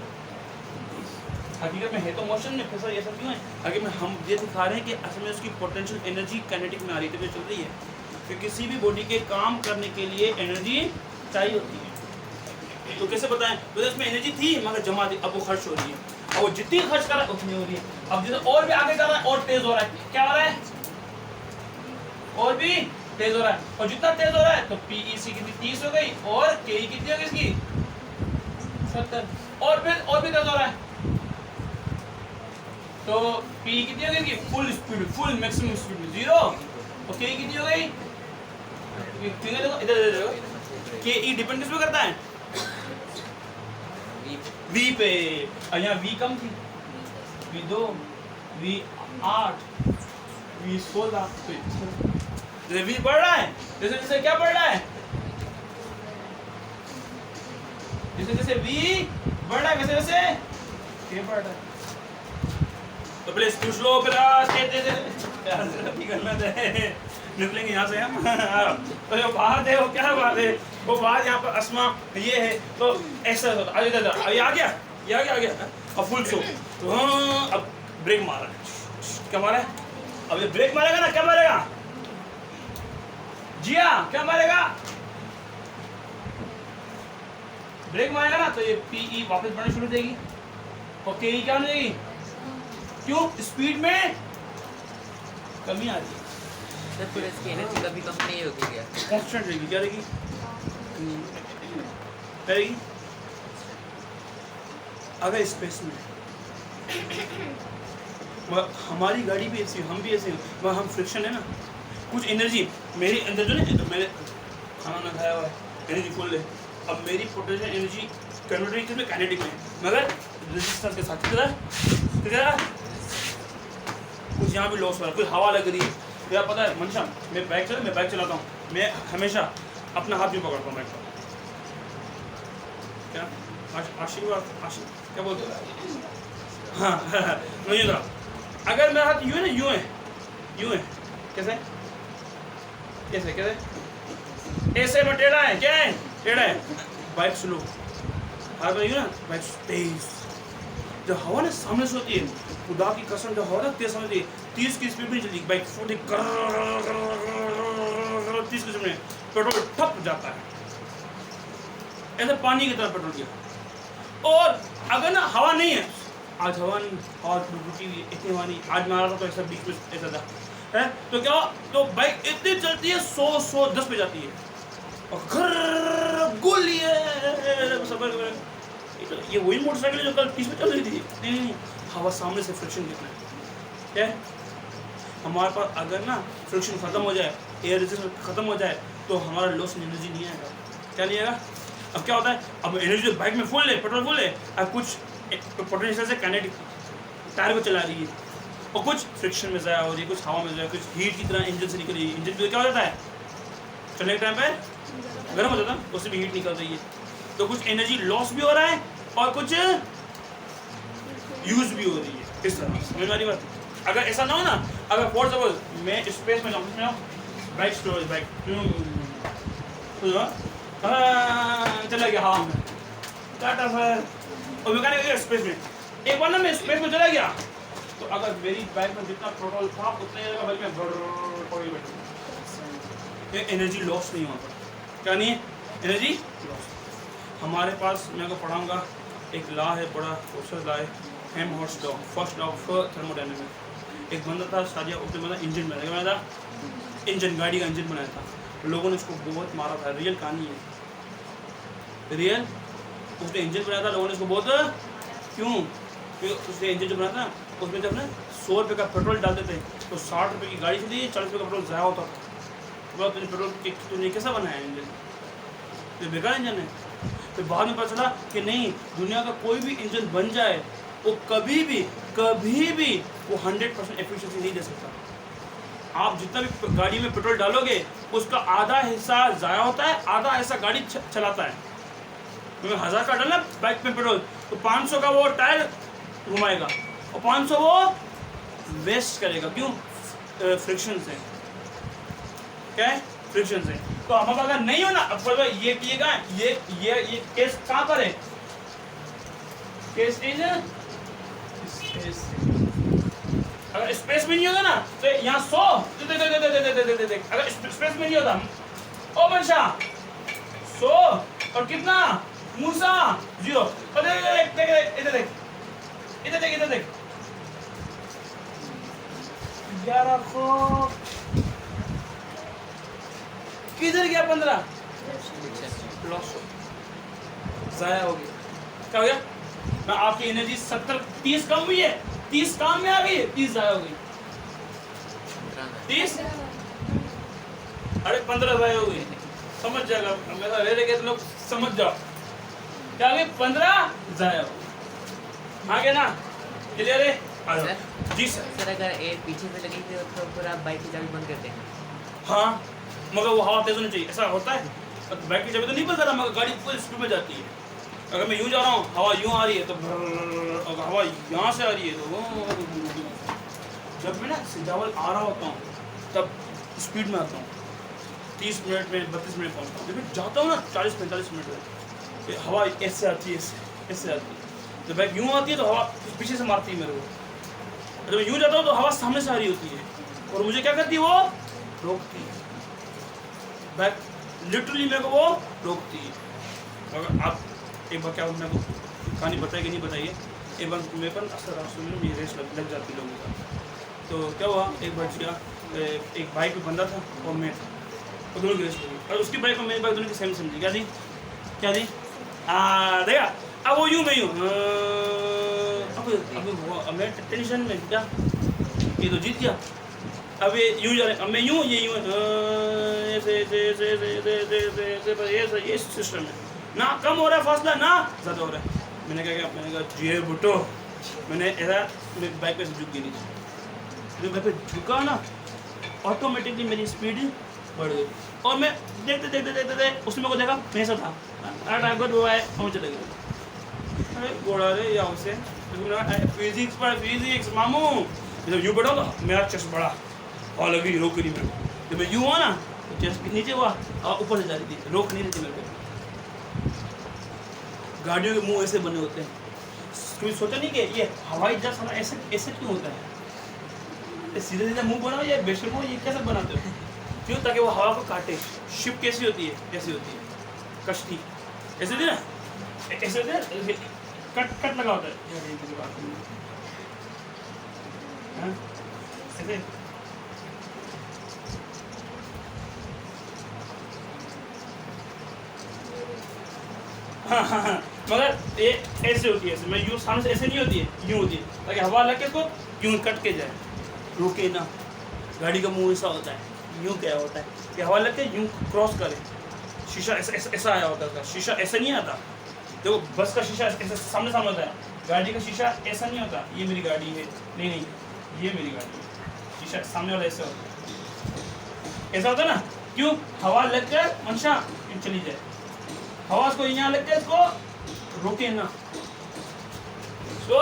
हकीकत में है तो मोशन में, फिर ऐसा क्यों है, हकीकत में हम ये दिखा रहे हैं कि असल में उसकी पोटेंशियल एनर्जी काइनेटिक में आ रही है, चल रही है, कि किसी भी बॉडी के काम करने के लिए एनर्जी चाहिए होती है। तो कैसे बताएं, तो इसमें एनर्जी थी मगर जमा थी, अब वो खर्च हो रही है, और वो जितनी खर्च कर रहा है उतनी हो रही है। अब जैसे और भी आगे जा रहा है और तेज हो रहा है, क्या हो रहा है, और भी तेज हो रहा है, और जितना तेज हो रहा है तो PEC कितनी 30 हो गई और KE कितनी हो गई इसकी 70, और फिर और भी तेज हो रहा है, तो PE कितनी हो गई इसकी full speed, full maximum speed में 0, और KE कितनी हो गई, फिंगर देखो इधर देखो, KE डिपेंड किस पे करता है, V पे, और यहाँ V कम थी, V2, V8, V16, जैसे V बढ़ रहा है, जैसे जैसे क्या बढ़ रहा है, जैसे जैसे V बढ़ रहा है वैसे वैसे K बढ़ रहा है। तो प्लीज पुश लो, अभी करना दे, निकलेंगे यहाँ से हम। तो जो बात है वो क्या बात है, वो बात यहाँ पर अस्मा ये है, तो ऐसा होता अभी आ गया, ये आ गया अब फुल शो। तो हाँ, अब ब्रेक मारा है, क्या मारा है, अब ये ब्रेक मारेगा ना, क्या मारेगा जिया, क्या मारेगा, ब्रेक मारेगा ना, तो ये PE वापस बढ़ना शुरू हो जाएगी और KE क्या हो जाएगी, क्यों, स्पीड में कमी आ रही है। सर फिर इसकी एनर्जी कभी कम नहीं होगी क्या? कांस्टेंट रहेगी, क्या रहेगी, रहेगी। अगर स्पेस में हमारी गाड़ी भी ऐसी, हम भी ऐसे, वह हम फ्रिक्शन है ना, कुछ एनर्जी मेरी अंदर जो है, मैंने खाना ना खाया हुआ है, एनर्जी फुल है, अब मेरी पोटेंशियल एनर्जी कन्वर्ट में काइनेटिक में, मगर रेजिस्टेंस के साथ किधर कुछ यहाँ भी लॉस हो रहा है, कुछ हवा लग रही है। क्या पता है मनशा, मैं बाइक चलाता हूँ, मैं हमेशा अपना हाथ भी पकड़ता हूँ बाइक पर, क्या आशीर्वाद क्या बोलते हो, हाँ नहीं होता, अगर मेरा हाथ यूँ है ना, यूँ है कैसे कैसे कैसे ऐसे में टेढ़ा है, क्या है टेढ़ा है, बाइक स्लो, हाथ में यूँ ना, बाइक तेज, जब हवा ना सामने से होती है, खुदा की कसम, जब हवा ना तेज सामने होती है, 30 की स्पीड में चलती, बाइक 30 की स्पीड में पेट्रोल ठप जाता है, ऐसे पानी की तरह पेट्रोल किया। और अगर ना हवा नहीं है, आज हवा नहीं, आज रुकी हुई इतनी हवा नहीं, आज मारा था तो ऐसा बीच में ऐसा था है, तो क्या, तो बाइक इतनी चलती है 100-110 पे जाती है और घर गोली है सफर, ये वही मोटरसाइकिल जो कल 30 में चल रही थी, नहीं हवा सामने से फ्रिक्शन कितना है, क्या है हमारे पास, अगर ना फ्रिक्शन खत्म हो जाए, एयर रेजिस्टेंस खत्म हो जाए, तो हमारा लॉस एनर्जी नहीं आएगा, क्या नहीं आएगा। अब क्या होता है, अब एनर्जी बाइक में फुल है, पेट्रोल फुल है, अब कुछ पोटेंशियल से काइनेटिक टायर को चला रही है और कुछ फ्रिक्शन में ज़ाया हो रही है, कुछ हवा में ज़ाया, कुछ हीट की तरह इंजन से निकल रही है, इंजन भी क्या हो जाता है चलने के टाइम पे गर्म हो जाता है, उससे भी हीट निकल रही है, तो कुछ एनर्जी लॉस भी हो रहा है और कुछ यूज भी हो रही है, इस तरह समझ में आ रही बात। अगर ऐसा ना हो ना, अगर फॉर सपोज मैं स्पेस में जाऊँ, बाइक स्टोरेज बाइक चला गया हवा में, टाटा सर, और मैकेनिक स्पेस में, एक बार ना मैं स्पेस में चला गया, तो अगर मेरी बाइक में जितना पेट्रोल था उतने बाइक में एनर्जी लॉस नहीं हुआ, क्या नहीं है एनर्जी लॉस। हमारे पास मैं को पढ़ाऊँगा, एक लॉ है बड़ा प्रोसेस लॉ है, Helmholtz law, first law of thermodynamics. एक बंदा था शादिया, उसने मतलब इंजन बनाया था, इंजन गाड़ी का इंजन बनाया था, लोगों ने उसको बहुत मारा था, रियल कहानी है, रियल उसने इंजन बनाया था, लोगों ने उसको बहुत, क्यों, क्योंकि उसने इंजन जो बनाया था उसमें जब ना 100 रुपये का पेट्रोल डालते थे तो 60 रुपये की गाड़ी चली, 40 रुपये का पेट्रोल ज़ाया होता था। तो तुझे पेट्रोल तुझे कैसा बनाया इंजन, तो बेकार इंजन है। फिर बाद में पता चला कि नहीं, दुनिया का कोई भी इंजन बन जाए वो कभी भी वो 100% एफिशिएंसी नहीं दे सकता। आप जितना भी गाड़ी में पेट्रोल डालोगे उसका आधा हिस्सा ज़ाया होता है, आधा हिस्सा गाड़ी चलाता है। तो 1000 का डालना बाइक में पेट्रोल, तो 500 का वो टायर घुमाएगा और 500 वो वेस्ट करेगा, क्यों, फ्रिक्शन से, क्या है फ्रिक्शन से। तो हम अगर नहीं हो ना, अब ये किएगा, ये केस कहाँ पर है, केस इज स्पेस। अगर स्पेस में नहीं होता ना तो यहाँ 100 देख, अगर स्पेस में नहीं होता, ओ मनशा 100 और कितना मूसा 0, और इधर देख 11 किधर गया, 15 लॉस ज़ाया हो गया। क्या हो गया, मैं आपकी एनर्जी 30 कम हुई है, 30 काम में आ गई, 30 ज़ाया हो गई, 30 अरे 15 ज़ाया हो गई, समझ जाएगा मेरा रह गया तो लोग समझ जाओ, क्या हो गई 15 ज़ाया हो, आगे ना क्लियर है। जी सर। सर अगर एयर पीछे से लगी थी तो फिर आप बाइक की चाबी बंद कर देंगे? हाँ, मगर वो हवा तेज होनी चाहिए, ऐसा होता है। बाइक की चाबी तो नहीं बंद कर रहा, मगर गाड़ी फुल स्पीड में जाती है। अगर मैं यूँ जा रहा हूँ, हवा यूँ आ रही है तो अगर हवा यहाँ से आ रही है तो जब मैं ना सिजावल आ रहा होता हूँ तब स्पीड में आता हूँ, 30 मिनट में 32 मिनट पहुँचता हूँ। जब मैं जाता हूँ ना 40-45 मिनट में, हवा ऐसे आती है, ऐसे आती है। जब बाइक यूँ आती है तो हवा पीछे से मारती है मेरे को, जब मैं यूँ जाता हूँ तो हवा सामने से आ रही होती है और मुझे क्या करती है, वो रोकती है। बाइक लिटरली मेरे को वो रोकती है। अगर आप एक बार क्या मेरे को कहानी बताइए कि नहीं बताइए, एक बार मेरे पर अक्सर रास्तों में मेरी रेस लग जाती लोगों का। तो क्या हुआ, एक बार एक बाइक पे बंदा था और मैं था, और दोनों की रेस लगी और उसकी बाइक और मेरी बाइक दोनों की सेम समझी। क्या थी देखा, अब वो यूँ मैं यूँ अब मैं टेंशन में, क्या ये तो जीत गया, अब ये यूँ जा रहे, अब मैं यूँ ये यूँ ऐसे ये सिस्टम है ना, कम हो रहा है फासला ना ज़्यादा हो रहा है। मैंने क्या किया, मैंने कहा जी बुटो, मैंने ऐसा मेरी बाइक पे झुक गई नीचे, जब बाइक पे झुका ना ऑटोमेटिकली मेरी स्पीड बढ़ गई और मैं देखते उसने मेरे को देखा, मैं ऐसा था गुड बॉय और चले गए। अरे गोड़ा रे यहाँ से फिजिक्स पर फिजिक्स मामू, जब यूँ बढ़ा तो मेरा चेस्ट बढ़ा और लगी रोक नहीं मेरे को। जब मैं यूँ हुआ ना तो चेस्ट नीचे हुआ और ऊपर से जा रही थी, रोक नहीं रही थी मेरे को। गाड़ियों के मुंह ऐसे बने होते हैं, कभी सोचा नहीं कि ये हवाई जहाज साला ऐसे ऐसे क्यों होता है, सीधे सीधे मुंह बनाओ, ये बेशर्मो ये कैसे बनाते हो, क्यों, ताकि वो हवा को काटे। शिप कैसी होती है, कैसी होती है कश्ती, ऐसे होती है ना, ऐसे होती है, कट लगा होता है ऐसे। हाँ, मगर ये ऐसे होती है, ऐसे मैं यूँ सामने से ऐसे नहीं होती है, यूँ होती है ताकि हवा लग के इसको यूँ कट के जाए, रुके ना। गाड़ी का मुंह ऐसा होता है, यूँ क्या होता है कि हवा लग के यूँ क्रॉस करे। शीशा ऐसा आया होता है, शीशा ऐसा नहीं आता। देखो बस का शीशा ऐसा सामने होता है, गाड़ी का शीशा ऐसा नहीं होता। ये मेरी गाड़ी है, नहीं ये मेरी गाड़ी है, शीशा सामने वाला ऐसा होता है, ऐसा होता है ना, क्यों, हवा लग कर मंशा चली जाए, हवा को यहाँ लग के इसको रोके ना, इसको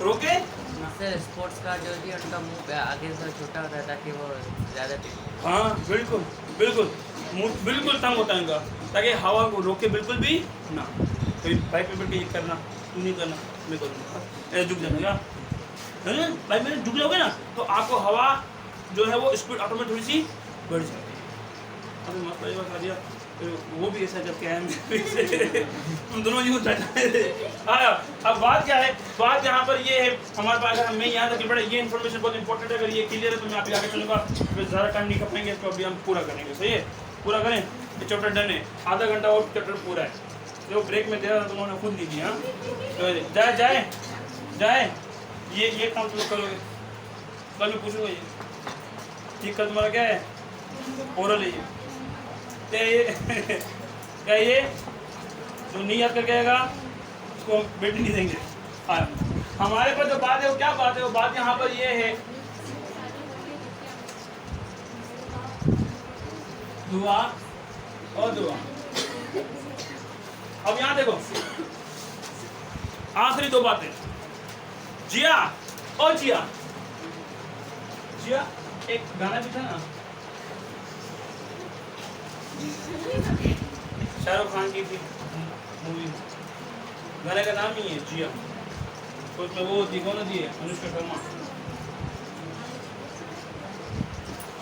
रोके ना। सर स्पोर्ट्स कार जो भी उनका मुंह पे आगे से छोटा होता है ताकि वो ज़्यादा हाँ बिल्कुल मुंह बिल्कुल तंग होता है इनका, ताकि हवा को रोके बिल्कुल भी ना। कभी बाइक पे बैठ के ये करना, तू नहीं करना, मैं करूँगा, ऐसे झुक जाना क्या, बाइक में झुक जाओगे ना तो आपको हवा जो है वो स्पीड ऑटोमेटिक थोड़ी सी बढ़ जाती है। अभी मस्त बता दिया, वो भी ऐसा जब क्या है तुम दोनों यूँ आया। अब बात क्या है, बात यहाँ पर ये है हमारे पास, अगर मैं यहाँ तक बड़ा ये इन्फॉर्मेशन बहुत इंपॉर्टेंट है, अगर ये क्लियर है तो मैं आप आगे चलूँगा, फिर ज़्यादा टाइम नहीं खपाएंगे, इसको अभी हम पूरा करेंगे। सही है, पूरा करें, ये चैप्टर डन है, आधा घंटा और चैप्टर पूरा है। जो ब्रेक में दे रहा था तो उन्होंने खुद नहीं दिया। जाए ये काम तुम करोगे, कल मैं पूछूंगा ये कल तुम्हारा क्या है, ओरल है क्या ये जो नहीं याद करके आएगा उसको हम बेटी नहीं देंगे। हमारे पास जो बात है वो क्या बात है, वो बात यहाँ पर ये है, दुआ और दुआ। अब यहाँ देखो आखिरी दो बातें, जिया और जिया एक गाना भी था ना शाहरुख खान की थी मूवी, गाने का नाम ही है जिया, तो उसमें वो होती कौन होती है, अनुष्का शर्मा।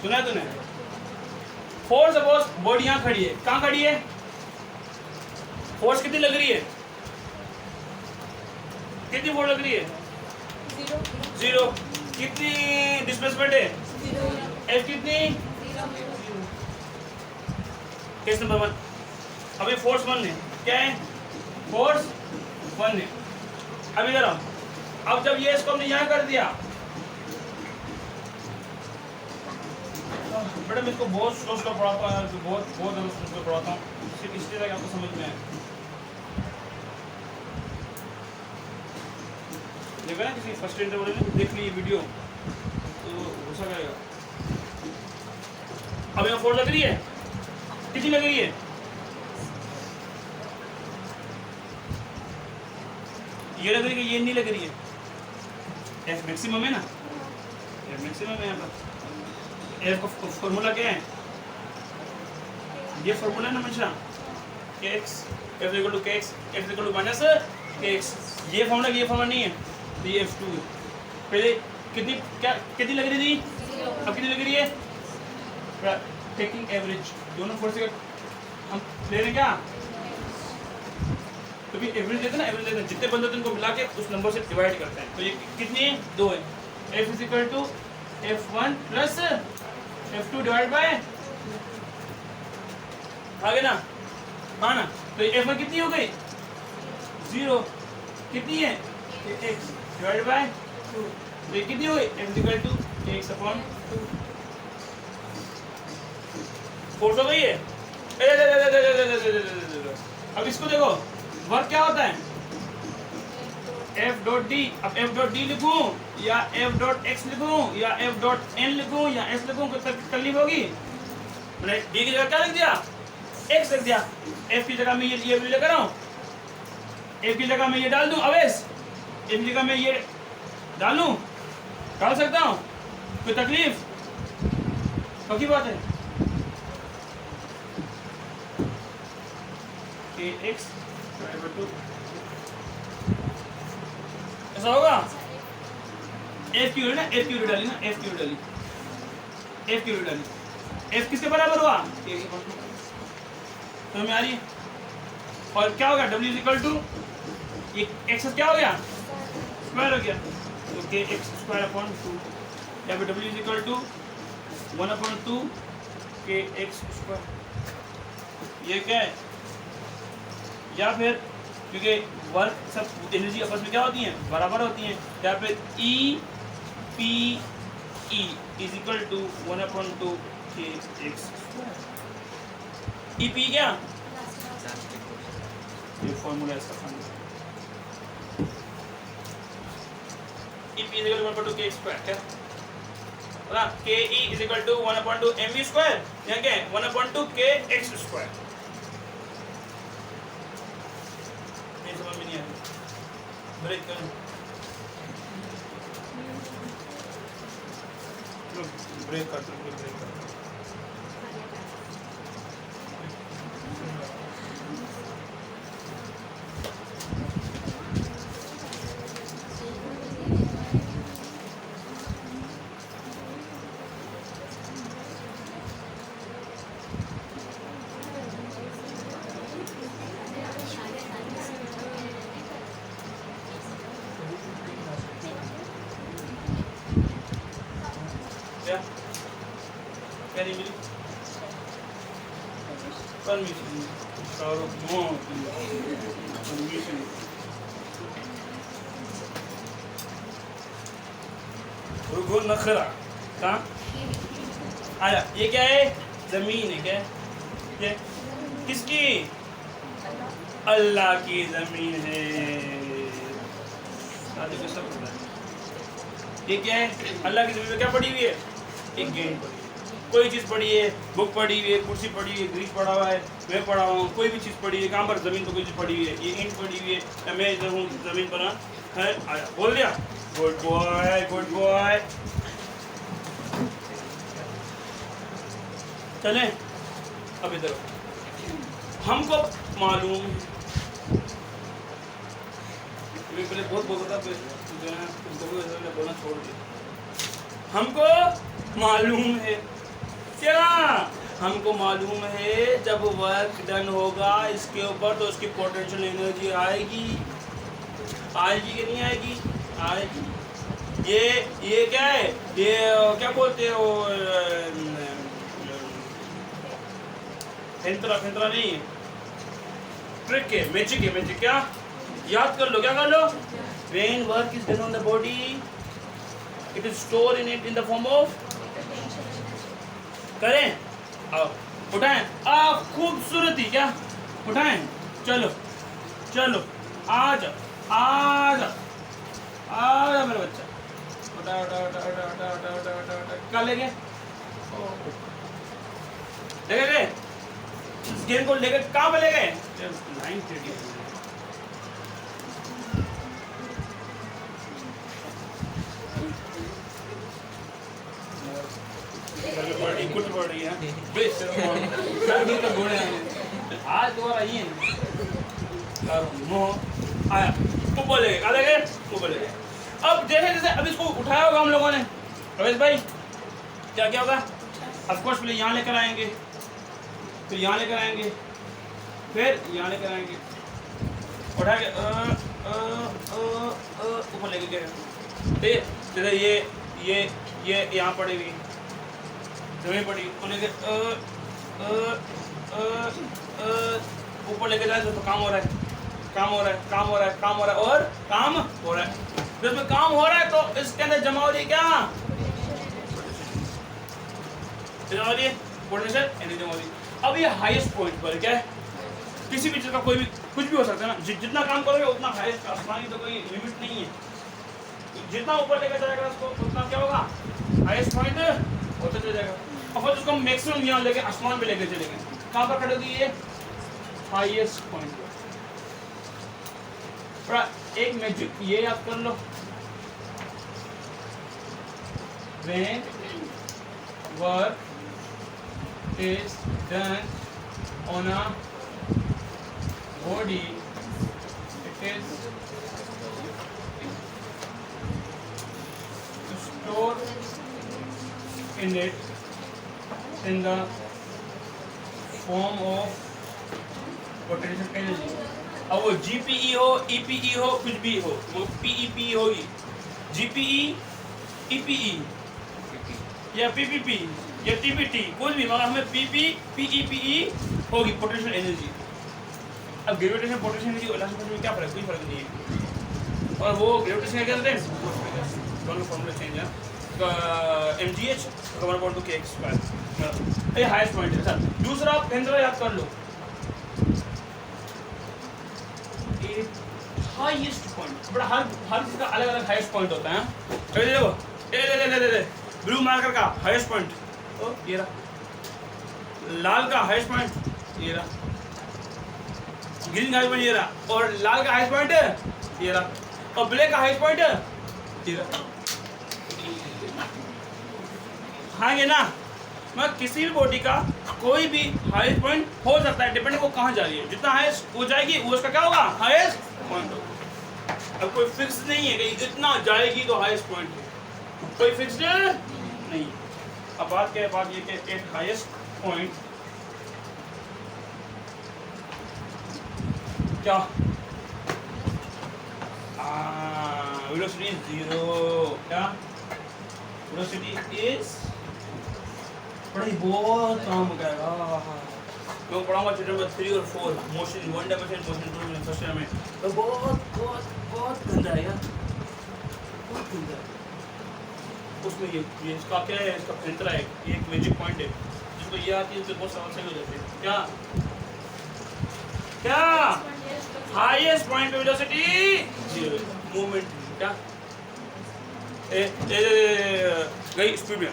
सुना है तूने? फोर्स सपोज बॉडी यहाँ खड़ी है, कहाँ खड़ी है, फोर्स कितनी लग रही है, कितनी फोर्स लग रही है, 0। कितनी डिस्प्लेसमेंट है, एफ कितनी, केस नंबर 1। अभी फोर्स 1 है, क्या है, फोर्स 1 है। अभी इधर आओ, अब जब ये इसको हमने यहाँ कर दिया, बेटा मैं इसको बहुत स्लो पढ़ाता हूँ, बहुत स्लो पढ़ाता हूँ, सिर्फ इसलिए ताकि आपको समझ में आए। देखा ना किसी फर्स्ट इंटरव्यू में देख ली वीडियो तो गुस्सा करेगा। अब यहाँ फोर्स लग रही है, कितनी लग रही है? ये लग रही है, ये नहीं लग रही है। एफ मैक्सिमम है ना, एफ मैक्सिमम है यहाँ पर। एफ का फॉर्मूला क्या है? ये फॉर्मूला है ना हमेशा, kx f equal to kx, f equal to minus kx। ये फॉर्मूला नहीं है, तो ये f2 है। पहले कितनी लग रही थी, अब कितनी लग रही है? टेकिंग एवरेज, दोनों फोर्स का हम ले रहे हैं क्या? तो भी एवरेज लेते हैं ना, एवरेज लेते हैं, जितने बंदे उनको मिला के उस नंबर से डिवाइड करते हैं। तो ये कितनी है? 2 है। f is equal to f1 plus f2 divide by, आगे ना, हाँ ना। तो f1 कितनी हो गई? 0। कितनी है? x divide by 2। तो ये कितनी हो गई? f equal to x upon 2। Force हो गई है। अब इसको देखो, वर्क क्या होता है? f dot D. अब f डॉट डी लिखूं या f डॉट x लिखूं या f डॉट n लिखूं या s लिखूं, तकलीफ होगी? मैंने d की जगह क्या लिख दिया? x लिख दिया। f की जगह में ये लेकर आऊं, f की जगह में ये डाल दूं अवेश, f की जगह में ये डालूं, डाल सकता हूं, कोई तकलीफ? पक्की बात है। x ऐसा होगा। f की ना, f की डाली ना, f की डाली, f की डाली, f किसके बराबर हुआ? तो हमें आ रही है। और क्या हो गया? w इज इक्वल टू, ये x क्या हो गया? स्क्वायर हो गया, तो k x स्क्वायर अपॉन 2, या फिर w is equal to 1 upon 2 k x square. ये क्या है? या फिर क्योंकि वर्क सब एनर्जी आपस में क्या होती हैं? बराबर होती हैं। या फिर E P E is equal to 1 upon 2 K x. E P क्या? ये फॉर्मूला है इसका। E P is equal to 1 upon 2 K X square. क्या बोला? K E is equal to 1 upon 2 M V square. यहाँ क्या है? 1 अपॉन 2 के एक्स स्क्वायर। समझ में नहीं आया, ब्रेक करो, ब्रेक कर दो, ब्रेक कर दो। क्या क्या नहीं मिली? Permission, permission. रुको नखरा कहाँ आया? ये क्या है? जमीन है। क्या ये किसकी? अल्लाह की जमीन है। आदि को सब पता है। ये क्या है? अल्लाह की जमीन में क्या पड़ी हुई है? एक गेंद पड़ी है, कोई चीज़ पड़ी है, बुक पड़ी हुई है, कुर्सी पड़ी हुई है, ग्रीस पड़ा हुआ है, मैं पड़ा हुआ हूँ, कोई भी चीज़ पड़ी है। कहाँ पर? ज़मीन पर कोई चीज़ पड़ी हुई है। ये ईंट पड़ी हुई है, मैं इधर हूँ ज़मीन पर है। आया, बोल दिया, गुड बॉय, गुड बॉय। चलें अब इधर हमको मालूम, पहले बहुत बोलता था, फिर जो है तुमको भी वैसे बोलना छोड़ दिया। हमको मालूम है क्या? हमको मालूम है जब वर्क डन होगा इसके ऊपर तो उसकी पोटेंशियल एनर्जी आएगी। आएगी कि नहीं आएगी? आएगी। ये क्या है? ये क्या बोलते हो? फेंतरा नहीं है, ट्रिक है, मैजिक है। मैजिक क्या? याद कर लो, क्या कर लो? When work is done on the body, it is stored in it in the form of, करें अब उठाएं। खूबसूरती क्या? उठाएं, चलो चलो, आ जाओ आ जाओ आ जाओ मेरा बच्चा। उठा उठा उठा उठा उठा उठा उठा उठा उठा, क्या ले गए? गेंद को लेकर कहाँ पे ले गए? लाइन टेढ़ी है। कुछ पड़ रही है बेस सर्दी तो घोड़े आज दोबारा ये मोह आया ऊपर ले गए ऊपर ले गए। अब जैसे जैसे अब इसको उठाया होगा हम लोगों ने, रमेश भाई क्या क्या होगा? ऑफकोर्स पहले यहाँ लेकर आएंगे, फिर यहाँ लेकर आएंगे, फिर यहाँ लेकर आएंगे, उठा के ऊपर लेके गए। ठीक, जैसे ये यहाँ पड़ेगी, जमीन पड़ी, उन्हें ऊपर लेके जाए तो काम हो रहा है, काम हो रहा है, काम हो रहा है, काम हो रहा है और काम हो रहा है। जब इसमें काम हो रहा है तो इसके अंदर जमा हो रही है क्या? जमा हो रही है पोटेंशियल एनर्जी जमा हो रही है। अब ये हाईएस्ट पॉइंट पर क्या है? किसी भी चीज़ का कोई भी कुछ भी हो सकता है ना, जितना काम करोगे उतना हाईएस्ट। आसमान की तो कोई लिमिट नहीं है, जितना ऊपर लेकर जाएगा उसको उतना क्या होगा? हाईएस्ट पॉइंट होता चला जाएगा। और फिर उसको मैक्सिमम यहाँ लेके आसमान पे लेके चलेंगे। कहाँ पर खड़े होगी ये? हाईएस्ट पॉइंट पर। एक मैजिक ये याद कर लो, when work is done on a body, it is stored in it in the form of potential energy। अब वो GPE हो, EPE हो, कुछ भी हो, वो PEPE होगी, GPE, EPE या PPP या TPT, कुछ भी, मगर हमें PP, PEPE होगी पोटेंशियल एनर्जी। अब ग्रेविटेशन पोटेंशियल एनर्जी और इलास्टिक में क्या फर्क? कोई फर्क नहीं है। और वो ग्रेविटेशन क्या कहते हैं? दोनों फॉर्मूला चेंज है, mgh 1/kx²। ये हाईएस्ट पॉइंट है सर। दूसरा केंद्र याद कर लो, हाईएस्ट पॉइंट, बड़ा हर चीज का अलग अलग हाईएस्ट पॉइंट होता है। देखो ले ब्लू मार्कर का हाईएस्ट पॉइंट तो ये रहा, लाल का हाईएस्ट पॉइंट ये रहा, ग्रीन का हाईएस्ट पॉइंट ये रहा, और लाल का हाईएस्ट पॉइंट ये रहा, और ब्लैक का हाईएस्ट पॉइंट ये रहा। हाँ ये ना, मैं किसी भी बॉडी का कोई भी हाईएस्ट पॉइंट हो सकता है, डिपेंड वो कहाँ जा रही है। जितना हाईएस्ट हो जाएगी वो उसका क्या होगा? हाईएस्ट पॉइंट होगा। अब कोई फिक्स नहीं है कि जितना जाएगी तो हाईएस्ट पॉइंट है, कोई फिक्स नहीं। अब बात क्या है? बात ये कि एक हाईएस्ट पॉइंट क्या? Velocity is 0। क्या वेलोसिटी इज? पढ़ाई बहुत काम करेगा। मैं पढ़ाऊंगा चैप्टर नंबर 3 और 4, motion 1 dimension, motion 2 dimension first year में, तो बहुत गंदा है यार, बहुत गंदा है। उसमें ये इसका क्या है? इसका केंद्र है, ये एक मैजिक पॉइंट है, जिसको ये आती है तो बहुत समस्या हो जाती है। क्या हाईएस्ट पॉइंट पे वेलोसिटी 0, मूवमेंट क्या गई स्पीड में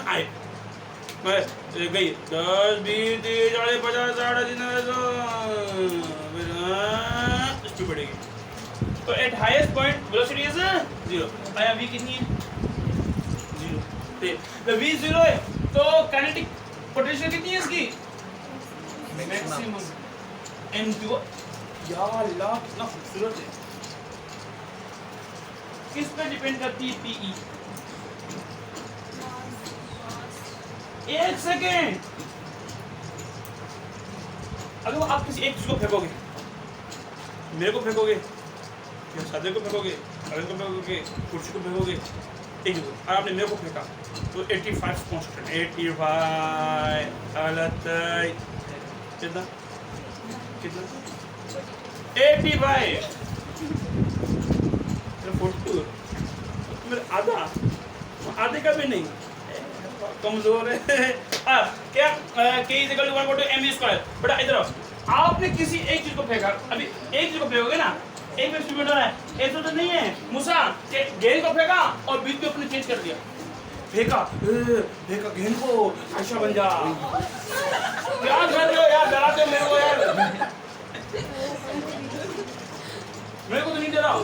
आए गई 10 20 30 40 50 60 स्पीड बढ़ेगी। तो eight highest point velocity is 0। आया v कितनी है? 0। तो v 0 है तो काइनेटिक पोटेंशियल कितनी है इसकी? Maximum m2। या अल्लाह कितना खूबसूरत है। किस पे डिपेंड करती है PE? एक सेकेंड, अगर आप किसी एक चीज को फेंकोगे, मेरे को फेंकोगे या सादे को फेंकोगे, अरविंद को फेंकोगे, कुर्सी को फेंकोगे, एक जगह, और आपने मेरे को फेंका तो 85 कांस्टेंट, 85 गलत कितना कितना 85 42 मेरा आधे का भी नहीं, कमजोर है। क्या k = 1/m²। बेटा इधर आओ, आपने किसी एक चीज को फेंका, अभी एक चीज को फेंकोगे ना, एक में स्पीड हो रहा है, ऐसा तो नहीं है मूसा कि गेंद को फेंका और बीच में अपने चेंज कर दिया। फेंका गेंद को, आयशा बन जा। क्या कर रहे हो यार, डराते हो मेरे को यार। मेरे को तो नहीं डराओ।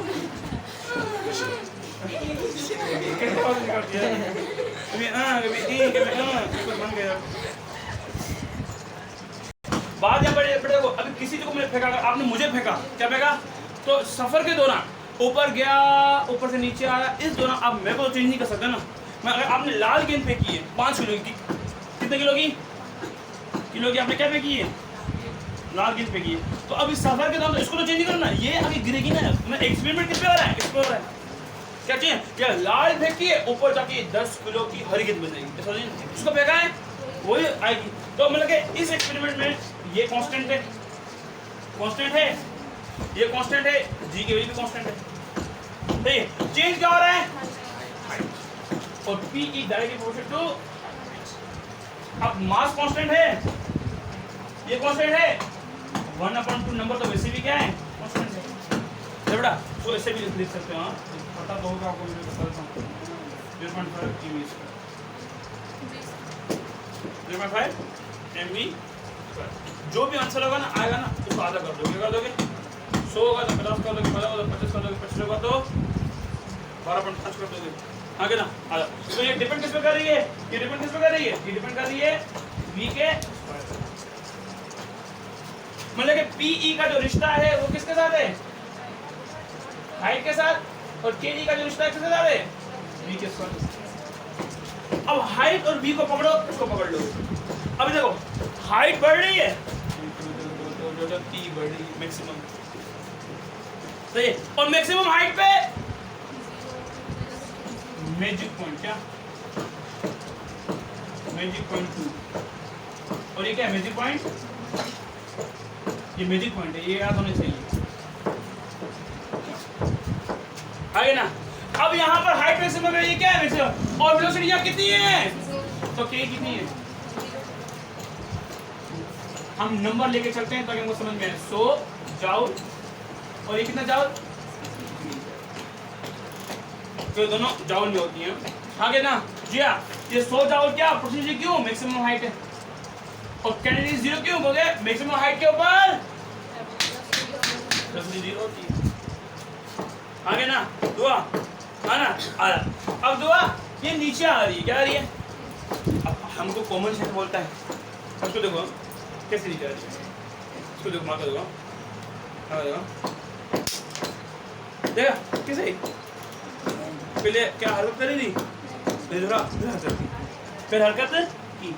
कैसे बात निकालती है? कभी कुछ बन गया। बात यहाँ पर देखो, अभी किसी को मैंने फेंका, आपने मुझे फेंका, क्या फेंका? तो सफर के दौरान ऊपर गया, ऊपर से नीचे आया, इस दौरान आप मेरे को तो चेंज नहीं कर सकते ना। मैं अगर आपने लाल गेंद फेंकी है 5 किलो की, कितने किलो की आपने क्या फेंकी है? लाल गेंद फेंकी है। तो अब इस सफर के दौरान तो इसको तो चेंज नहीं करना, ये अभी गिरेगी ना। मैं एक्सपेरिमेंट किस पे हो रहा है? एक्सप्लोर हो रहा है। क्या चाहिए? क्या लाल फेंकी है, ऊपर जाके 10 किलो की हरी गेंद बन जाएगी। इसको फेंका है वही आएगी। तो मतलब कि इस एक्सपेरिमेंट में ये कांस्टेंट है, ये कांस्टेंट है, जी की वैल्यू भी कांस्टेंट है। ठीक, चेंज क्या हो रहा है? और P E directly proportional to, अब मास कांस्टेंट है, ये कांस्टेंट है 1/2, नंबर तो वैसे भी क्या है? कांस्टेंट है बेटा। तो ऐसे भी लिख सकते हो, पता तो होगा आपको, मैं बता देता हूं 0.5 mv², 0.5 mv²। जो भी आंसर होगा ना, आएगा ना, उसको आधा कर दोगे, कर दोगे 100 होगा तो 50 कर दोगे, 50 होगा तो 25 कर दोगे, 25 होगा तो 12.5 कर दोगे, आगे ना आधा। तो ये डिपेंड किस पे कर रही है? ये डिपेंड किस पे कर रही है? ये डिपेंड कर रही है v के स्क्वायर। मतलब कि PE का जो रिश्ता है वो किसके साथ है? हाइट के साथ। और KE का जो रिश्ता है किसके साथ है? v के स्क्वायर। अब हाइट और v को पकड़ो, इसको पकड़ लो। अभी देखो हाइट बढ़ रही है, T बढ़ रही है मैक्सिमम, सही है। और मैक्सिमम हाइट पे मैजिक पॉइंट, क्या मैजिक पॉइंट 2। और ये क्या है? मैजिक पॉइंट, ये मैजिक पॉइंट है, ये याद होने चाहिए। आगे ना, अब यहाँ पर हाइट मैक्सिमम है, ये क्या है? मैक्सिमम। और वेलोसिटी यहाँ कितनी है? तो k कितनी है? हम नंबर लेके चलते हैं ताकि हमको समझ में आए। 100 जाउल, और ये कितना जाउल? तो दोनों जाउल में होती हैं। आगे ना जी हाँ, ये 100 जाउल क्या अप्रोक्सीमेटली क्यों? मैक्सिमम हाइट है। और कैलोरी 0 क्यों? क्योंकि मैक्सिमम हाइट के ऊपर वेलोसिटी 0 होती है। आगे ना दुआ आना आ रहा। अब दुआ ये नीचे आ रही है, क्या आ रही है? अब हमको कॉमन सेंस बोलता है। उसको देखो कैसे नीचे आ रही है, इसको देखो, मार देखो, देखा कैसे? पहले क्या हरकत करी थी, फिर हरकत की,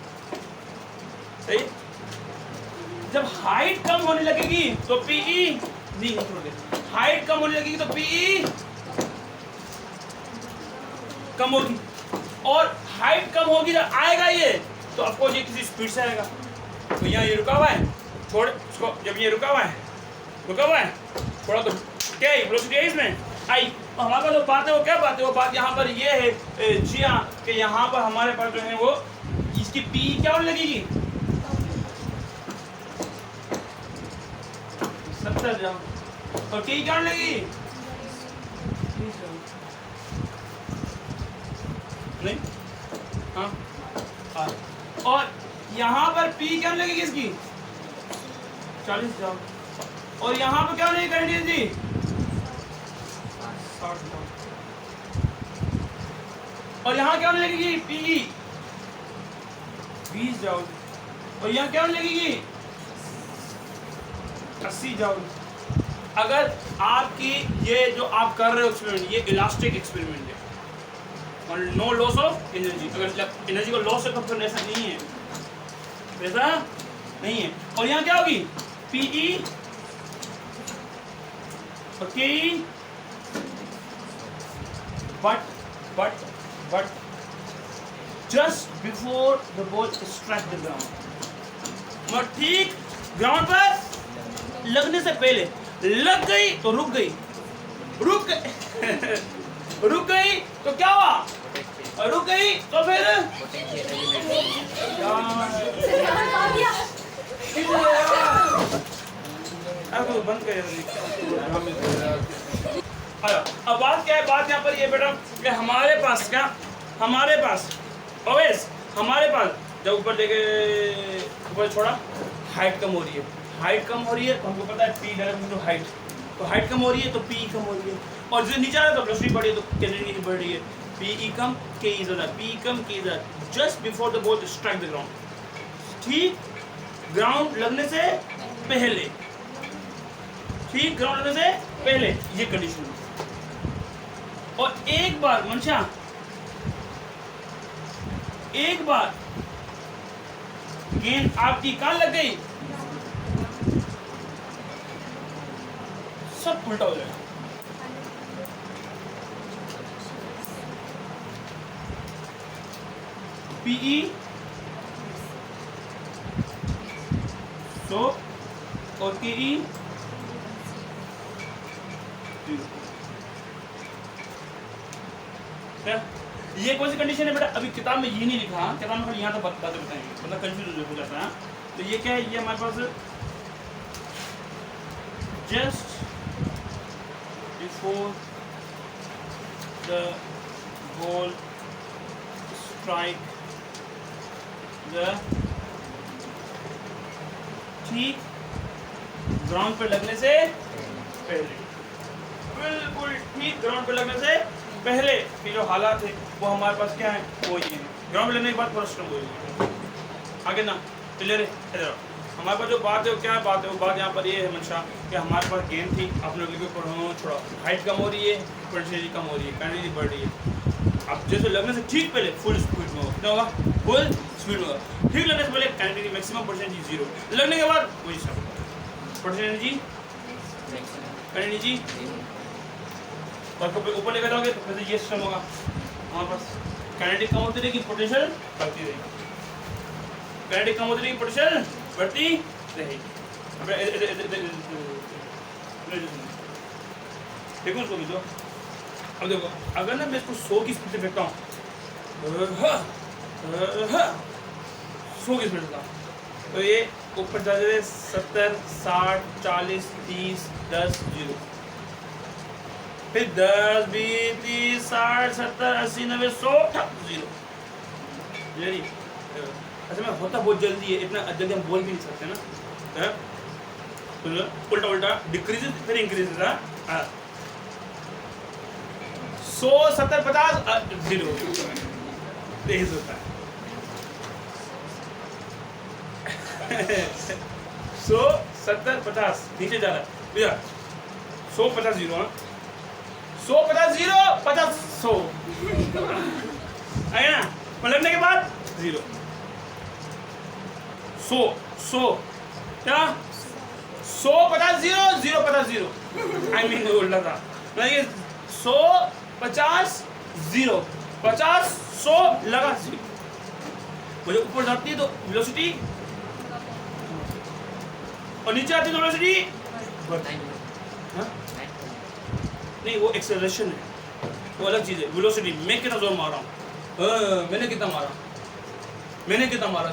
सही। जब हाइट कम होने लगेगी तो PE नहीं, हाइट कम होने लगेगी तो PE कम होगी। और हाइट कम होगी जब आएगा ये, तो आपको ये किसी स्पीड से आएगा। तो यहाँ ये रुका हुआ है, छोड़ इसको। जब ये रुका हुआ है थोड़ा, तो क्या है? वेलोसिटी है इसमें आई। तो हमारे पास जो बात है वो क्या बात है? वो बात यहाँ पर ये है जी हाँ, कि यहाँ पर हमारे पास जो है वो इसकी PE क्या होने लगेगी? 70 जाओ। और KE क्या होने लगेगी? नहीं, हाँ। और यहाँ पर P क्या होने लगेगी इसकी? 40 जाओ। और यहाँ पर क्या होने लगेगी जी? 60 जाओ। और यहाँ क्या होने लगेगी? PE 20 जाओ। और यहाँ क्या होने लगेगी? 80 जाओ। अगर आपकी ये जो आप कर रहे हो एक्सपेरिमेंट, ये इलास्टिक एक्सपेरिमेंट है और नो लॉस ऑफ एनर्जी। अगर एनर्जी को लॉस से कम करना, ऐसा नहीं है, ऐसा नहीं है। और यहाँ क्या होगी? PE और KE, but just before the ball strike the ground, और ठीक ग्राउंड पर लगने से पहले, लग गई तो रुक गई, रुक गई तो क्या हुआ? रुक गई तो फिर बंद कर। अब बात क्या है? बात यहाँ पर ये बेटा कि हमारे पास क्या हमारे पास ओवेस हमारे पास जब ऊपर लेके ऊपर छोड़ा हाइट कम हो रही है, हाइट कम हो रही है तो हमको पता है पी डायरेक्ट टू हाइट, तो हाइट कम हो रही है तो पी कम हो रही है, और जो नीचे आ रहा है तो वेलोसिटी बढ़ी है तो कैनेडिटी बढ़ रही है। पी कम के इधर, पी कम के इधर, just before the ball strike the ground, ठीक ग्राउंड लगने से पहले, ठीक ग्राउंड लगने से पहले, ये कंडीशन है। और एक बार मनशा, एक बार गेंद आपकी कहां लग गई, सब उल्टा हो जाएगा। पीई सो और केई ये कौन सी कंडीशन है बेटा, अभी किताब में ये नहीं लिखा, किताब में खाली यहाँ तक बातें बताएंगे, मतलब कंफ्यूज हो जाता है। तो ये क्या है, ये हमारे पास just before the ball strike the, ठीक ग्राउंड पे लगने से पहले, बिल्कुल ठीक ग्राउंड पे लगने से पहले की जो हालात है वो हमारे पास क्या है, वो ये है। ग्राउंड पे लगने के बाद थोड़ा स्ट्रॉन्ग हो जाएगा। आगे ना क्लियर है, इधर हमारे पास जो बात है वो क्या है, बात है वो बात यहाँ पर ये है मंशा कि हमारे पास गेंद थी, आप लोग लेके पढ़ो थोड़ा हाइट कम हो रही है, पोटेंशियल कम हो रही है, कैनेडिटी बढ़ रही है। अब जैसे लगने से ठीक पहले फुल स्पीड में हो, कितना होगा, फुल स्पीड में होगा। ठीक लगने से पहले कैनेडिटी मैक्सिमम, पोटेंशियल जीरो, लगने के बाद वही सब पोटेंशियल एनर्जी, कैनेडिटी और ऊपर लेकर जाओगे तो फिर ये सिस्टम होगा हमारे पास, कैनेडिटी कम होती रहेगी, पोटेंशियल बढ़ती रहेगी, कैनेडिटी कम होती रहेगी, पोटेंशियल बढ़ती रहेगी। देखो उसको भी, अब देखो अगर ना मैं इसको 100 की स्पीड से फेंकता हूँ, 100 की स्पीड से, तो ये ऊपर जा जाए 70, 60, 40, 30, 10, 0, फिर 10, 20, 30, 60, 70, 80, 90, 100, 0। जल्दी अच्छा में होता बहुत जल्दी है, इतना जल्दी हम बोल भी नहीं सकते ना, तो उल्टा उल्टा डिक्रीजेस फिर इंक्रीजेस, 100, 70, 50, 0 तेज होता है। 100, 70, 50 नीचे जा रहा है भैया, 100, 50, 0, 100, 50, 0, 50, 100 आया ना, लगने के बाद 0, 100 क्या 100, 50, 0, 0, 50, 0 आई मीन उल्टा था, ये 100, 50, 0, 50, 100 लगा 0, मुझे ऊपर जाती है तो वेलोसिटी और नीचे आती है तो वेलोसिटी नहीं, वो एक्सेलरेशन है, वो अलग चीज़ है। वेलोसिटी मैं कितना जोर मार रहा हूँ, मैंने कितना मारा, मैंने कितना मारा,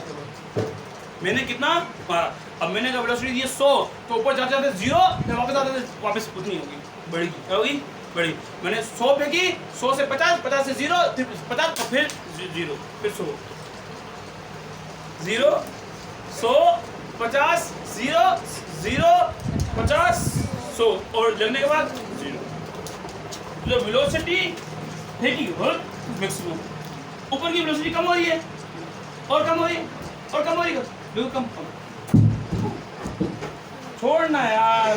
मैंने कितना मारा, अब मैंने का वेलोसिटी दी 100 तो ऊपर जाते जाते 0, फिर वापस आते वापस उतनी होगी, बढ़ेगी, क्या होगी, बढ़ी। मैंने 100 फेंकी, 100 से 50, 50 से 0, फिर 50 और फिर 0, फिर 100, 0, 100, 50, 0, 0, 50, 100 और लगने के बाद 0। जो वेलोसिटी फेंकी मैक्सिमम, ऊपर की वेलोसिटी कम हो रही है और कम हो रही है और कम हो रही है, बिल्कुल कम, छोड़ना यार।